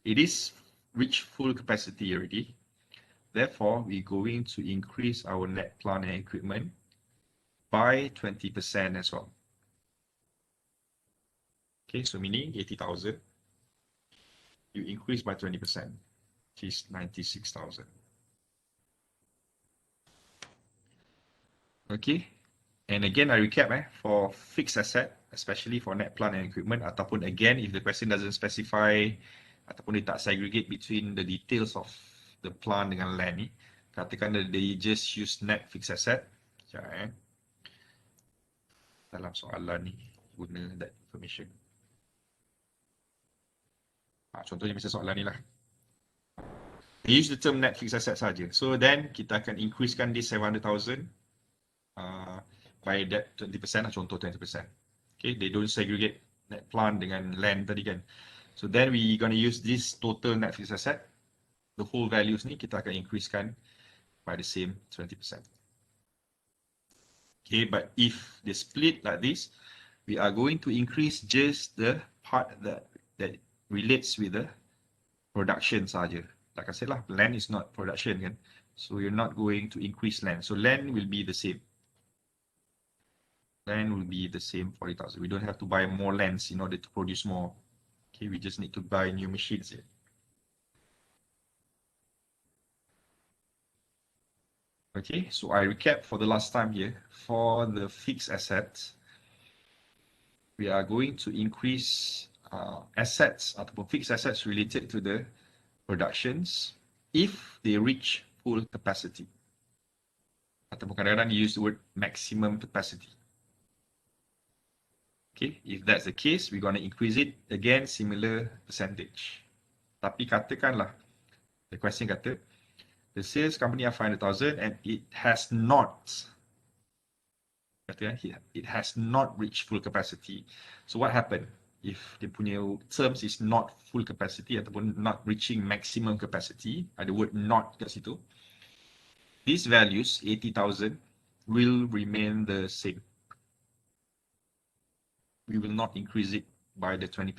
it is reached full capacity already. Therefore, we're going to increase our net plant and equipment by 20% as well. Okay, so meaning 80,000, you increase by 20%, which is 96,000. Okay, and again, I recap for fixed asset, especially for net plant and equipment, ataupun again, if the question doesn't specify, ataupun dia tak segregate between the details of the plant dengan land ni, katakan they just use net fixed asset. Sekejap, dalam soalan ni, guna that information. Contohnya macam soalan ni lah. They use the term net fixed asset saja. So then kita akan increasekan this 700,000 by that 20% lah, contoh 20%. Okay, they don't segregate net plant dengan land tadi kan. So then we gonna use this total net fixed asset. The whole values ni kita akan increasekan by the same 20%. Okay, but if they split like this, we are going to increase just the part that relates with the production saja. Like I said lah, land is not production kan. So you're not going to increase land. So land will be the same. Land will be the same 40,000. We don't have to buy more lands in order to produce more. Okay, we just need to buy new machines here. Okay, so I recap for the last time here. For the fixed assets, we are going to increase assets ataupun fixed assets related to the productions if they reach full capacity. Ataupun kadang-kadang they use the word maximum capacity. Okay, if that's the case, we're going to increase it again, similar percentage. Tapi katakanlah, the question kata, the sales company are 500,000 and it has not reached full capacity. So what happened if the punya terms is not full capacity ataupun not reaching maximum capacity, ada word not kat situ, these values 80,000 will remain the same. We will not increase it by the 20%.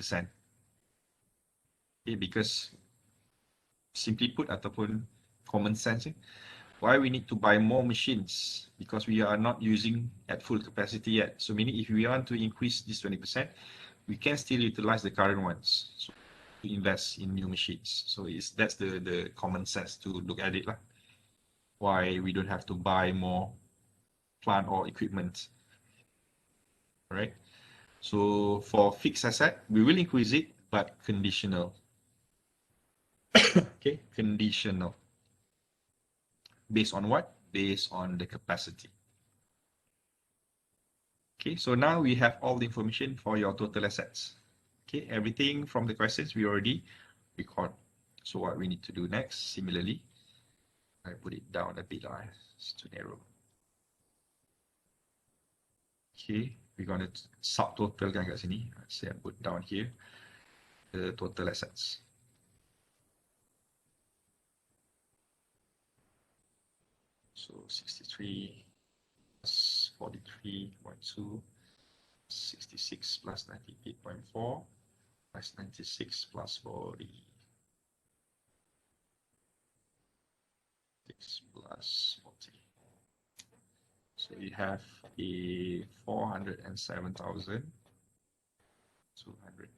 Okay, because simply put ataupun common sense, why we need to buy more machines? Because we are not using at full capacity yet. So meaning if we want to increase this 20%, we can still utilize the current ones so to invest in new machines. So that's the common sense to look at it lah. Why we don't have to buy more plant or equipment. All right. So for fixed asset, we will increase it, but conditional. Okay, conditional. Based on what? Based on the capacity. Okay, so now we have all the information for your total assets. Okay, everything from the questions we already record. So what we need to do next, similarly, I put it down a bit, it's too narrow. Okay, we're going to subtotalkan kat sini. So I put down here the total assets. So 63 plus 43.2, 66 plus 98.4, plus 96 plus 40. 6 plus 40. So you have a 407,200.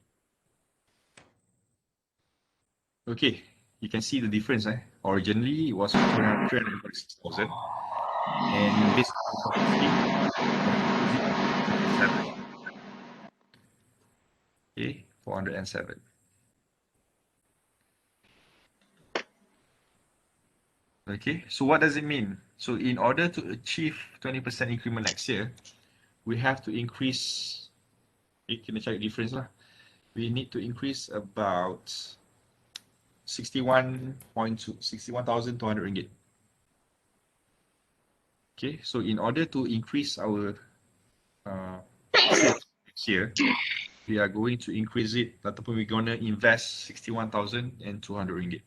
Okay, you can see the difference. Originally, it was 346,000. And this okay, 407. Okay, so what does it mean? So in order to achieve 20% increment next year, we have to increase, kena cari difference lah. We need to increase about 61,200 ringgit. Okay, so in order to increase our sales next year, we are going to increase it, ataupun we're going to invest 61,200 ringgit.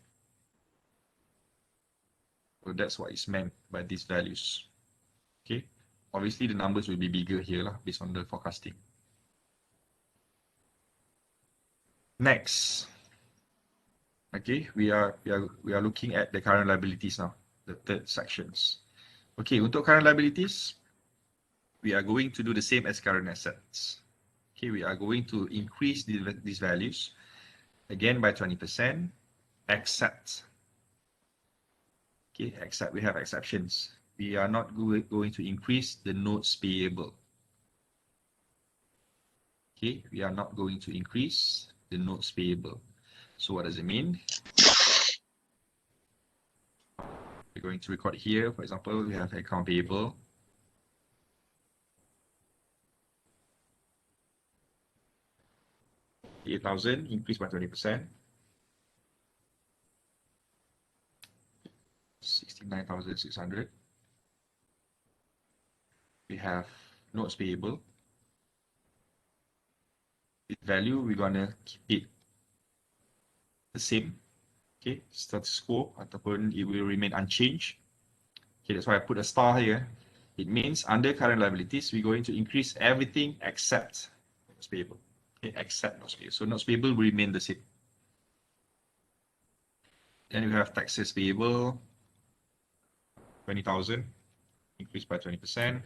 So that's what is meant by these values. Okay, obviously the numbers will be bigger here lah, based on the forecasting. Next, okay, we are looking at the current liabilities now, the third sections. Okay, untuk current liabilities, we are going to do the same as current assets. Okay, we are going to increase these values again by 20%, except, okay, except we have exceptions. We are not going to increase the notes payable. Okay, we are not going to increase the notes payable. So what does it mean? We're going to record here, for example, we have account payable. $8,000 increased by 20%. 69,600. We have notes payable. With value, we're gonna keep it the same. Okay, status quo, ataupun it will remain unchanged. Okay, that's why I put a star here. It means under current liabilities, we're going to increase everything except notes payable. Okay, except notes payable. So notes payable will remain the same. Then we have taxes payable, 20,000, increased by 20%.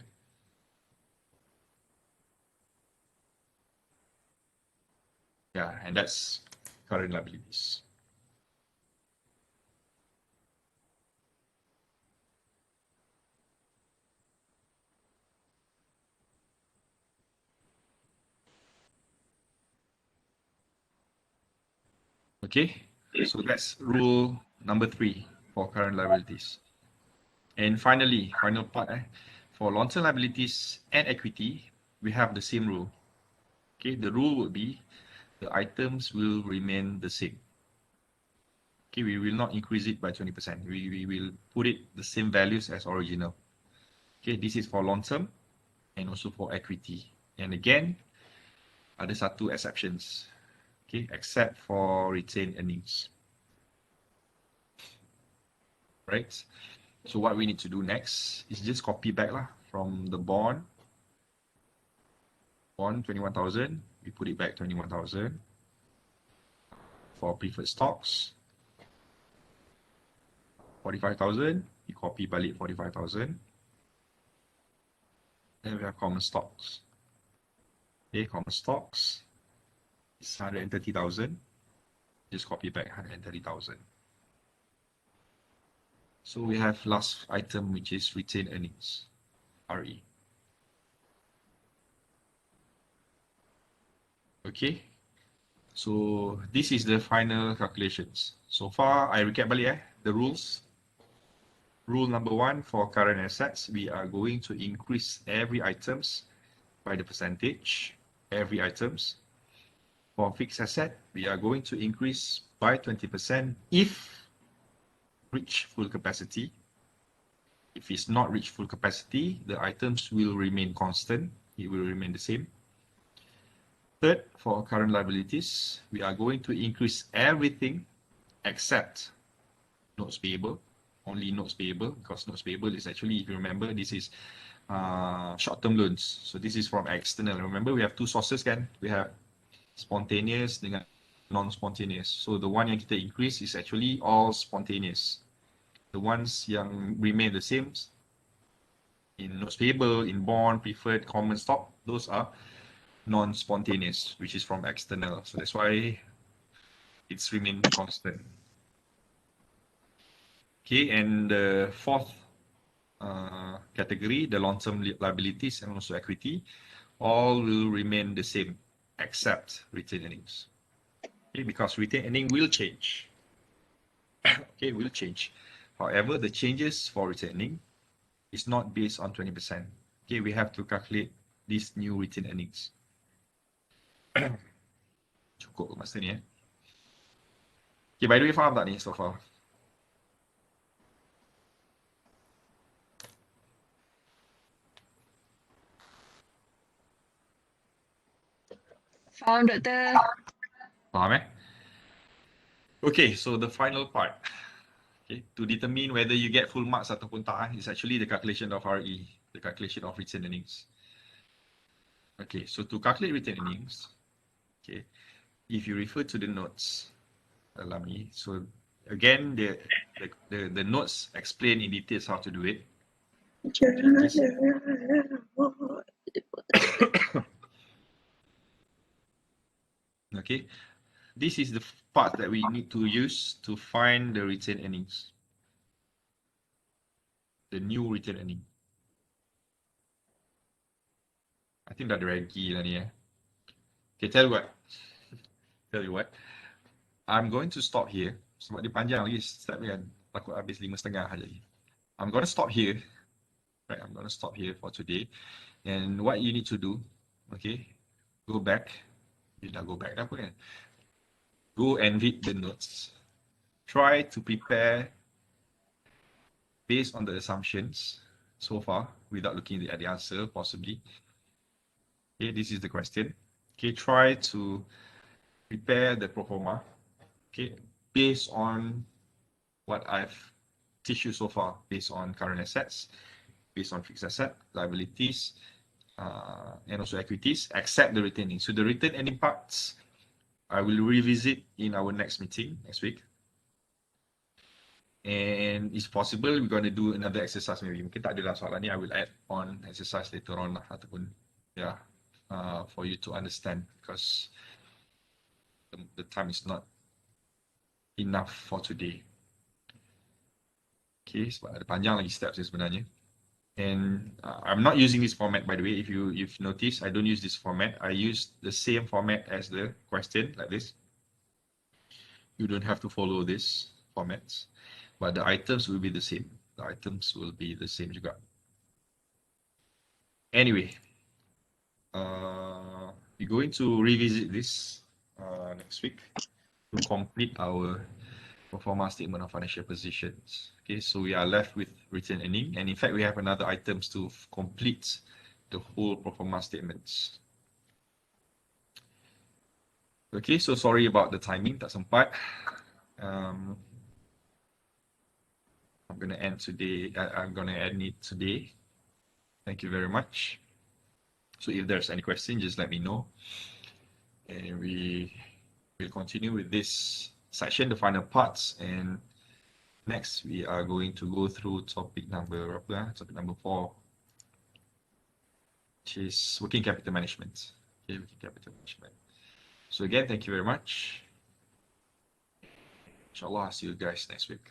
Yeah, and that's current liabilities. Okay, so that's rule number 3 for current liabilities. And finally, final part, for long-term liabilities and equity, we have the same rule. Okay, the rule would be the items will remain the same. Okay, we will not increase it by 20%. We will put it the same values as original. Okay, this is for long-term and also for equity. And again, ada satu exceptions. Okay, except for retained earnings. Right? So what we need to do next is just copy back lah from the bond 21,000, we put it back 21,000. For preferred stocks, 45,000, we copy balik 45,000. Then we have common stocks. Okay, common stocks is 130,000. Just copy back 130,000. So we have last item, which is retained earnings, RE. Okay, so this is the final calculations. So far, I recap balik the rules. Rule number 1 for current assets, we are going to increase every items by the percentage, every items. For fixed asset, we are going to increase by 20% if reach full capacity. If it's not reach full capacity, the items will remain constant. It will remain the same. Third, for current liabilities, we are going to increase everything except notes payable. Only notes payable, because notes payable is actually, if you remember, this is short-term loans. So this is from external. Remember, we have two sources kan? We have spontaneous dengan non-spontaneous. So the one yang kita increase is actually all spontaneous. The ones yang remain the same in notes payable, in bond, preferred, common stock, those are non-spontaneous, which is from external. So that's why it's remain constant. Okay, and the fourth category, the long-term liabilities and also equity, all will remain the same except retained earnings. Okay, because retained earning will change. Okay, will change. However, the changes for retained earning is not based on 20%. Okay, we have to calculate these new retained earnings. Cukup masa ni Okay, by the way, faham tak ni so far? Faham, Doktor? Faham Okay, so the final part. Okay, to determine whether you get full marks ataupun tak is actually the calculation of RE, the calculation of retained earnings. Okay, so to calculate retained earnings, okay, if you refer to the notes, dalam ni, so again, the notes explain in details how to do it. Okay, this is the part that we need to use to find the retained earnings, the new retained earning. I think dah ada regi lah ni Okay, tell you what, I'm going to stop here. Sebab dia panjang lagi step ni kan, takut habis 5.30 aja. I'm going to stop here. Right, I'm going to stop here for today. And what you need to do, okay, go back. You dah go back dah apa kan? Go and read the notes. Try to prepare based on the assumptions so far without looking at the answer, possibly. Okay, this is the question. Okay, try to prepare the proforma, okay, based on what I've teach you so far, based on current assets, based on fixed asset, liabilities, and also equities, except the retaining. So the retained earning parts, I will revisit in our next meeting next week. And it's possible we're going to do another exercise maybe. Mungkin tak adalah soalan ni, I will add on exercise later on lah, ataupun yeah, for you to understand, because the time is not enough for today. Okay, sebab ada panjang lagi steps sebenarnya. And I'm not using this format, by the way. If you've noticed, I don't use this format. I use the same format as the question, like this. You don't have to follow this formats, but the items will be the same. The items will be the same juga. Anyway, we're going to revisit this next week to complete our Proforma Statement of Financial Positions. Okay, so we are left with retained earning, and in fact, we have another items to complete the whole Proforma Statements. Okay, so sorry about the timing, tak sempat. I'm gonna end today. I'm gonna end it today. Thank you very much. So if there's any question, just let me know, and we will continue with this section, the final parts, and next we are going to go through topic number 4, which is working capital management. Okay, working capital management. So again, thank you very much. Inshallah, I'll see you guys next week.